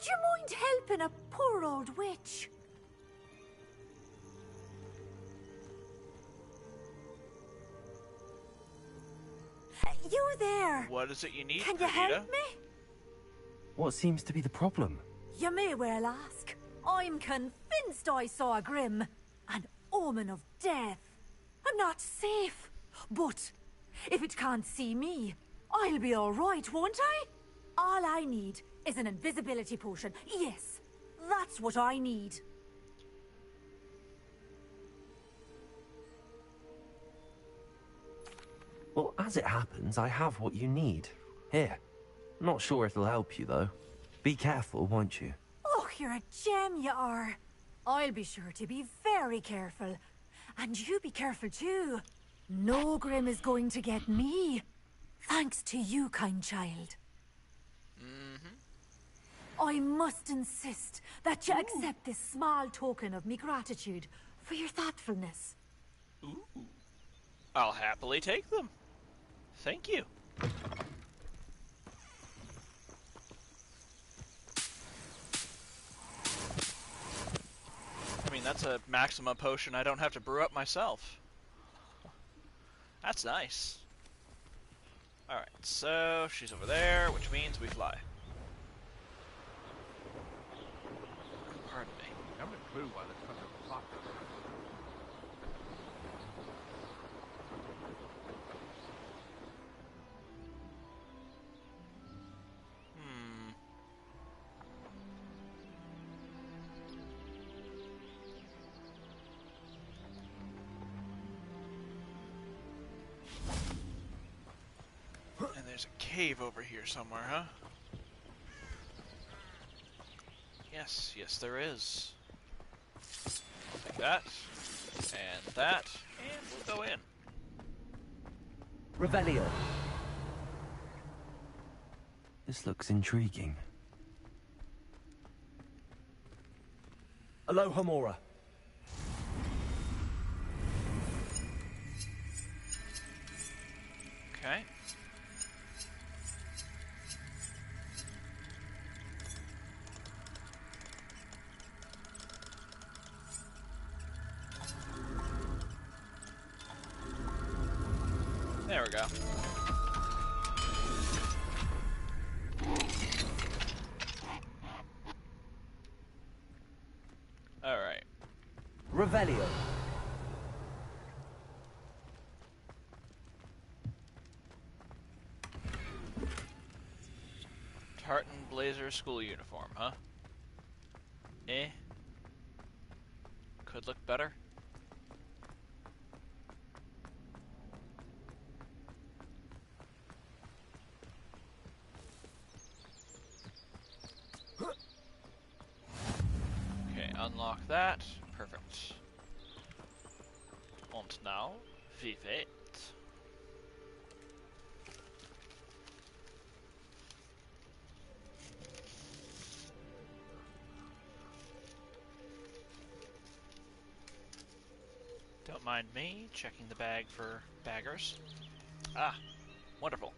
Would you mind helping a poor old witch? You there? What is it you need, Can you Perdita? help me? What seems to be the problem? You may well ask. I'm convinced I saw a grim, an omen of death. I'm not safe, but if it can't see me, I'll be all right, won't I? All I need is an invisibility potion. Yes, that's what I need. Well, as it happens, I have what you need. Here. Not sure it'll help you, though. Be careful, won't you? Oh, you're a gem, you are. I'll be sure to be very careful. And you be careful, too. No grim is going to get me. Thanks to you, kind child. I must insist that you accept this small token of me gratitude for your thoughtfulness. Ooh. I'll happily take them. Thank you. I mean, that's a maximum potion I don't have to brew up myself. That's nice. Alright, so she's over there, which means we fly. Pardon me. I haven't a clue why there's such a plot. And there's a cave over here somewhere, huh? Yes, yes there is. Like that, and that, and we'll go in. Revelio. This looks intriguing. Aloha Mora. Okay. There we go. All right. Revelio. Tartan blazer school uniform, huh? Eh? Could look better. Okay, unlock that. Perfect. Und now, wie weit? Don't mind me checking the bag for baggers. Ah, wonderful.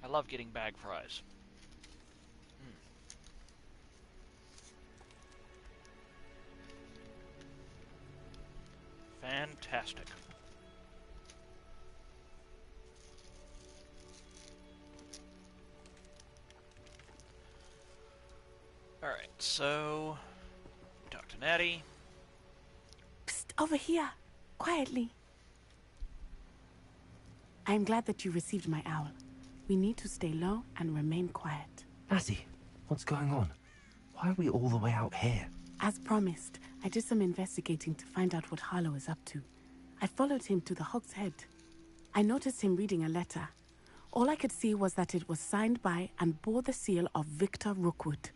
I love getting bag fries. Fantastic. Alright, so Dr. Natty. Psst, over here. Quietly. I am glad that you received my owl. We need to stay low and remain quiet. Nazzy, what's going on? Why are we all the way out here? As promised, I did some investigating to find out what Harlow is up to. I followed him to the Hog's Head. I noticed him reading a letter. All I could see was that it was signed by and bore the seal of Victor Rookwood.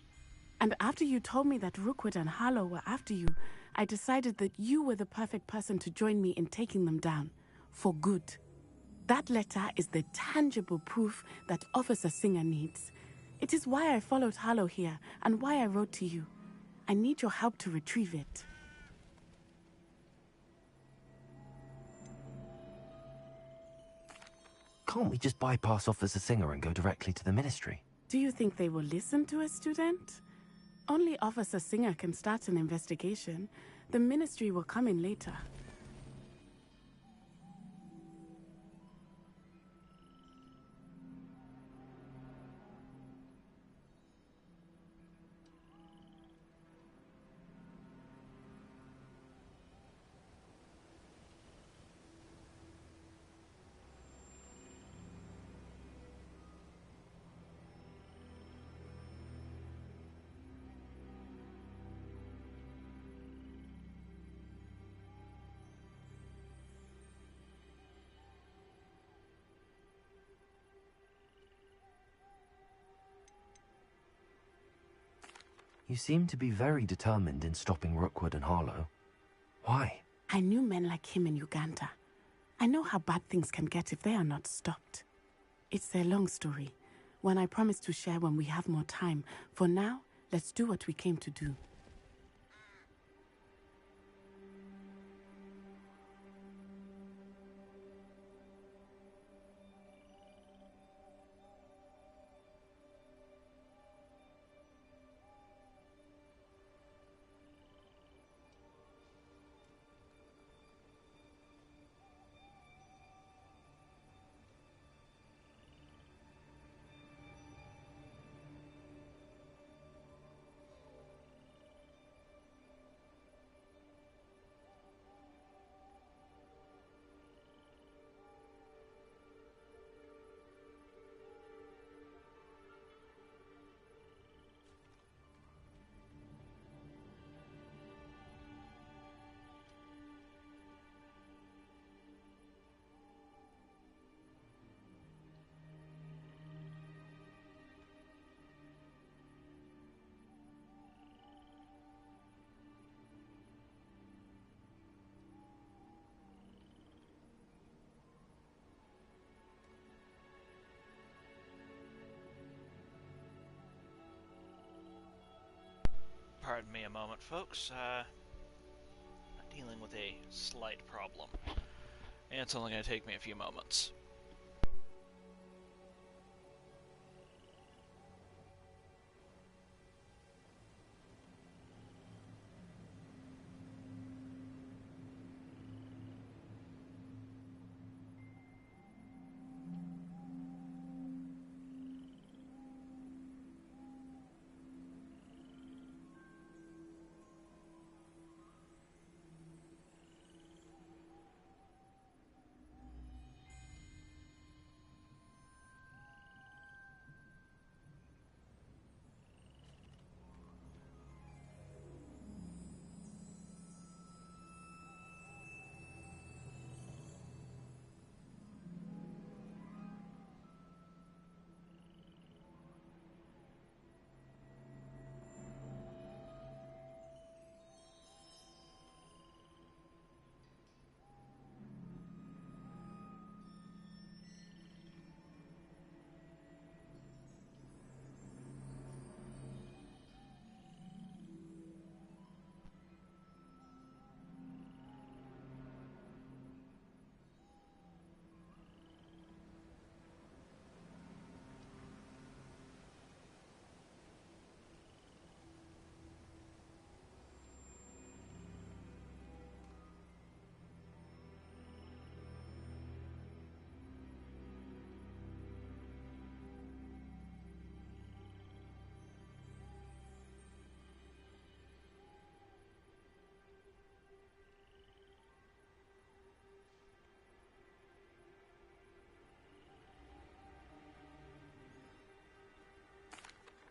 And after you told me that Rookwood and Harlow were after you, I decided that you were the perfect person to join me in taking them down. For good. That letter is the tangible proof that Officer Singer needs. It is why I followed Harlow here and why I wrote to you. I need your help to retrieve it. can't we just bypass Officer Singer and go directly to the Ministry? Do you think they will listen to a student? Only Officer Singer can start an investigation. The Ministry will come in later. You seem to be very determined in stopping Rookwood and Harlow. Why? I knew men like him in Uganda. I know how bad things can get if they are not stopped. It's a long story, one I promise to share when we have more time. For now, let's do what we came to do. Pardon me a moment, folks. I'm dealing with a slight problem. And it's only going to take me a few moments.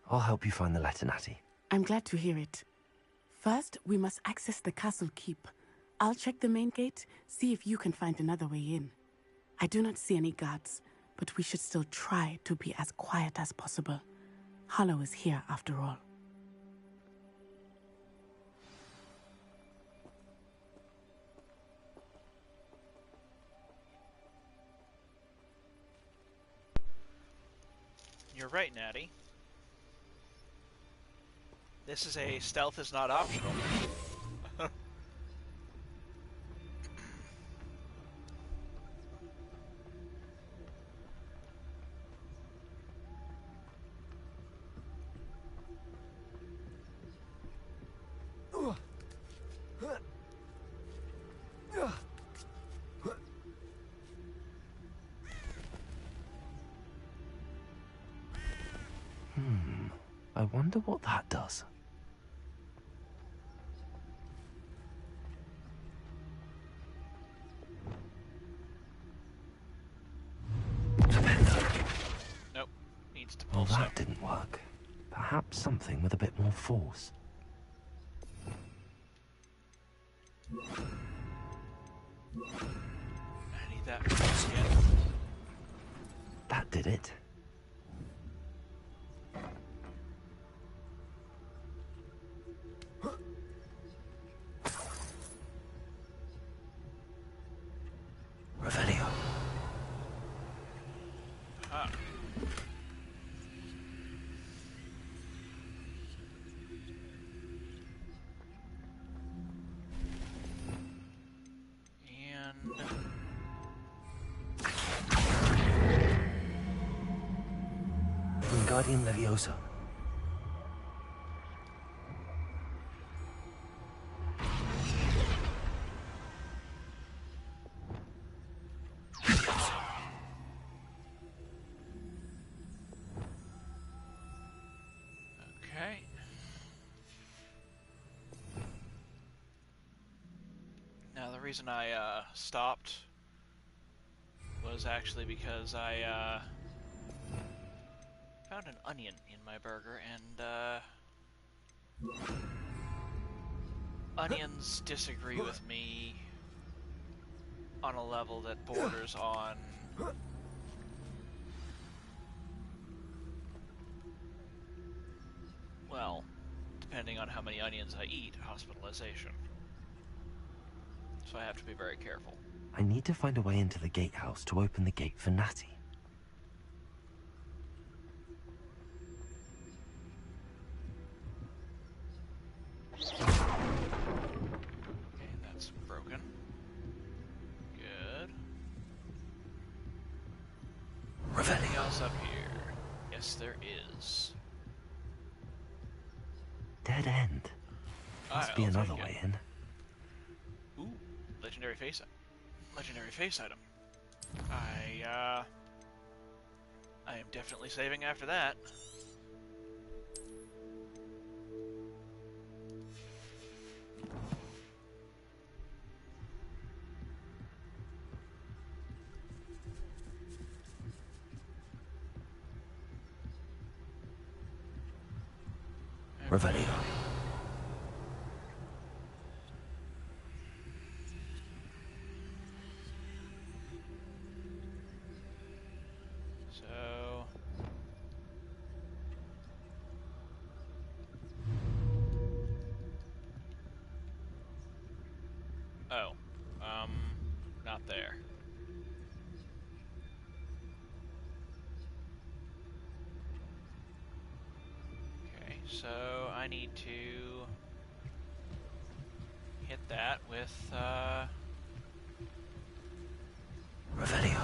I'll help you find the letter, Natty. I'm glad to hear it. First, we must access the castle keep. I'll check the main gate, see if you can find another way in. I do not see any guards, but we should still try to be as quiet as possible. Harlow is here after all. You're right, Natty. This is a stealth is not optional. I wonder what that does. Nope. Needs to Well, pull that didn't work. Perhaps something with a bit more force. I need that for skin. That did it. Revelio. Ah. Wingardium Leviosa. Okay. Now the reason I stopped was actually because I found an onion in my burger, and onions disagree with me on a level that borders on well, depending on how many onions I eat, hospitalization. So I have to be very careful. I need to find a way into the gatehouse to open the gate for Natty. Okay, that's broken. Good. Anything else up here? Yes, there is. Dead end. Must be another way in. Ooh, legendary face item. I am definitely saving after that. Revelio. So not there. Okay, so I need to hit that with Revelio.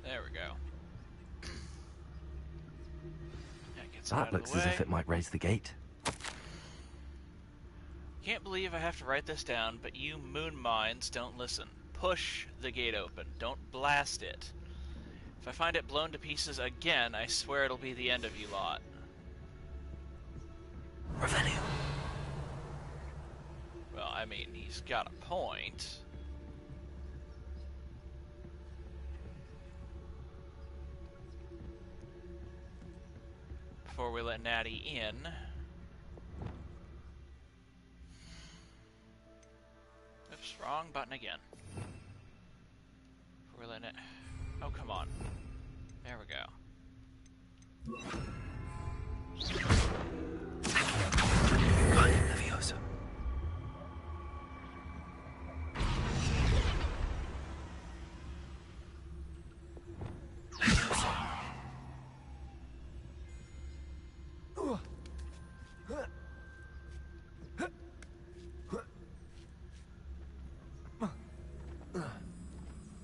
There we go. That looks as if it might raise the gate. Can't believe I have to write this down, but you moon minds don't listen. Push the gate open. Don't blast it. If I find it blown to pieces again, I swear it'll be the end of you lot. Revelio. Well, I mean, he's got a point. Before we let Natty in. Oops, wrong button again. Before we let it. Oh, come on. There we go. Leviosa.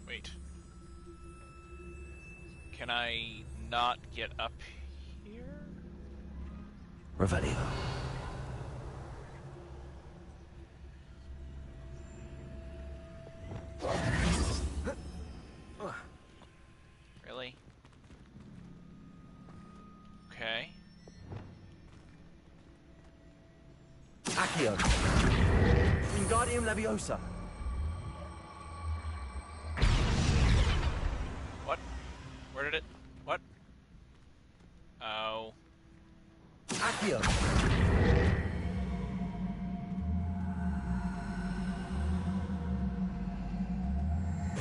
Wait. Can I not get up here? Revelio. Really? Okay. Accio. Wingardium Leviosa. What? Where did it? What? Oh. Accio.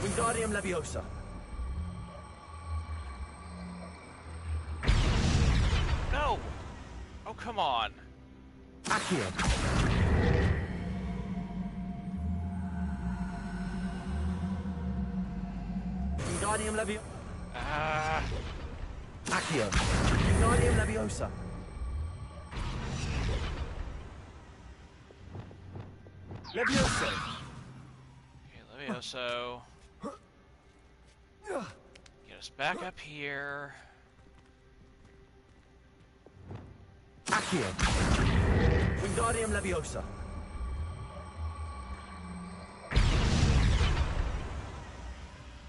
Wingardium Leviosa. No! Oh, come on. Accio. Wingardium Leviosa. Accio. Wingardium Leviosa. Levioso. Okay, Levioso. Get us back up here. Accio. Wingardium Leviosa.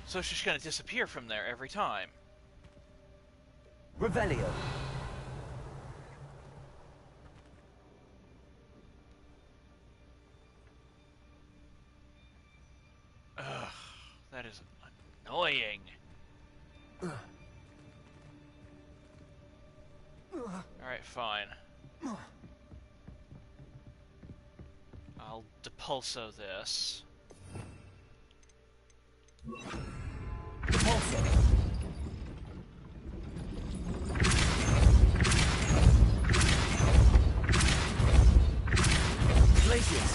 So she's gonna disappear from there every time. Revelio. Ugh, that is annoying. Alright, fine. I'll depulso this. Depulso. Glacius.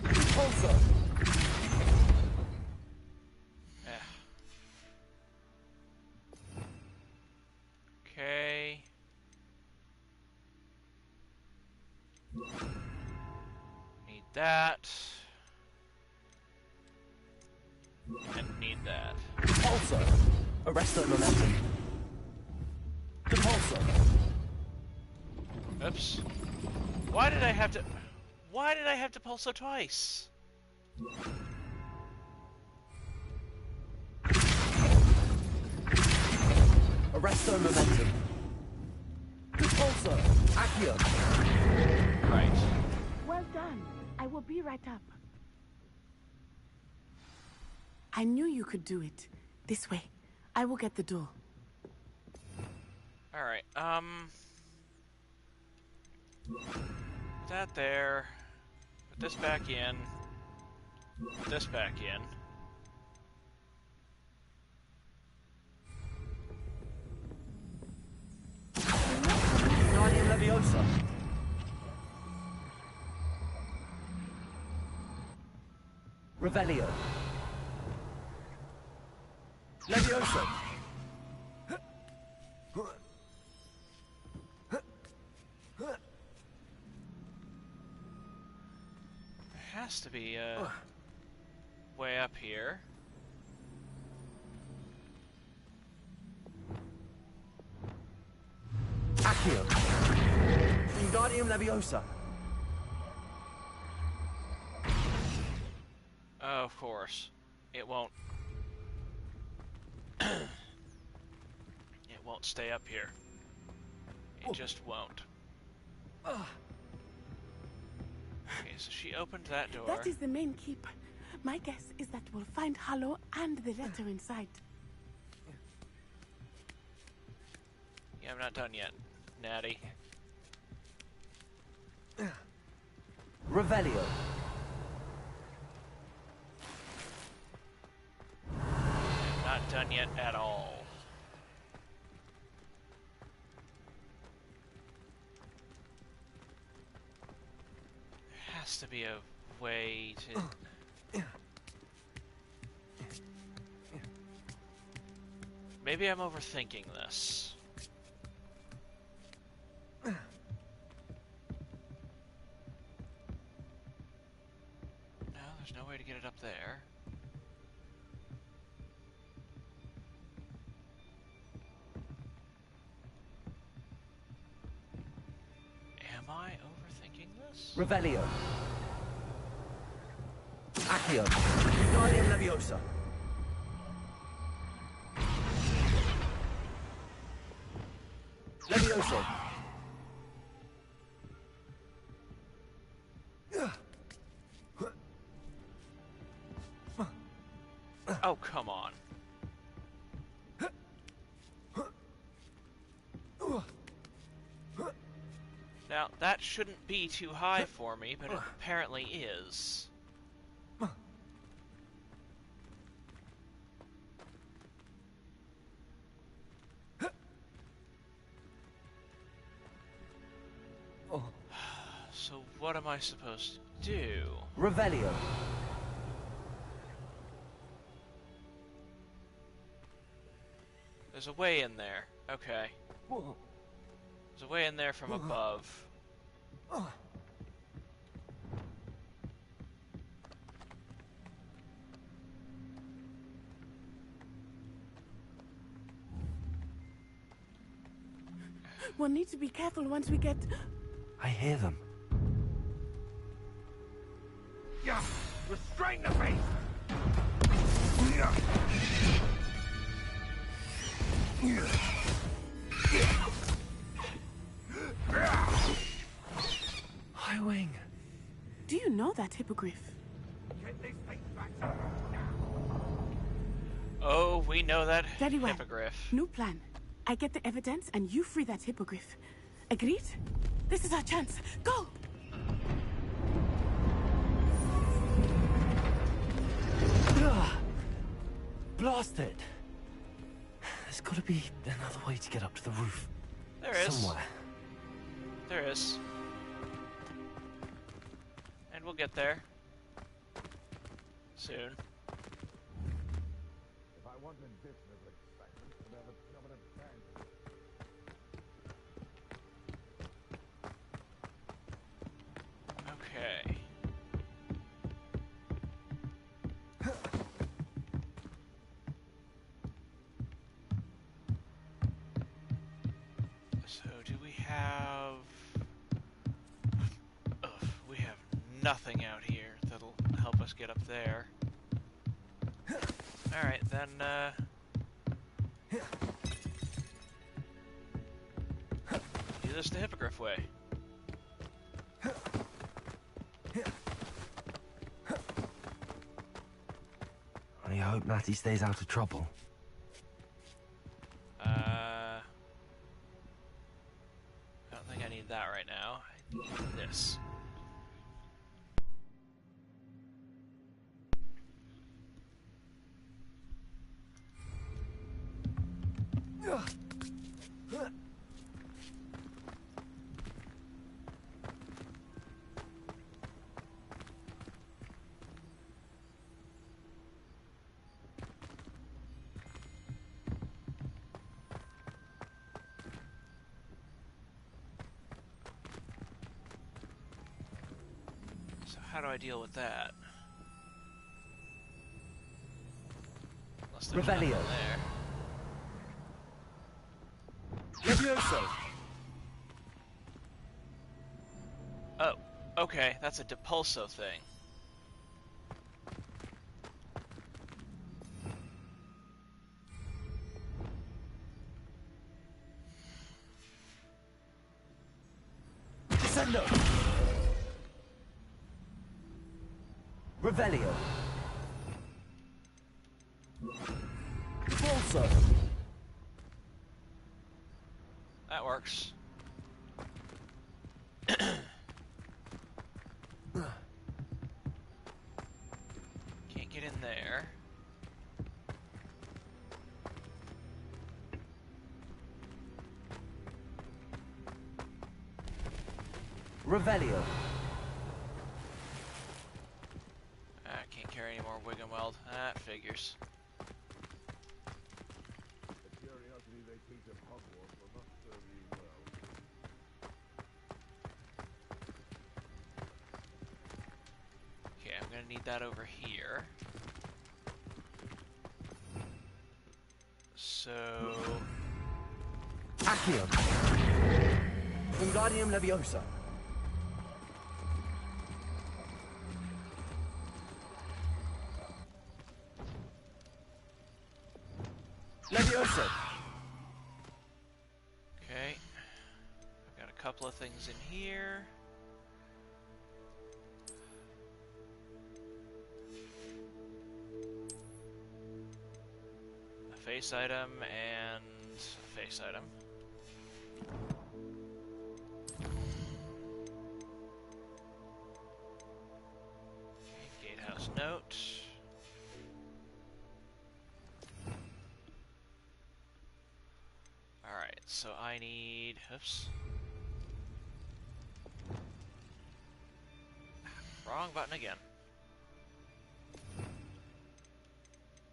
Depulso. Okay. Need that. And need that. Depulso. Arresto momentum. Depulso. Oops. Why did I have to... Why did I have to pulso twice? Arresto momentum. Depulso. Accio. Right. Well done. I will be right up. I knew you could do it. This way. I will get the door. Alright, put that there. Put this back in. Put this back in. Wingardium Leviosa. Revelio. Leviosa. There has to be a way up here. Accio. Wingardium Leviosa. Oh, of course. It won't... it won't stay up here. It just won't. Okay, so she opened that door. That is the main keep. My guess is that we'll find Hallow and the letter inside. Yeah, I'm not done yet, Natty. Revelio. I'm not done yet at all. There has to be a way to... Maybe I'm overthinking this. No, There's no way to get it up there. Am I overthinking this? Revelio. Accio. Guardian Leviosa. Levioso. Oh, come on. Now, that shouldn't be too high for me, but it apparently is. So what am I supposed to do? Revelio. There's a way in there. Okay. There's a way in there from above. We'll need to be careful once we get... I hear them. Yeah! Restrain the beast! High Wing. Do you know that hippogriff? Get this thing back. Oh, we know that Very well. hippogriff. New plan. I get the evidence and you free that hippogriff. Agreed? This is our chance. Go! Blast it! There's got to be another way to get up to the roof. There is. Somewhere. There is. And we'll get there. Soon. If I wanted business excitement, I'd have a permanent bank. Okay. So do we have... Ugh, we have nothing out here that'll help us get up there. Alright, then, do this the hippogriff way. I hope Natty stays out of trouble. I don't think I need that right now. I need this. So how do I deal with that? Unless there's nothing Revelio. there. Levioso. Oh, okay, that's a Depulso thing. Descendo. Revelio. Repulso. That works. Can't get in there. Revelio. Can't carry any more Wiggenweld. That figures. The curiosity they teach at Hogwarts will not serve you well. Okay, I'm gonna need that over here. So... Accio! Wingardium Leviosa! Leviosa! Okay. I've got a couple of things in here. A face item and a face item. Okay, gatehouse note. Alright, so I need... Oops. Wrong button again.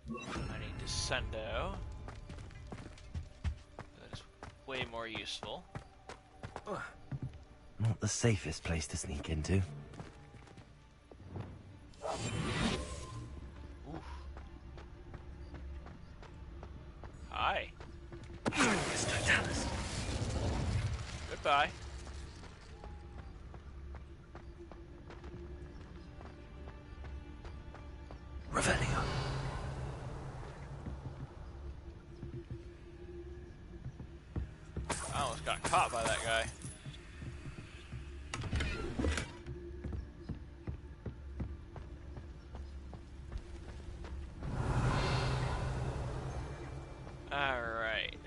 I need Descendo. That is way more useful. Not the safest place to sneak into. Oof. Hi. Goodbye. Revelio. I almost got caught by that guy. Alright.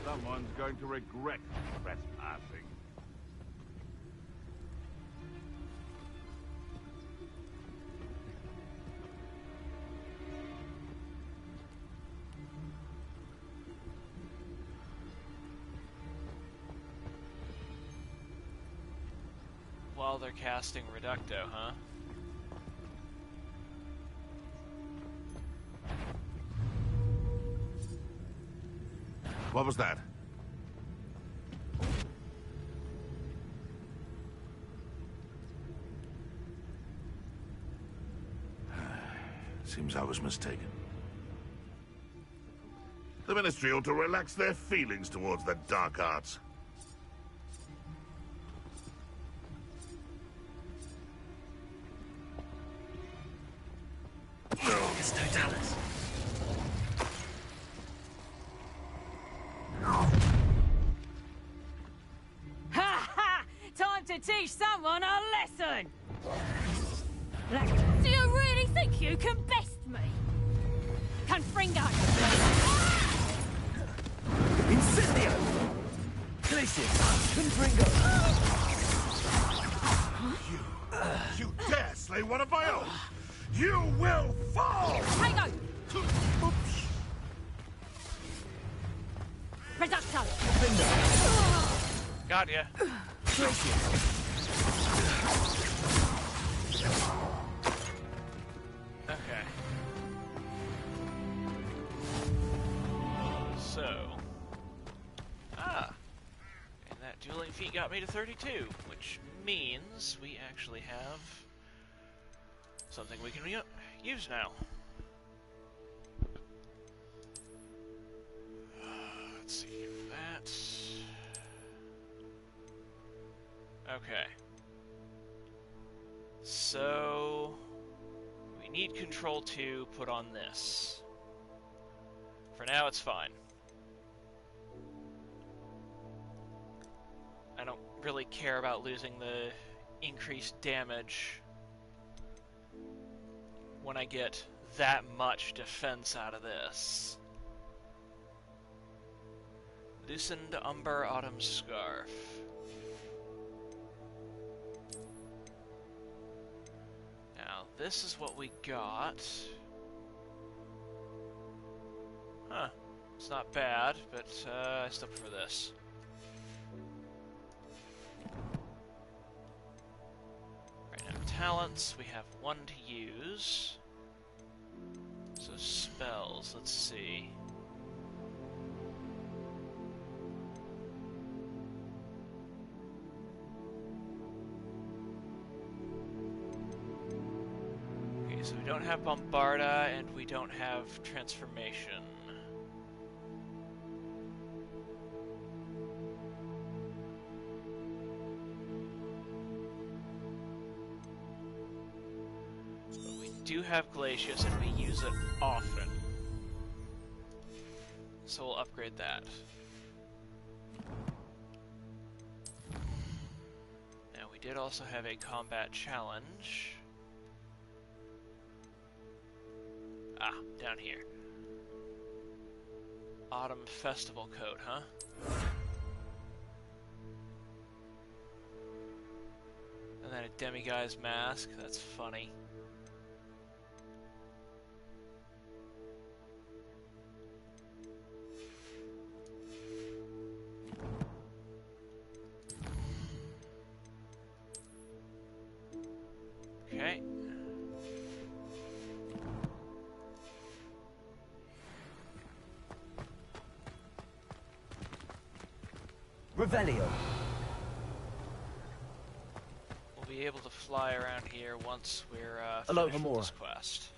Someone's going to regret trespassing. While they're casting Reducto, huh? What was that? Seems I was mistaken. The Ministry ought to relax their feelings towards the dark arts. It's Totalis. Ha ha! Time to teach someone a lesson! Do you really think you can best me? Confringo! Incendio! Glacius! Confringo! You dare slay one of my own! You will fall! Tango! Reducto! Got ya. Okay. So. And that dueling feat got me to 32, which means we actually have something we can use now. Let's see that. Okay. So we need Control 2 put on this. For now, it's fine. I don't really care about losing the increased damage when I get that much defense out of this. Loosened Umber Autumn Scarf. Now, this is what we got. Huh. It's not bad, but I still prefer this. talents. We have one to use. So spells, let's see. Okay, so we don't have Bombarda and we don't have Transformation. Do have Glacius and we use it often, so we'll upgrade that. Now we did also have a combat challenge. Ah, down here. Autumn Festival Coat, huh? And then a demiguise mask, that's funny. Okay. Revelio. We'll be able to fly around here once we're Hello, finished with Hamura. this quest.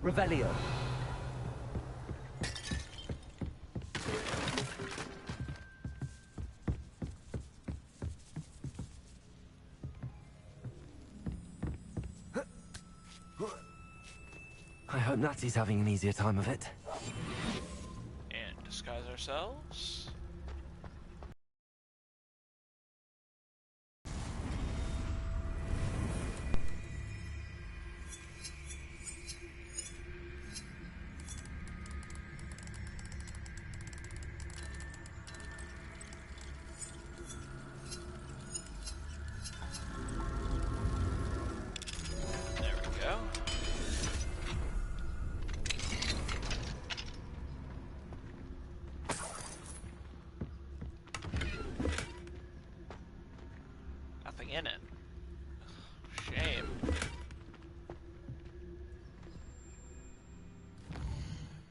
Revelio. I hope Natsy's having an easier time of it. And disguise ourselves. In it. Shame.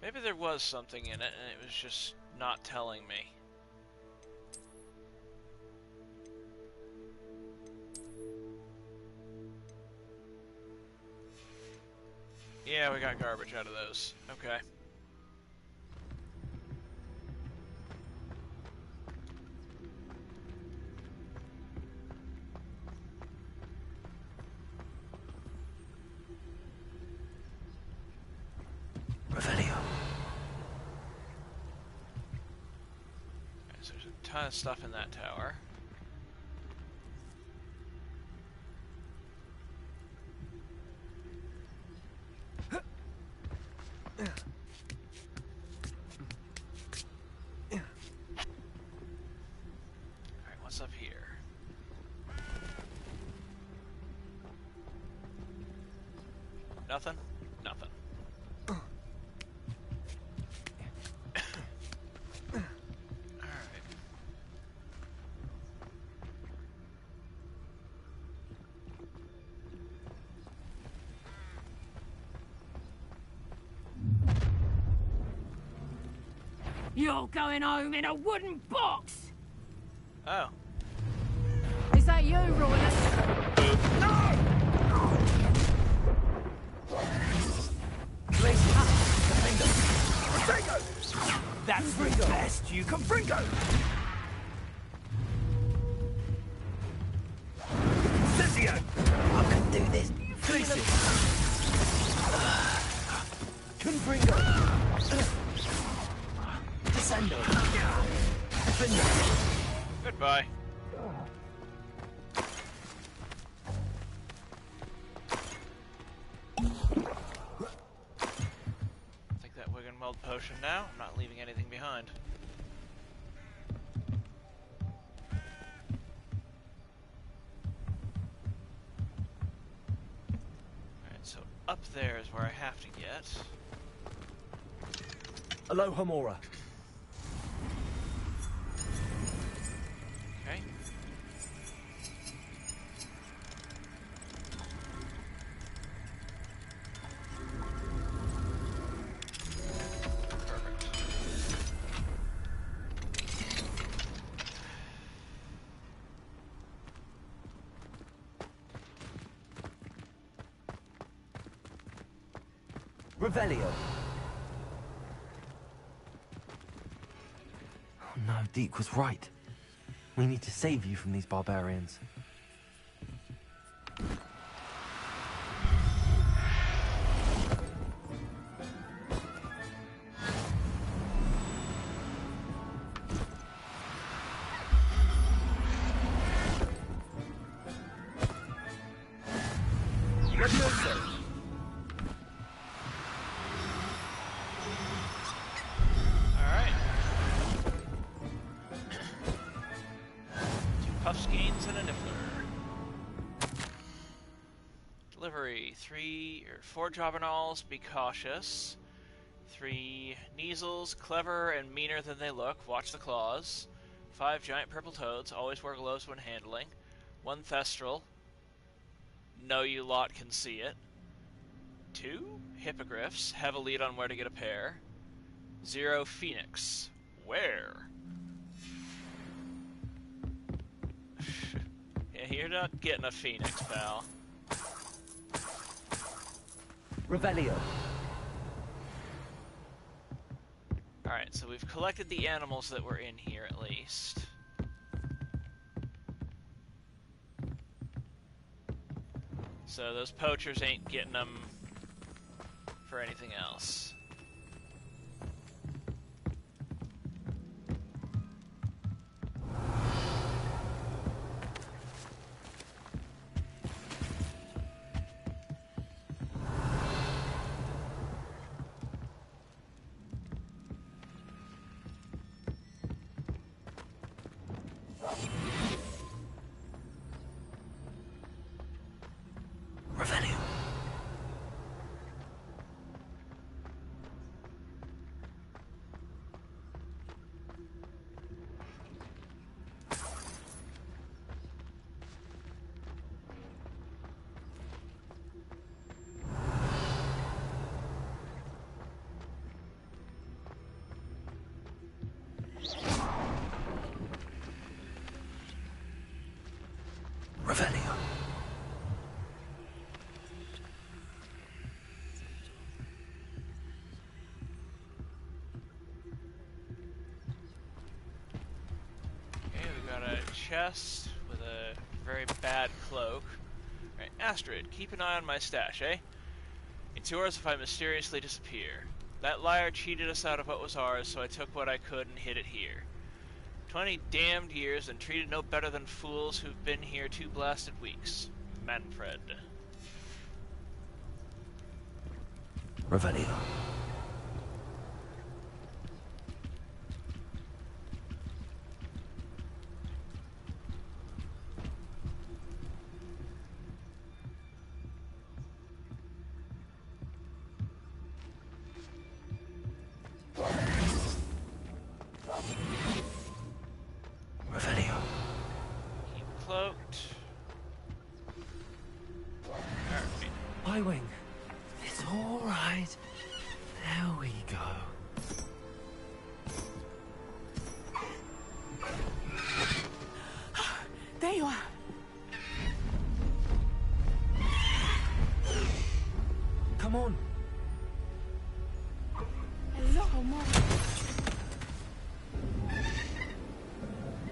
Maybe there was something in it and it was just not telling me. Yeah, we got garbage out of those. Okay. Ton of stuff in that tower. Alright, what's up here? Nothing? Nothing. You're going home in a wooden box! Oh. Is that you, Royal? No! That's the best you can bring out! Cizio! I can do this. Confringo! Descendo! Goodbye. meld potion now. I'm not leaving anything behind. Alright, so up there is where I have to get. Hello, Homora. Okay. Revelio. Oh no, Deke was right. We need to save you from these barbarians. Delivery. 4 Jobberknalls, be cautious. 3 Kneasels, clever and meaner than they look, watch the claws. 5 giant purple toads, always wear gloves when handling. 1 Thestral, know you lot can see it. 2 Hippogriffs, have a lead on where to get a pair. 0 Phoenix, where? Yeah, you're not getting a Phoenix, pal. Revelio. Alright, so we've collected the animals that were in here at least. So those poachers ain't getting them for anything else. Revelio. Okay, we got a chest with a very bad cloak. Alright, Astrid, keep an eye on my stash, eh? It's yours if I mysteriously disappear. That liar cheated us out of what was ours, so I took what I could and hid it here. 20 damned years and treated no better than fools who've been here 2 blasted weeks. Manfred. Revelio. Revelio. Keep cloaked. Alright. My wing. It's all right. There we go. There you are. Come on. Hello, Mom.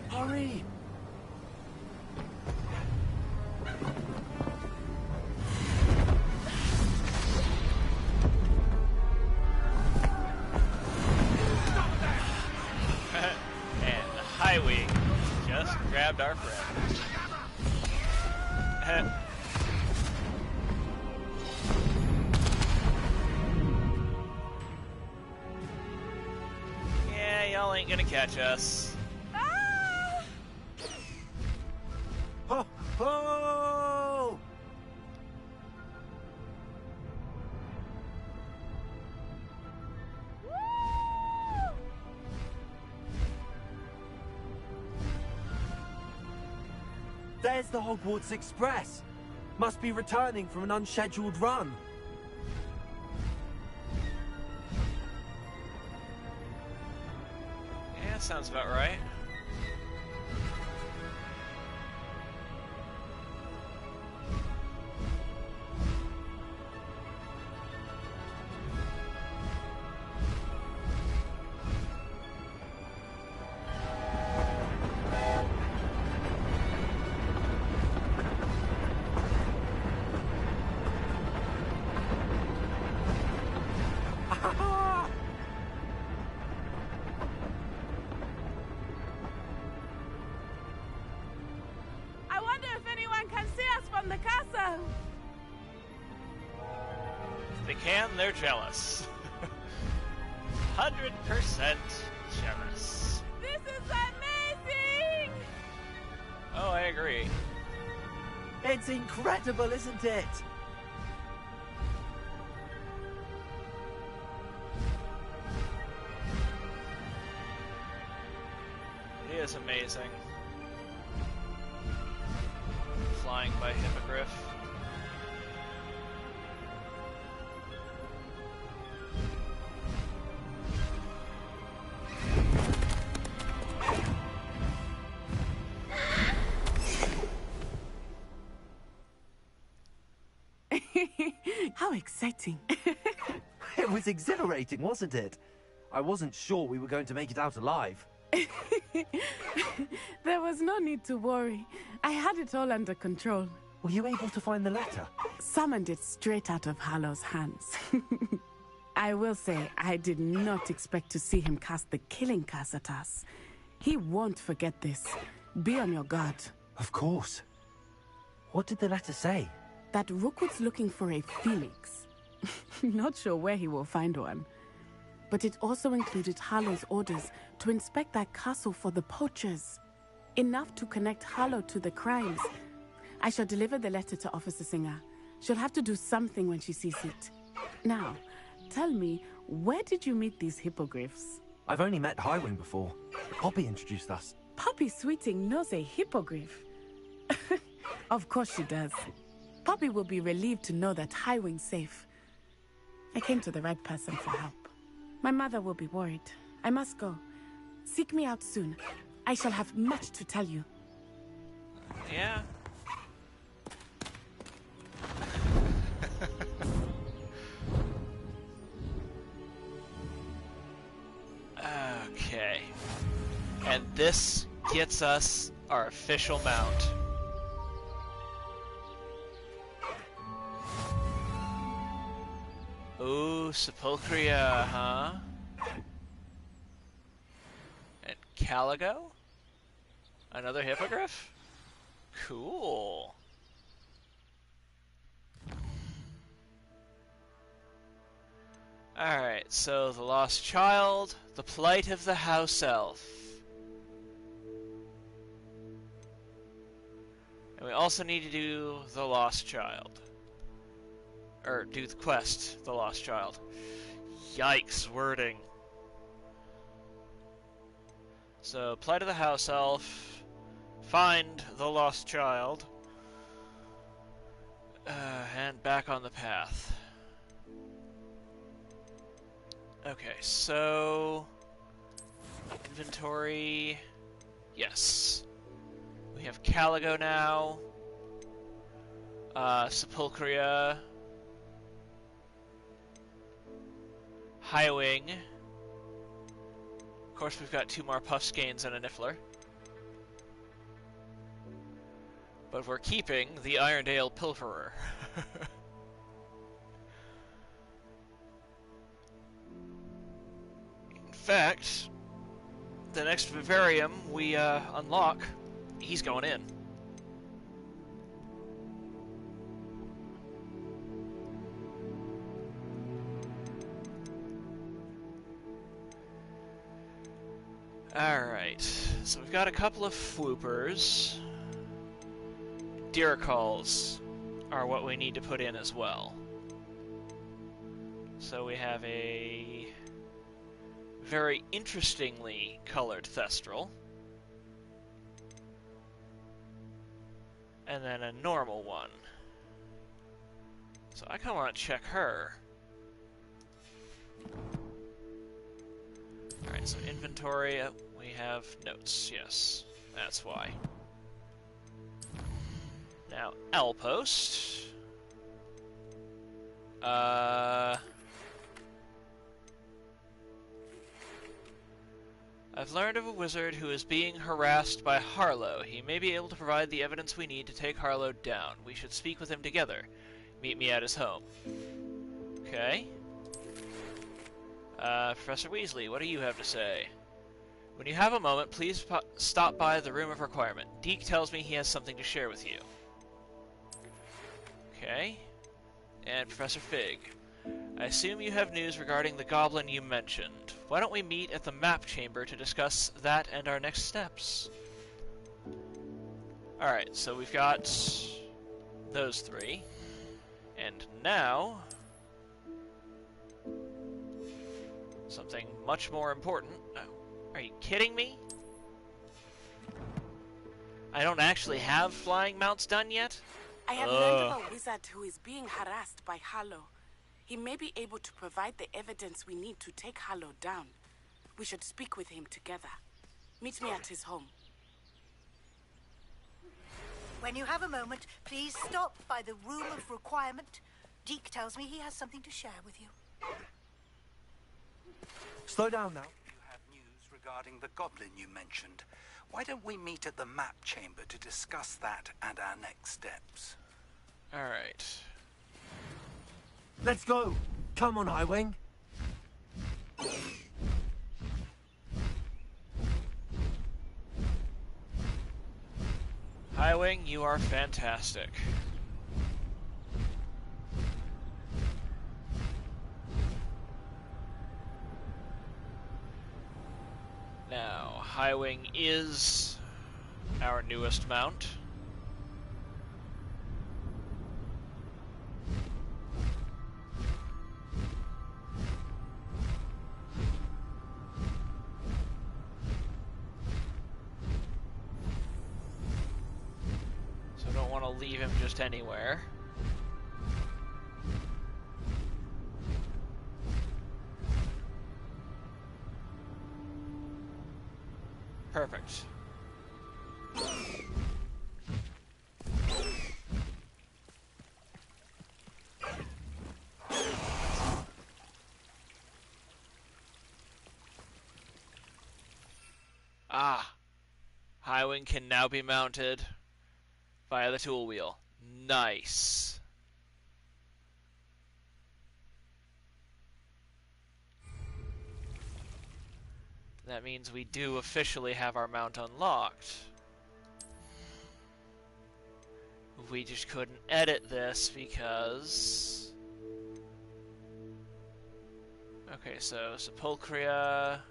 Hurry. And the high wing just grabbed our friend. ain't gonna catch us. Ho! Ho! There's the Hogwarts Express. Must be returning from an unscheduled run. Yeah, sounds about right. I wonder if anyone can see us from the castle. If they can, they're jealous. 100% jealous. This is amazing! Oh, I agree. It's incredible, isn't it? It is amazing. Flying by hippogriff. How exciting. It was exhilarating, wasn't it? I wasn't sure we were going to make it out alive. There was no need to worry. I had it all under control. Were you able to find the letter? Summoned it straight out of Hallow's hands. I will say, I did not expect to see him cast the killing curse at us. He won't forget this. Be on your guard. Of course. What did the letter say? That Rookwood's looking for a phoenix. Not sure where he will find one. But it also included Harlow's orders to inspect that castle for the poachers. Enough to connect Harlow to the crimes. I shall deliver the letter to Officer Singer. She'll have to do something when she sees it. Now, tell me, where did you meet these hippogriffs? I've only met Highwing before. Poppy introduced us. Poppy Sweeting knows a hippogriff. Of course she does. Poppy will be relieved to know that Highwing's safe. I came to the right person for help. My mother will be worried. I must go. Seek me out soon. I shall have much to tell you. Yeah. Okay. And this gets us our official mount. Ooh, Sepulchria, huh? And Caligo? Another hippogriff? Cool. Alright, so the lost child, the plight of the house elf. And we also need to do the lost child. Or do the quest, the lost child. Yikes, wording. So, plight of the house elf, find the lost child, and back on the path. Okay, so inventory, yes. We have Caligo now, Sepulchria, Highwing. Of course, we've got 2 more Puffskeins and a Niffler. But we're keeping the Irondale Pilferer. In fact, the next vivarium we unlock, he's going in. Alright, so we've got a couple of floopers. Deer calls are what we need to put in as well. So we have a very interestingly colored Thestral. And then a normal one. So I kind of want to check her. Alright, so inventory, we have notes, yes. That's why. Now, L-post. I've learned of a wizard who is being harassed by Harlow. He may be able to provide the evidence we need to take Harlow down. We should speak with him together. Meet me at his home. Okay. Professor Weasley, what do you have to say? When you have a moment, please stop by the Room of Requirement. Deke tells me he has something to share with you. Okay. And Professor Fig. I assume you have news regarding the goblin you mentioned. Why don't we meet at the map chamber to discuss that and our next steps? Alright, so we've got those three. And now, something much more important. Are you kidding me? I don't actually have flying mounts done yet? I have learned of a wizard who is being harassed by Harlow. He may be able to provide the evidence we need to take Harlow down. We should speak with him together. Meet me at his home. When you have a moment, please stop by the Room of Requirement. Deke tells me he has something to share with you. Slow down now. You have news regarding the goblin you mentioned. Why don't we meet at the map chamber to discuss that and our next steps? Alright. Let's go! Come on, Highwing! Highwing, you are fantastic. Now, Highwing is our newest mount. So I don't want to leave him just anywhere. Perfect. Ah, Highwing can now be mounted via the tool wheel. Nice. That means we do officially have our mount unlocked. We just couldn't edit this because... Okay, so Sepulchria...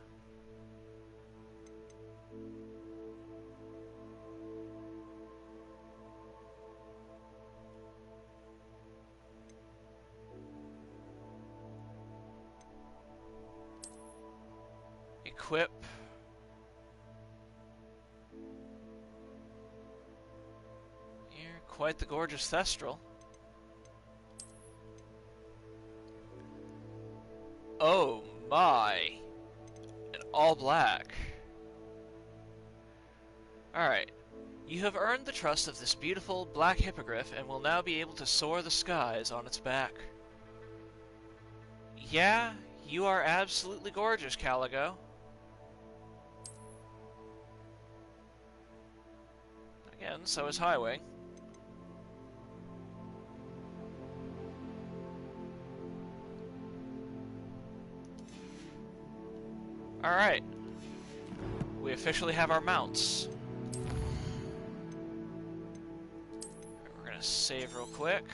Equip. You're quite the gorgeous Thestral. Oh my! And all black. Alright. You have earned the trust of this beautiful black hippogriff and will now be able to soar the skies on its back. Yeah, you are absolutely gorgeous, Caligo. Again, so is Highwing. Alright. We officially have our mounts. We're gonna save real quick.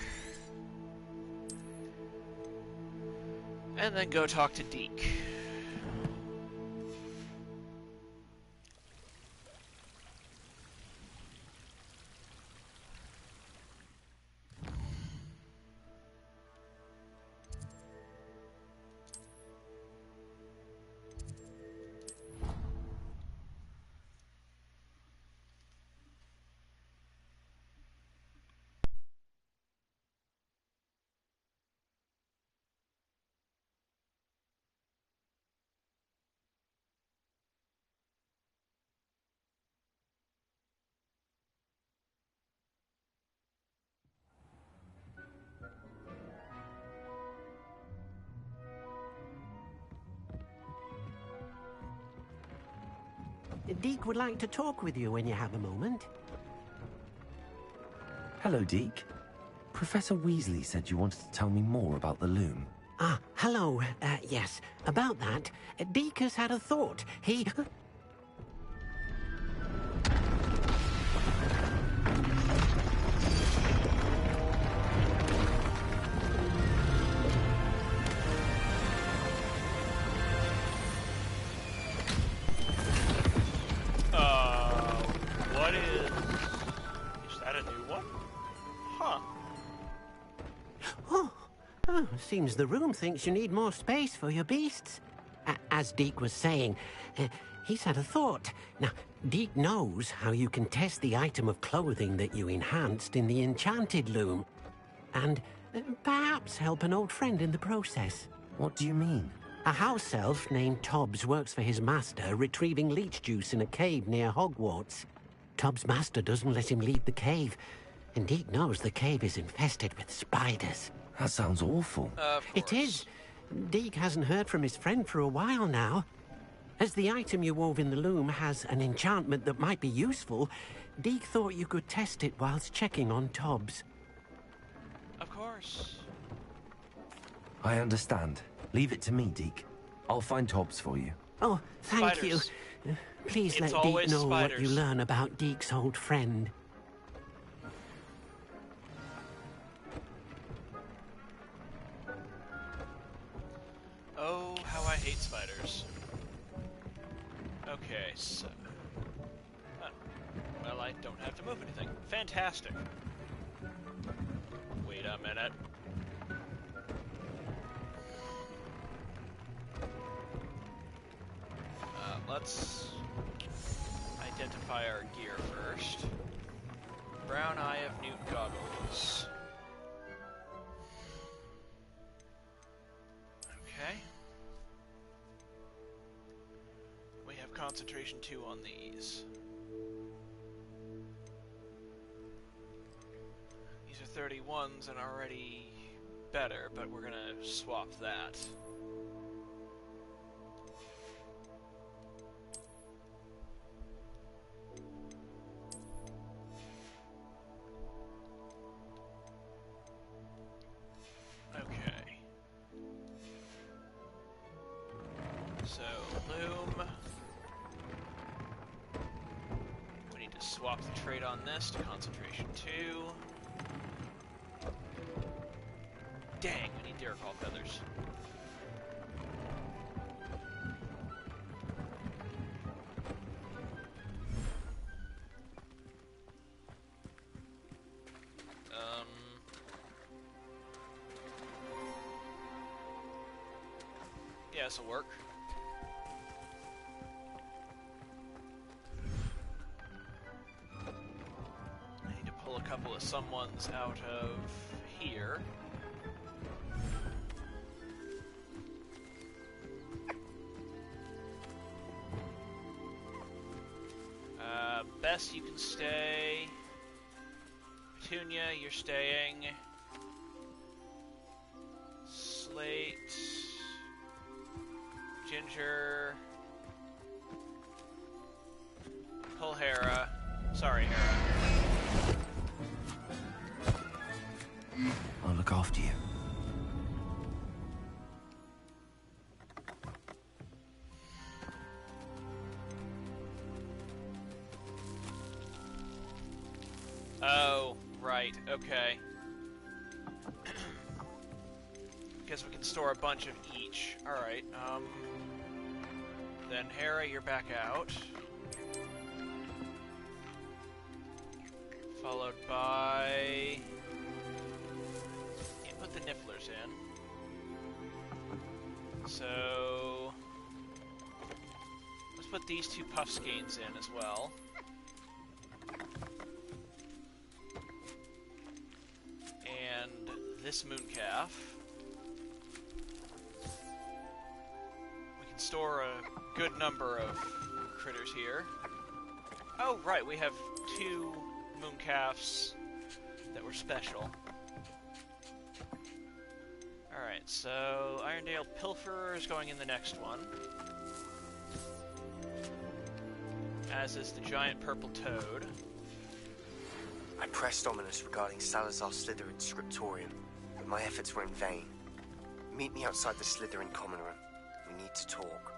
And then go talk to Deke. Deke would like to talk with you when you have a moment. Hello, Deke. Professor Weasley said you wanted to tell me more about the loom. Ah, hello. Yes, about that. Deke has had a thought. He... What is... Is that a new one? Huh. Oh, seems the room thinks you need more space for your beasts. As Deke was saying, he's had a thought. Now, Deke knows how you can test the item of clothing that you enhanced in the enchanted loom. And perhaps help an old friend in the process. What do you mean? A house elf named Tobbs works for his master, retrieving leech juice in a cave near Hogwarts. Tobbs' master doesn't let him leave the cave, and Deke knows the cave is infested with spiders. That sounds awful. It is. Deke hasn't heard from his friend for a while now. As the item you wove in the loom has an enchantment that might be useful, Deke thought you could test it whilst checking on Tobbs. Of course. I understand. Leave it to me, Deke. I'll find Tobbs for you. Oh, thank Spiders. you. Please It's let Deke always know what spiders. you learn about Deke's old friend. Oh, how I hate spiders. Okay, so... well, I don't have to move anything. Fantastic. Wait a minute. Let's identify our gear first. Brown Eye of Newt goggles. Okay. We have concentration 2 on these. These are 31s and already better, but we're gonna swap that. Okay. So, loom. We need to swap the trait on this to concentration 2. Dang, I need Deracol feathers. Yeah, this'll work. I need to pull a couple of someones out of here. Bess, you can stay. Petunia, you're staying. Slate. Ginger. Pull Hera. Sorry, Hera. I'll look after you. Oh, right, okay. Guess we can store a bunch of each. Alright, then Hera, you're back out. Followed by... Yeah, put the Nifflers in. So... let's put these two Puffskeins in as well. And this Mooncalf. We can store a good number of critters here. Oh, right, we have 2 Mooncalfs that were special. Alright, so Irondale Pilferer is going in the next one. as is the giant purple toad. I pressed Ominous regarding Salazar Slytherin's scriptorium, but my efforts were in vain. Meet me outside the Slytherin common room. We need to talk.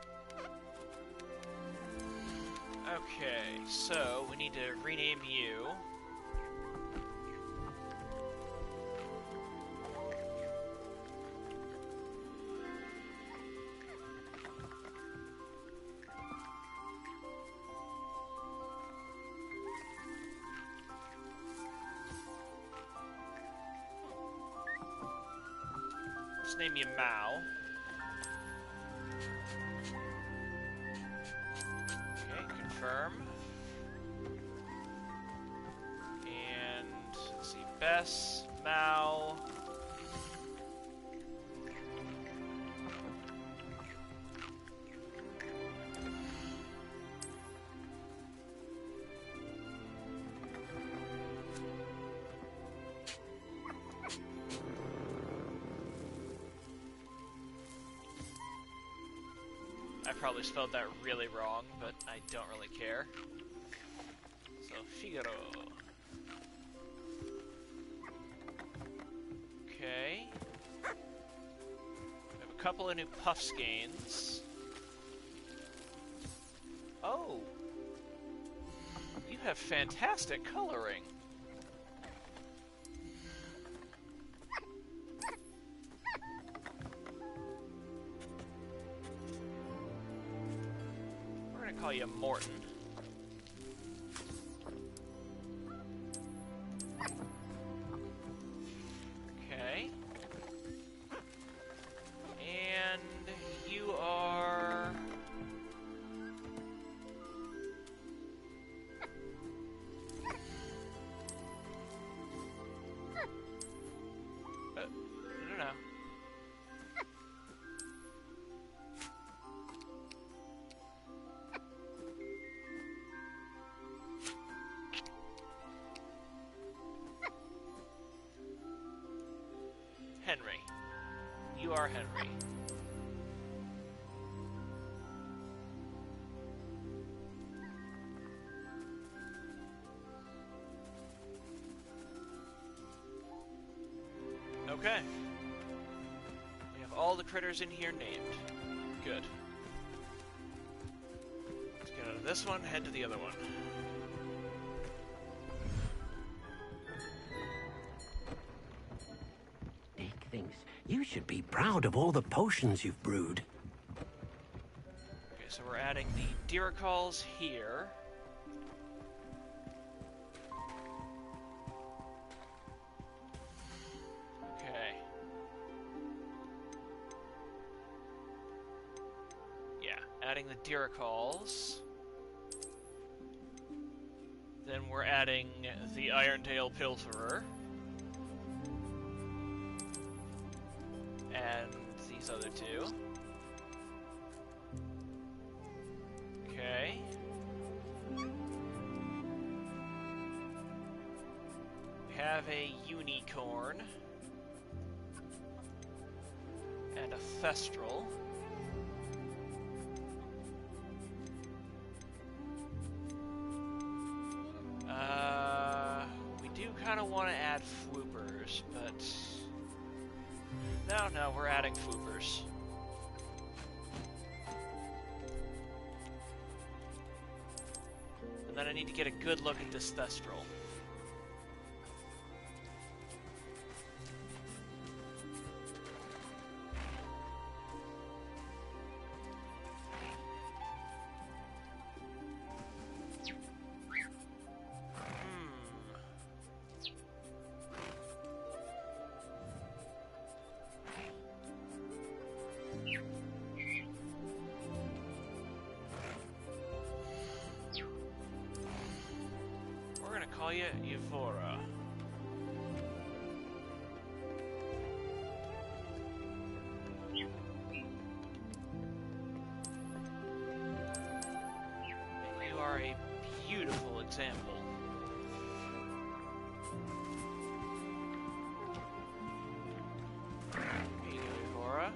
Okay, so we need to rename you. Let's name you Mao. Okay, confirm. And let's see, Bess, Mao. I probably spelled that really wrong, but I don't really care. So, Figaro. Okay. We have a couple of new Puffskeins. Oh! You have fantastic coloring. Call you Morton. Okay. And you are... I don't know. Henry. You are Henry. Okay. We have all the critters in here named. Good. Let's get out of this one, head to the other one. You should be proud of all the potions you've brewed. Okay, so we're adding the Diracals here. Okay. Yeah, adding the Diracals. Then we're adding the Irontail Pilferer. And these other two. Okay. We have a Unicorn. And a Thestral. We do kind of want to add Floopers, but... No, we're adding Floopers. And then I need to get a good look at this Thestral. Call you Evora. And you are a beautiful example. Here you go, Evora.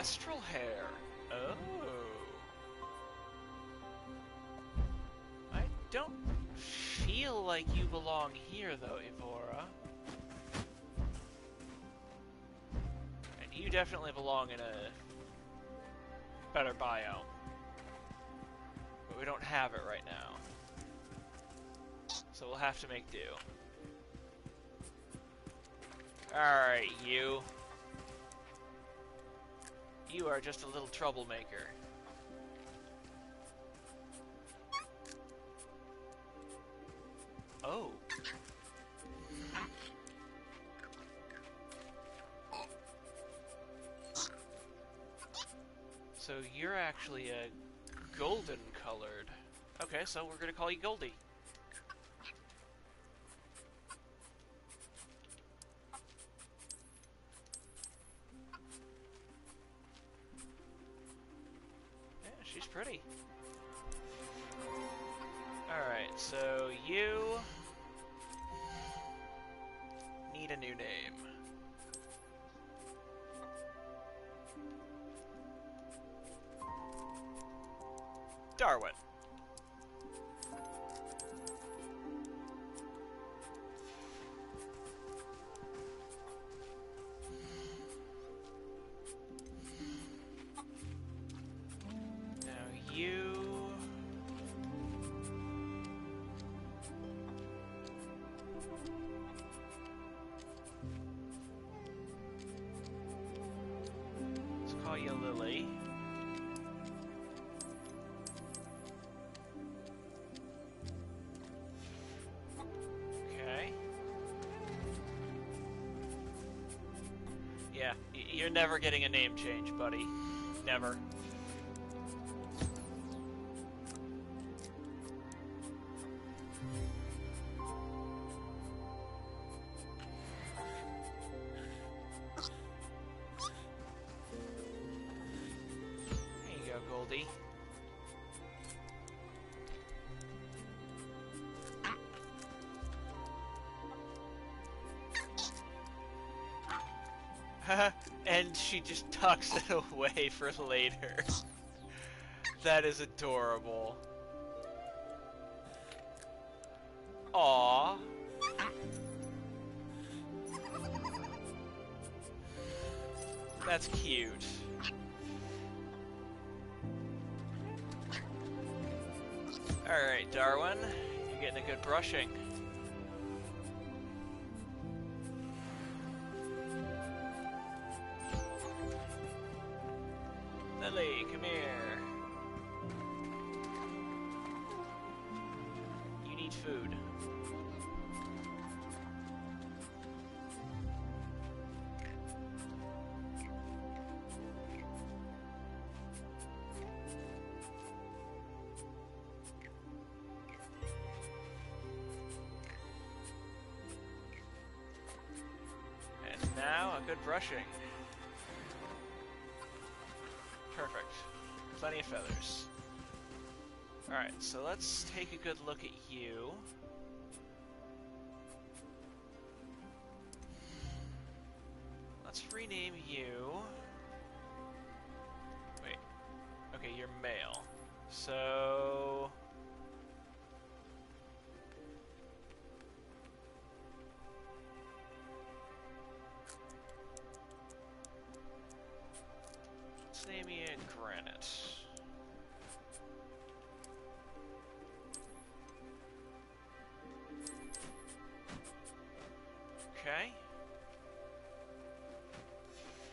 Ancestral hair. Oh. I don't feel like you belong here, though, Evora. And you definitely belong in a better biome. But we don't have it right now. So we'll have to make do. Alright, you. You are just a little troublemaker. Oh. So you're actually a golden colored. Okay, so we're gonna call you Goldie. Yeah, she's pretty. Alright, so you need a new name. Darwin. Now you... Let's call you Lily. Yeah, you're never getting a name change, buddy. Never. There you go, Goldie. And she just tucks it away for later. That is adorable. Aww. That's cute. Alright, Darwin. You're getting a good brushing. Lily, come here. You need food. And now a good brushing. Perfect. Plenty of feathers. Alright, so let's take a good look at you. Let's rename you. Wait. Okay, you're male. So... let's name you Granite. Okay.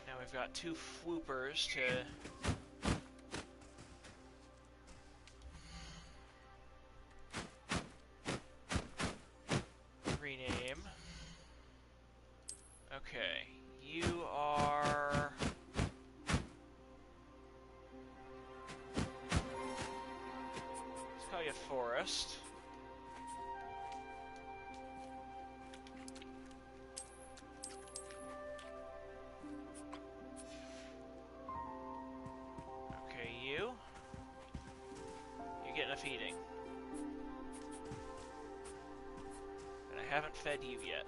Now we've got two Fwoopers to... rename. Okay, you are... let's call you Forest. Okay, you're getting a feeding. And I haven't fed you yet.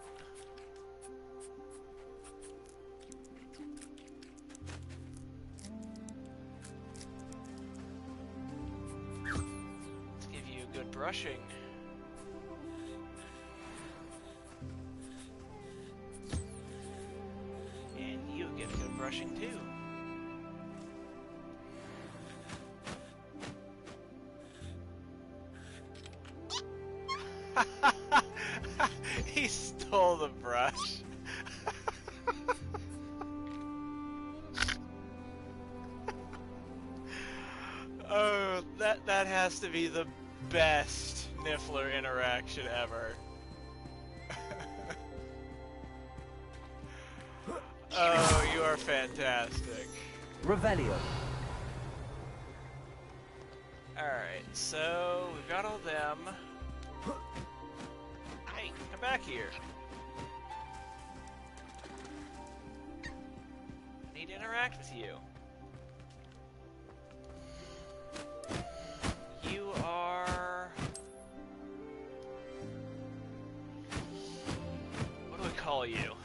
brushing. And you get a good brushing too. He stole the brush. Oh, that has to be the best Niffler interaction ever. Oh, you are fantastic. Revelio. Alright, so we've got all them. Hey, come back here. I need to interact with you. You are... what do we call you?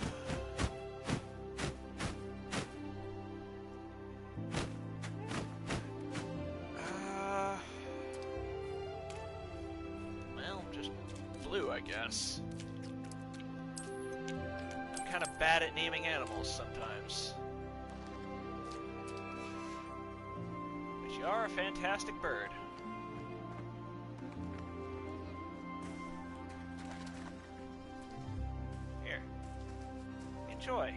Well, just blue, I guess. I'm kind of bad at naming animals sometimes. But you are a fantastic bird. Here. Enjoy.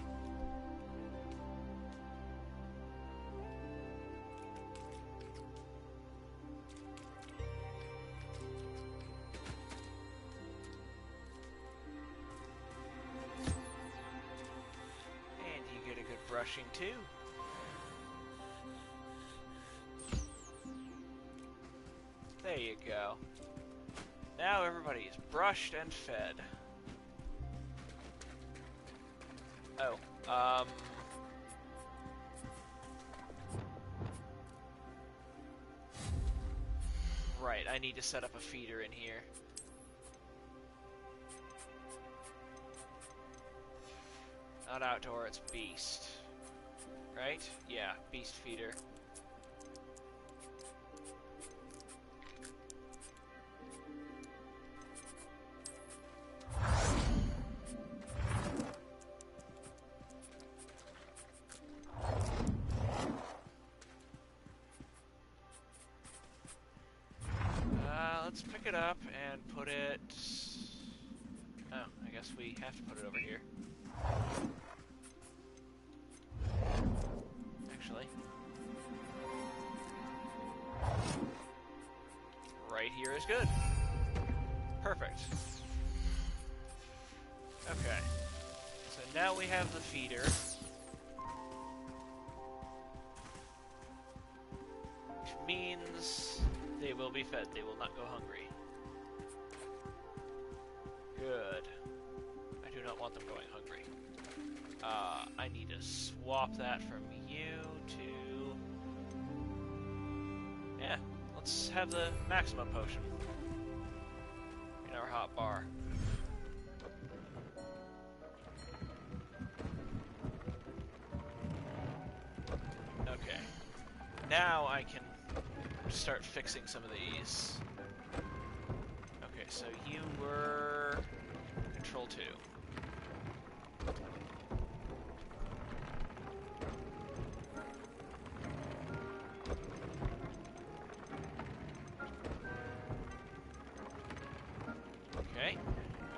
And you get a good brushing too. There you go. Now everybody is brushed and fed. Oh, right, I need to set up a feeder in here. Not outdoor, it's beast. Right? Yeah, beast feeder. Let's pick it up and put it... oh, I guess we have to put it over here. Actually. Right here is good. Perfect. Okay. So now we have the feeder. Which means they will be fed. They will not go hungry. Good. I do not want them going hungry. I need to swap that from you to... yeah, let's have the maximum potion in our hot bar. Okay. Now I can start fixing some of these. Okay, so you were control 2. Okay,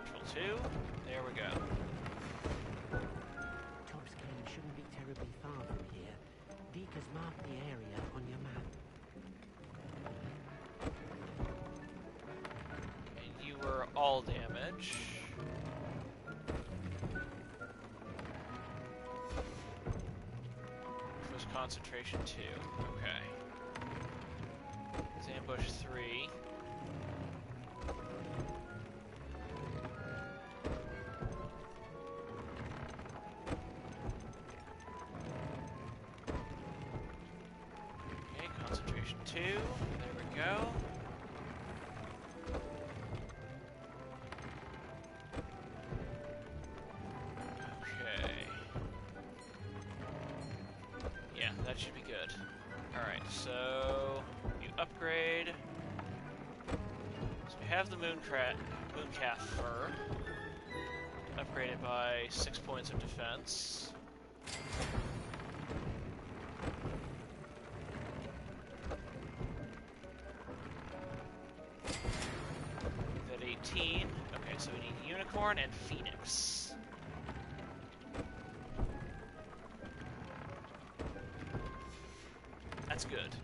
control 2. There we go. Tobskin shouldn't be terribly far from here. Deke has marked the area on your map. And you were all damage. Which was concentration 2. Okay. It's ambush 3. Okay, concentration 2. There we go. Okay. Yeah, that should be good. Alright, so you upgrade. So we have the mooncalf fur, upgraded by 6 points of defense. At 18. Okay, so we need unicorn and phoenix. That's good.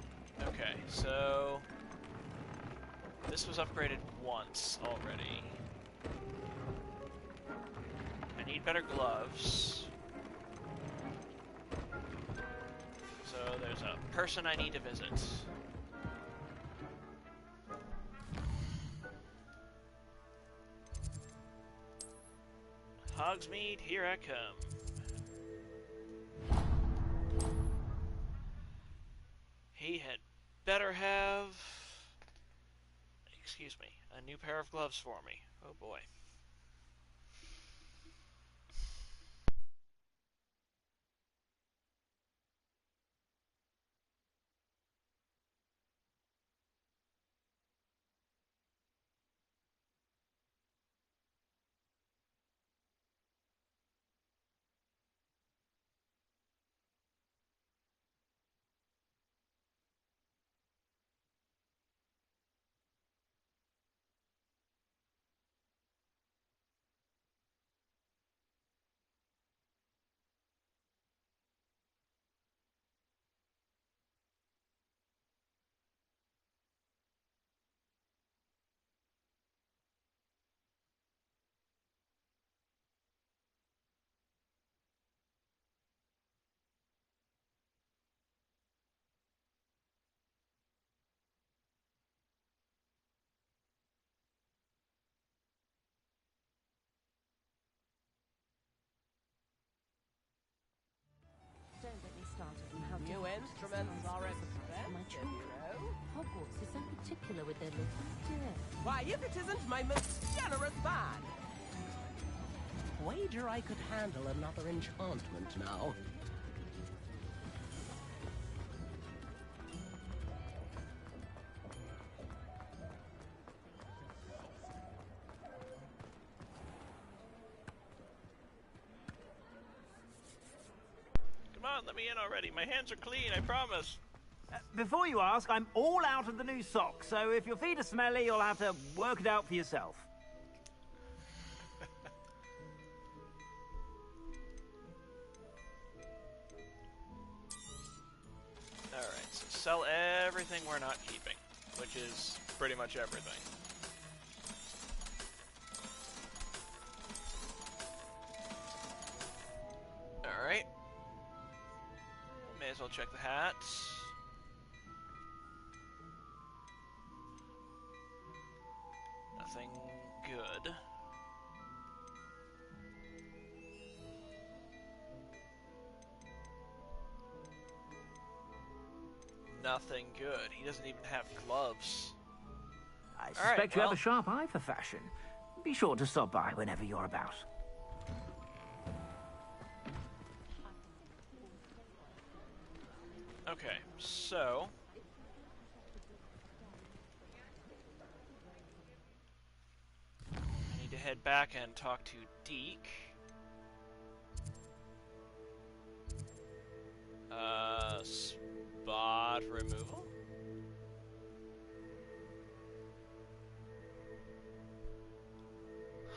Okay, so this was upgraded once already. I need better gloves. So there's a person I need to visit. Hogsmeade, here I come. He had better have, excuse me, a new pair of gloves for me. Oh boy. Don't get me started on how new instruments are expensive, you know. Hogwarts is so particular with their looks, dear. Why, if it isn't my most generous band! Wager I could handle another enchantment now. Come on, let me in already. My hands are clean, I promise. Before you ask, I'm all out of the new socks, so if your feet are smelly, you'll have to work it out for yourself. Alright, so sell everything we're not keeping, which is pretty much everything. Alright. May as well check the hats. Nothing good. Nothing good. He doesn't even have gloves. I suspect you have a sharp eye for fashion. Be sure to stop by whenever you're about. Okay, so I need to head back and talk to Deke. Spot removal?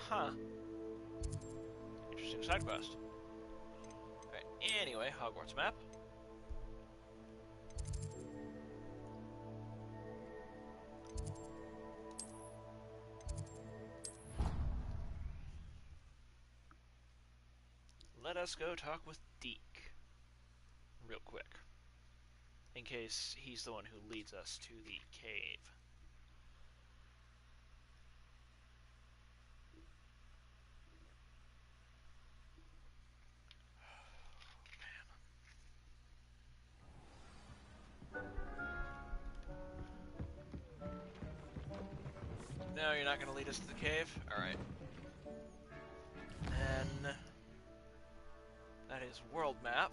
Huh. Interesting side quest. Alright, anyway, Hogwarts map. Let us go talk with Deke. Real quick. In case he's the one who leads us to the cave. No, you're not going to lead us to the cave? Alright. Then that is world map.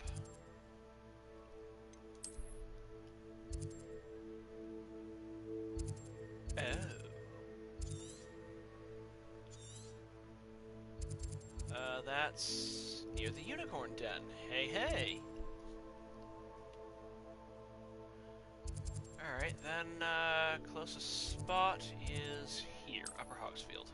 Oh. That's near the unicorn den. Hey, hey! Alright, then, closest spot is here, Upper Hogsfield.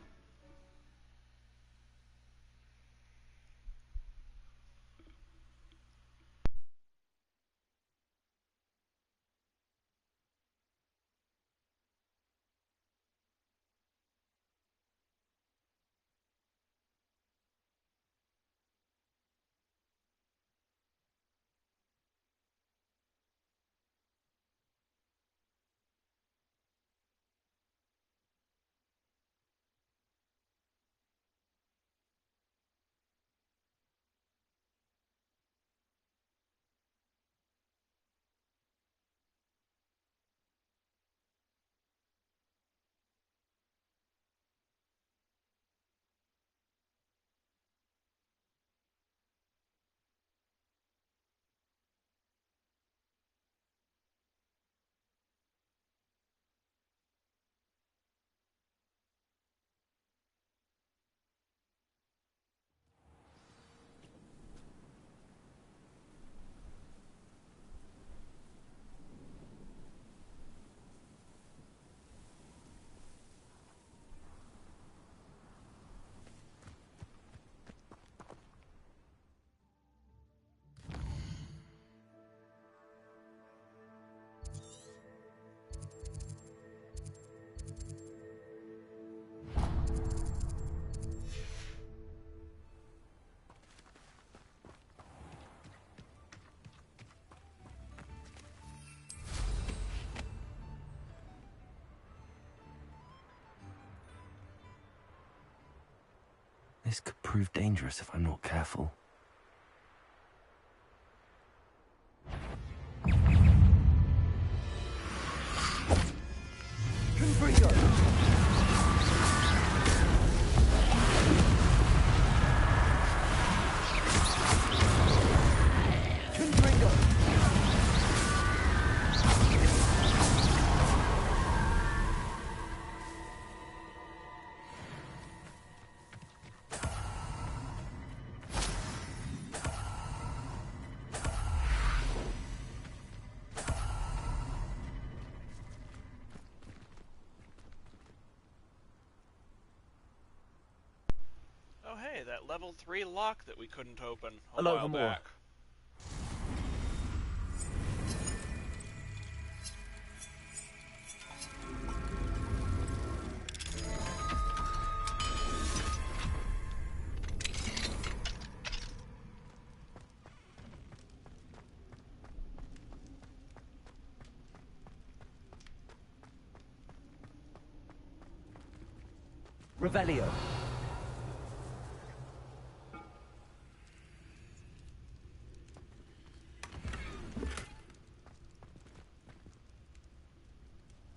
This could prove dangerous if I'm not careful. Oh hey, that level 3 lock that we couldn't open a Hello, while Gamora. back. Revelio.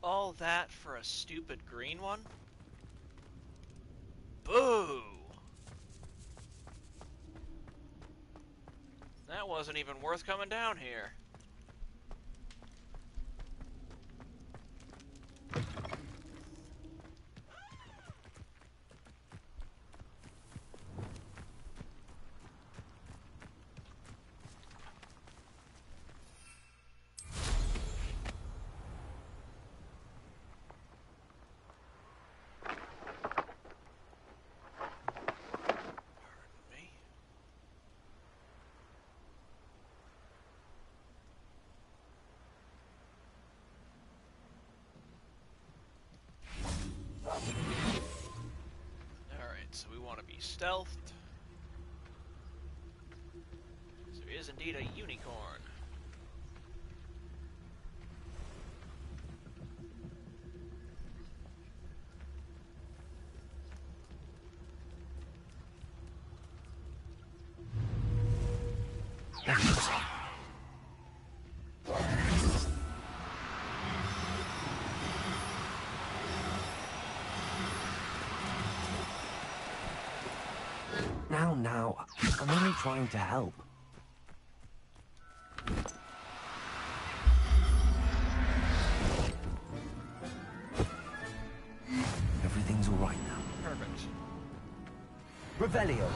All that for a stupid green one? Boo! That wasn't even worth coming down here. So we want to be stealthed. So there is indeed a unicorn. Now, I'm only trying to help. Everything's all right now. Perfect. Revelio.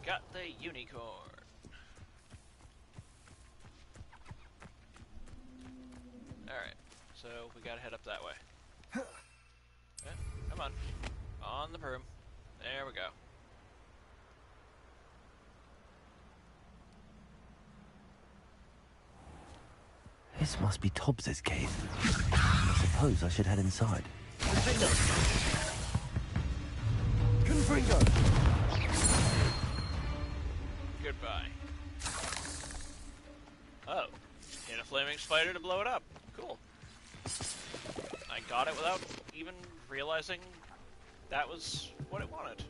got the unicorn. Alright, so we gotta head up that way. Okay, come on. On the broom. There we go. This must be Tobbs's cave. I suppose I should head inside. Confringo! Goodbye. Oh. Hit a flaming spider to blow it up. Cool. I got it without even realizing that was what it wanted.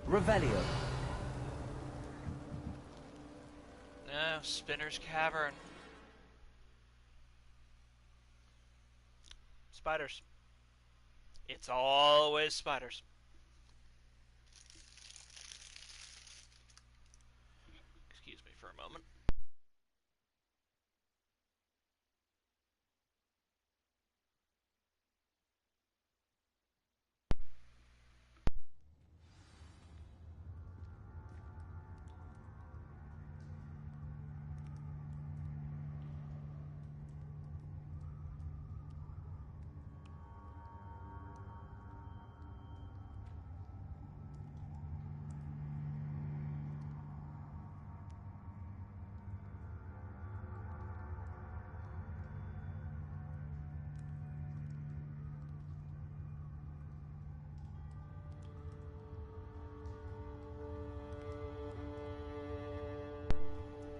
Revelio. No, Spinner's Cavern. Spiders. It's always spiders. Excuse me for a moment.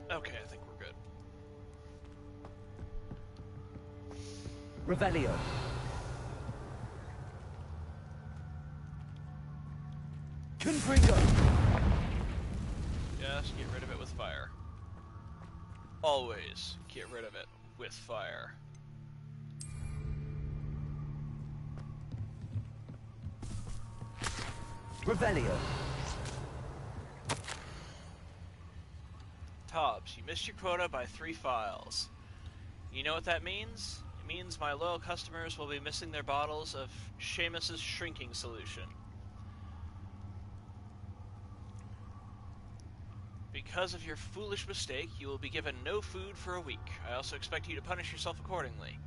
Okay, I think we're good. Revelio. Confringo. Just get rid of it with fire. Always get rid of it with fire. Revelio. Tobbs, you missed your quota by 3 files. You know what that means? It means my loyal customers will be missing their bottles of Seamus's shrinking solution. Because of your foolish mistake, you will be given no food for a week. I also expect you to punish yourself accordingly.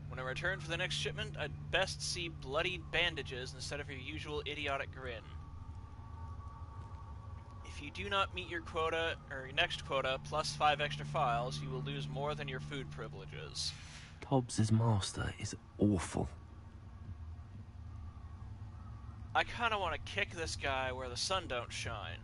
When I return for the next shipment, I'd best see bloodied bandages instead of your usual idiotic grin. If you do not meet your quota, or your next quota, plus 5 extra files, you will lose more than your food privileges. Tobbs's master is awful. I kinda wanna kick this guy where the sun don't shine.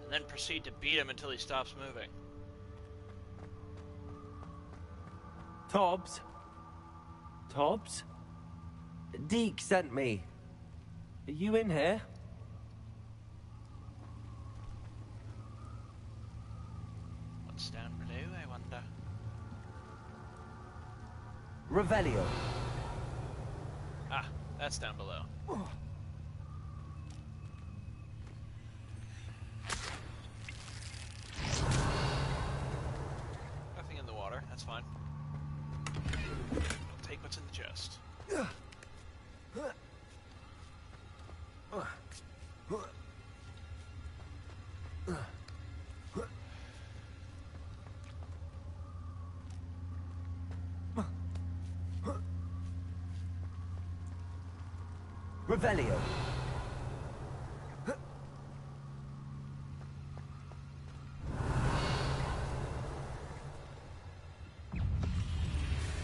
And then proceed to beat him until he stops moving. Tobbs? Tobbs? Deke sent me. Are you in here? What's down below, I wonder? Revelio. Ah, that's down below. Nothing in the water, that's fine. I'll take what's in the chest. Revelio.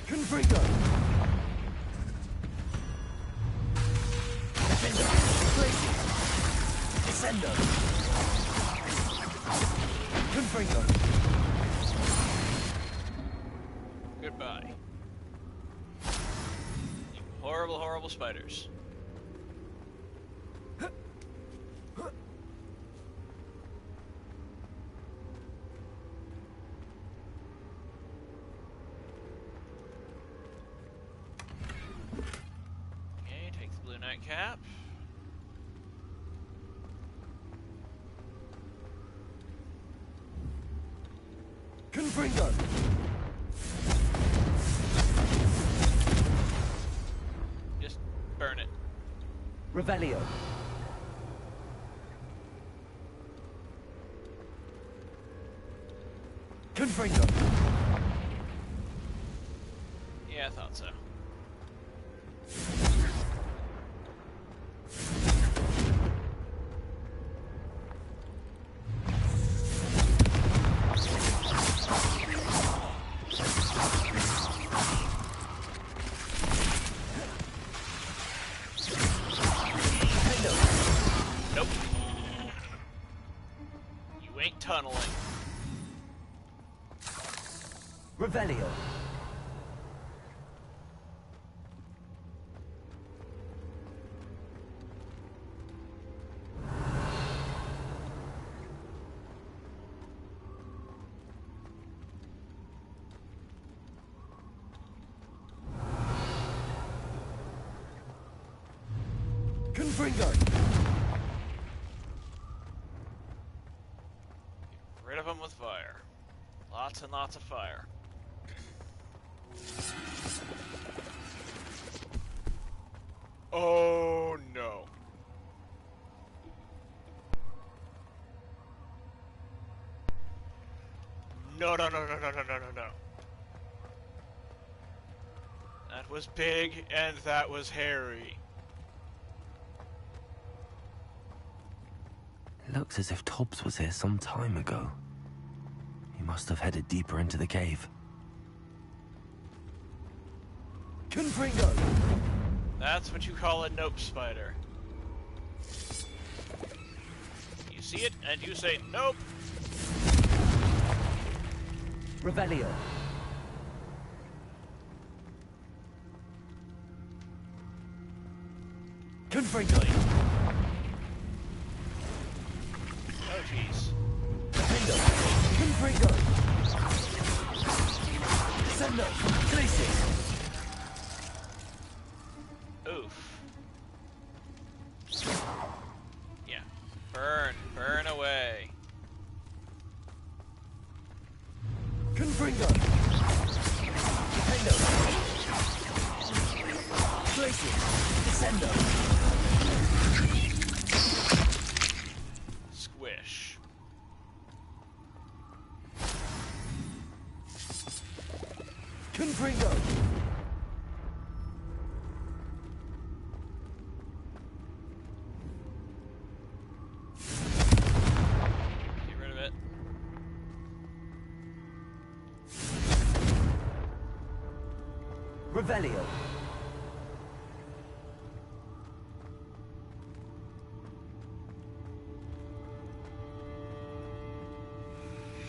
Confringo. Defender. Blazing. Descendo. Confringo. Goodbye. You horrible, horrible spiders. Okay, take the blue nightcap. Confringo. Revelio. Confringo. Yeah, I thought so. Nope. You ain't tunneling. Revelio. Confringo. Get rid of them with fire. Lots and lots of fire. Oh no. No, no, no, no, no, no, no, no, no. That was big and that was hairy. Looks as if Tobbs was here some time ago. He must have headed deeper into the cave. Confringo! That's what you call a nope spider. You see it and you say nope. Revelio. Confringo. Oh jeez. Defendo. Confringo. Descendo. Glacius. Oof. Yeah. Burn. Burn away. Confringo. Defendo. Glacius. Descendo. Squish. Confringo. Get rid of it. Revelio.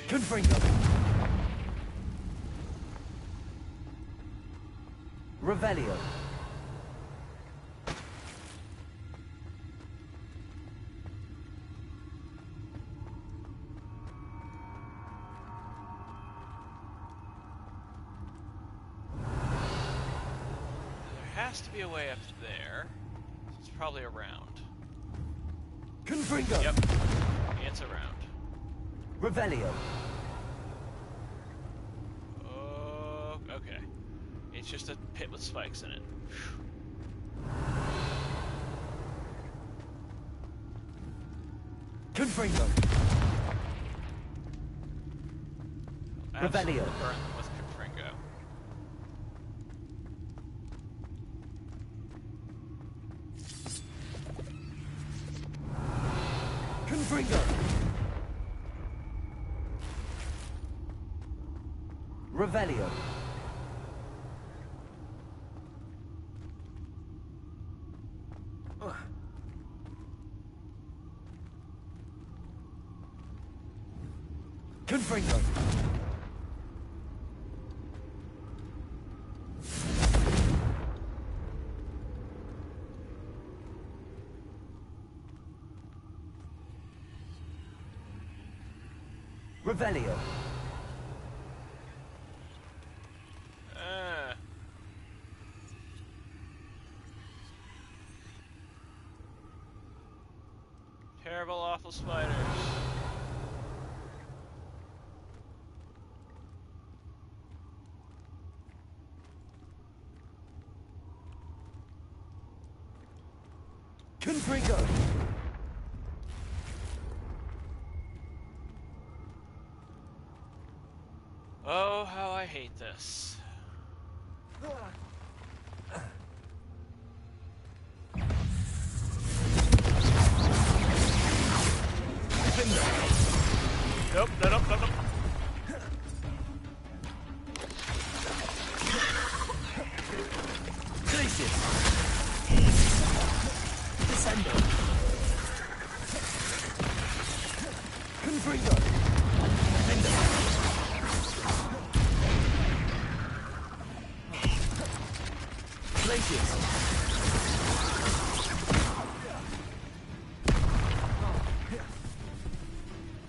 Confringo. Revelio. There has to be a way up there. It's probably around. Confringo. Yep. It's around. Revelio. Oh, okay. It's just a pit with spikes in it. Confringo. Absolutely Revelio. burn them with Confringo. Confringo. Revelio. Confringo. Revelio. Terrible, awful spiders. Confringo! Oh, how I hate this. Nope, nope, nope, nope. Glacius! Descendo! Confringo! Glacius!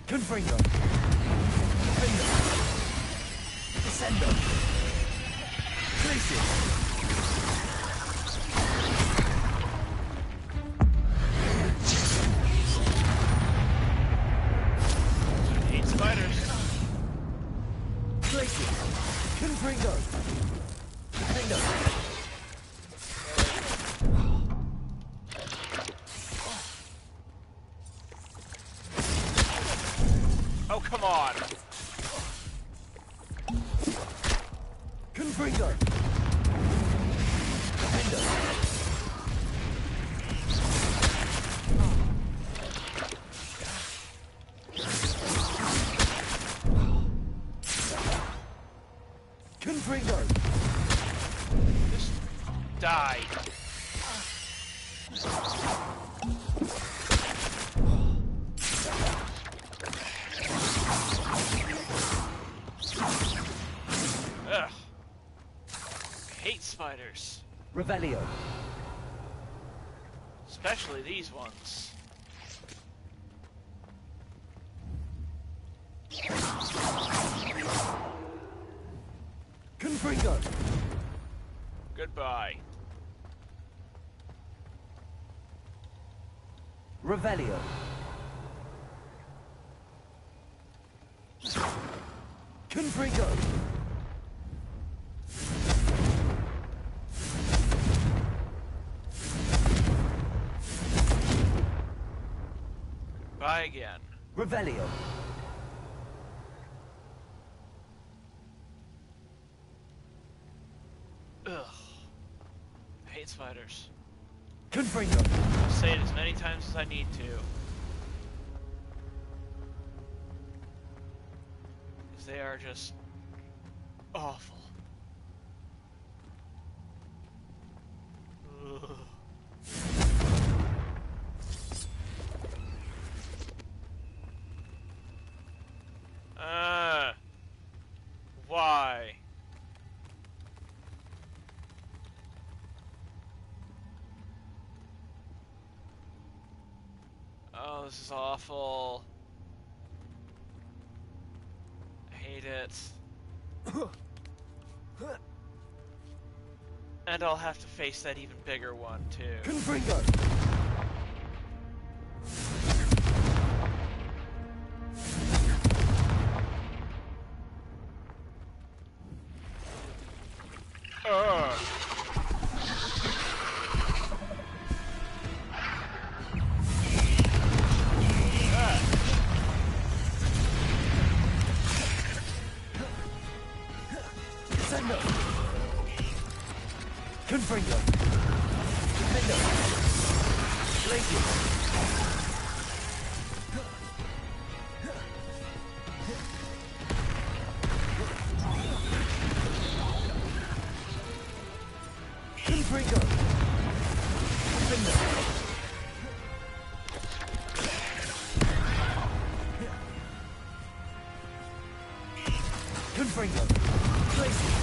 Confringo! Descendo! Glacius! Hate spiders. Glacius! Confringo! Defendo! Oh, come on. Confringo! Defendo! Confringo! Just die. Ugh. Hate spiders. Revelio! Especially these ones. Confringo! Goodbye. Revelio! Confringo! Goodbye again. Revelio! Ugh. Hate spiders. Confringo! I'll say it as many times as I need to. Because they are just awful. Ugh. Why? Oh, this is awful. I hate it. And I'll have to face that even bigger one, too. Confringo! Descendo! Confringo! Defendo! Glacius! Confringo! Defendo! Confringo! Glacius!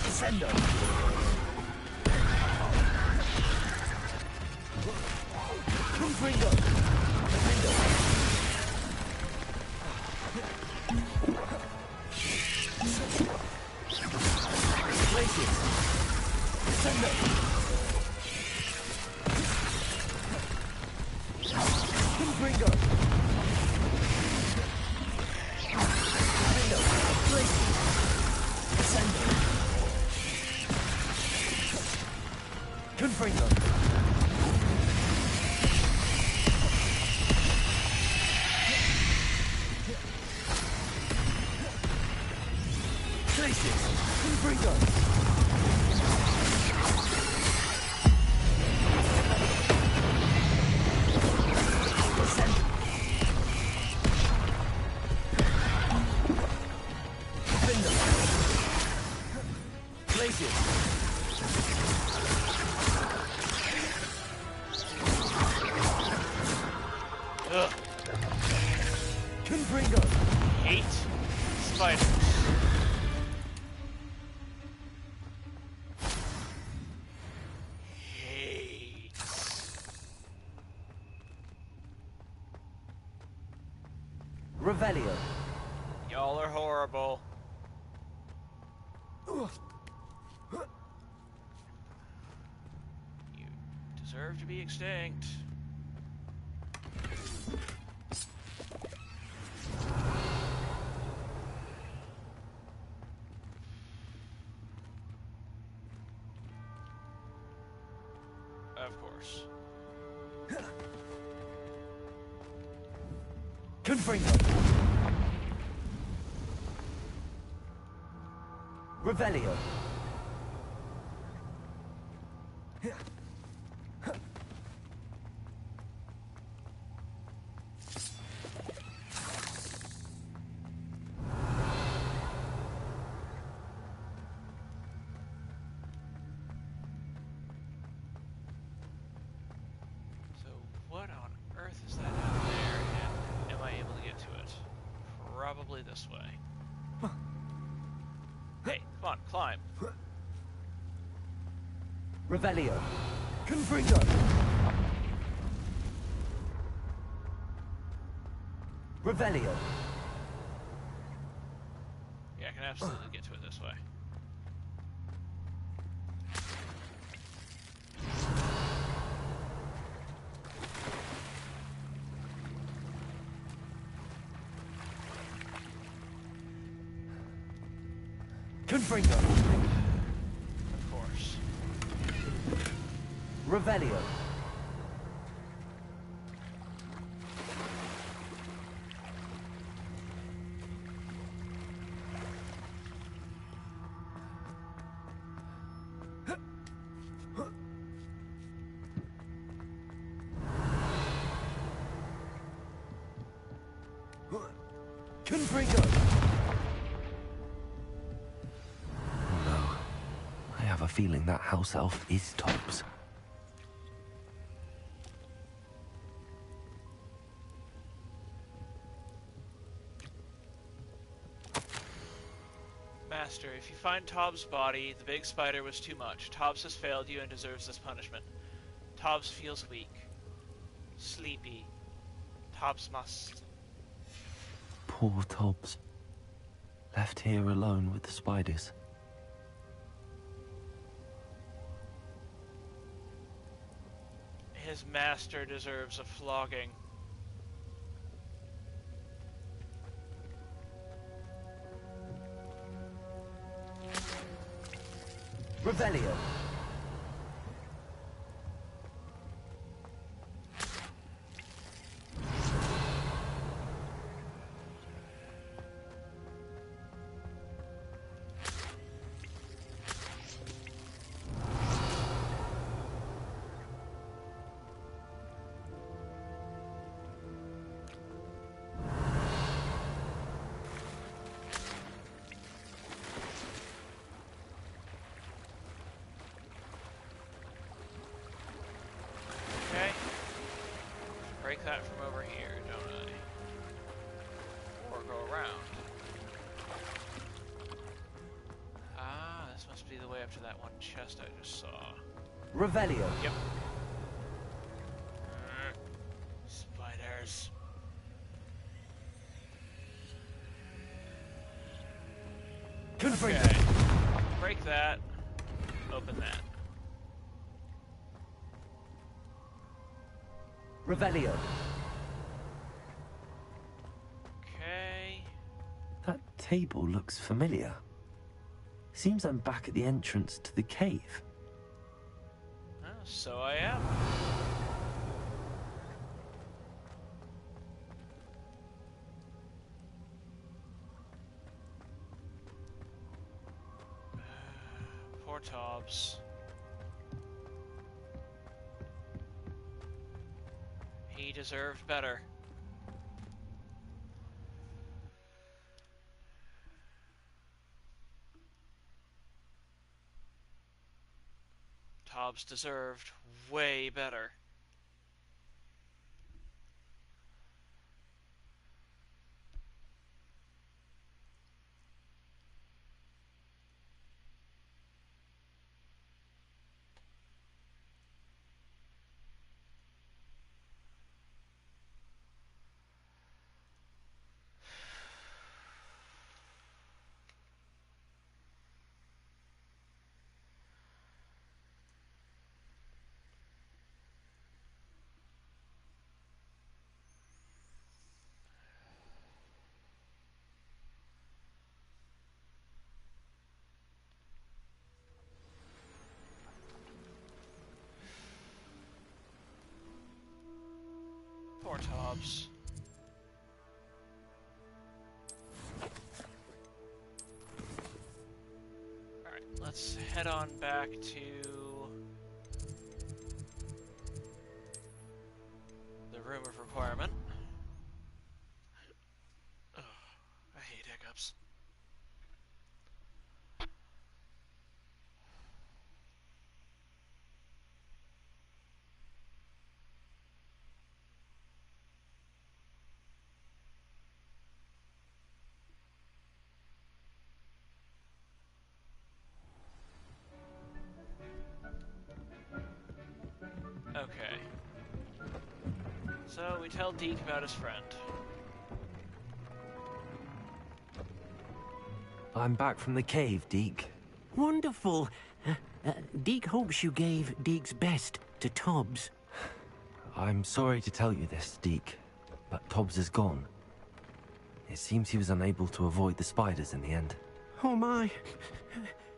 Descendo! Confringo! Defendo! Glacius! Descendo! Confringo. Places. Confringo. Ugh. Confringo. Hate spiders. Hate. Revelio. Y'all are horrible. You deserve to be extinct. Of course. Confringo. Revelio. So what on earth is that out there, and am I able to get to it? Probably this way. Hey, come on, climb. Revelio. Confringo. Revelio. Yeah, I can absolutely get to it this way. Confringo. Of course. Revelio. Confringo. I have a feeling that house elf is Tobbs. Master, if you find Tobbs' body, the big spider was too much. Tobbs has failed you and deserves this punishment. Tobbs feels weak. Sleepy. Tobbs must... Poor Tobbs. Left here alone with the spiders. His master deserves a flogging. Revelio. Okay. Break that from over here, don't I? Or go around. Ah, this must be the way up to that one chest I just saw. Revelio. Yep. Spiders. Confringo. Okay. Break that. Open that. Revelio. Okay. That table looks familiar. Seems I'm back at the entrance to the cave. Oh, So I am. Poor Tobbs. He deserved better. Tobbs deserved way better. Poor Tobbs. Alright, let's head on back to the Room of Requirement. Ugh, I hate hiccups. Okay. So we tell Deke about his friend. I'm back from the cave, Deke. Wonderful. Deke hopes you gave Deke's best to Tobbs. I'm sorry to tell you this, Deke, but Tobbs is gone. It seems he was unable to avoid the spiders in the end. Oh my.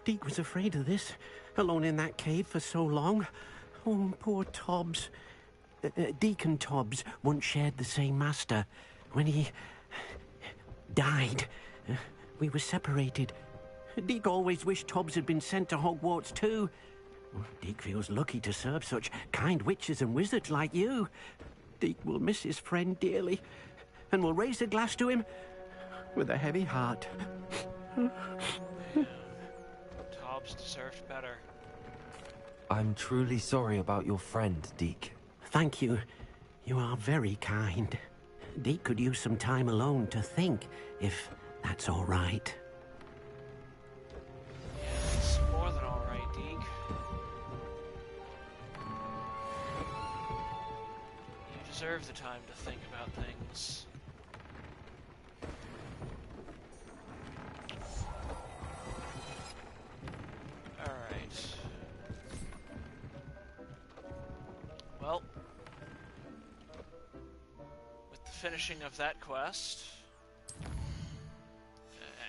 Deke was afraid of this, alone in that cave for so long. Oh, poor Tobbs. Deke and Tobbs once shared the same master. When he died, we were separated. Deke always wished Tobbs had been sent to Hogwarts too. Deke feels lucky to serve such kind witches and wizards like you. Deke will miss his friend dearly, and will raise a glass to him with a heavy heart. Tobbs deserved better. I'm truly sorry about your friend, Deke. Thank you. You are very kind. Deke could use some time alone to think, if that's all right. It's more than all right, Deke. You deserve the time to think about things. Alright. Well, with the finishing of that quest,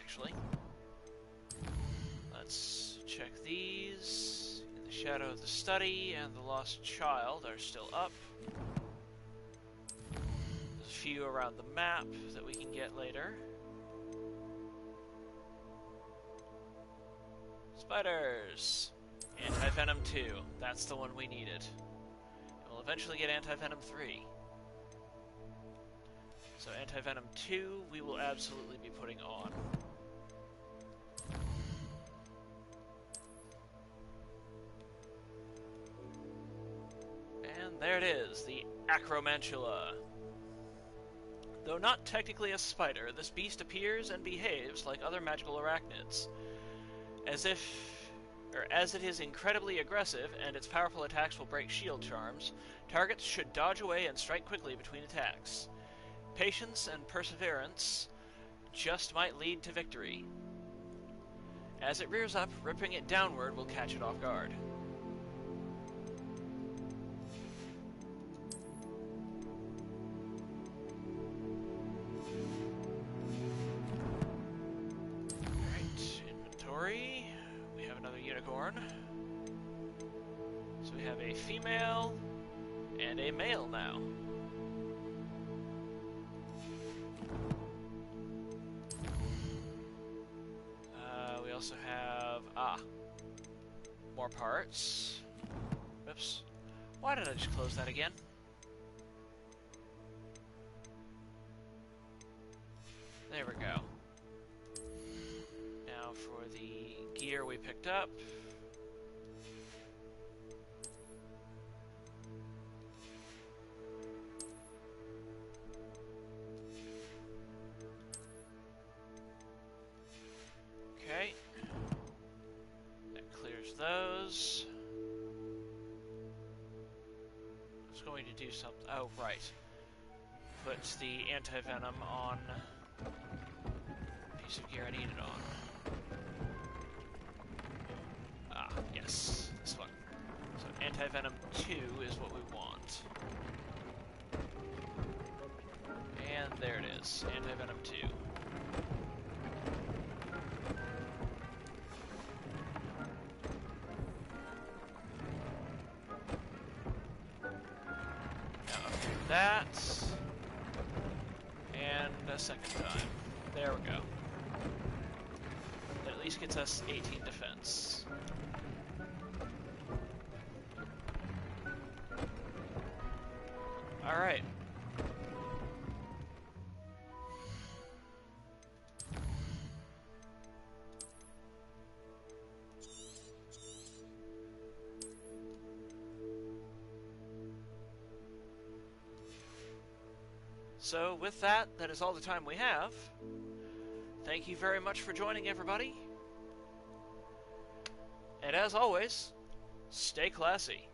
actually, let's check these. In the Shadow of the Study and the Lost Child are still up. There's a few around the map that we can get later. Spiders! Anti-Venom 2. That's the one we needed. And we'll eventually get Anti-Venom 3. So Anti-Venom 2 we will absolutely be putting on. And there it is, the Acromantula. Though not technically a spider, this beast appears and behaves like other magical arachnids. As it is incredibly aggressive and its powerful attacks will break shield charms, targets should dodge away and strike quickly between attacks. Patience and perseverance just might lead to victory. As it rears up, ripping it downward will catch it off guard. Alright, inventory. We have another unicorn. So we have a female and a male now. We also have, more parts. Oops. Why did I just close that again? There we go. Now for the gear we picked up. Okay. That clears those. I was going to do something. Oh, right. Put the anti-venom on the piece of gear I need it on. Ah, yes. This one. So anti-venom 2 is what we want. And there it is. Anti-venom 2. That, and a second time. There we go. That at least gets us 18 defense. Alright. So with that, that is all the time we have. Thank you very much for joining, everybody. And as always, stay classy.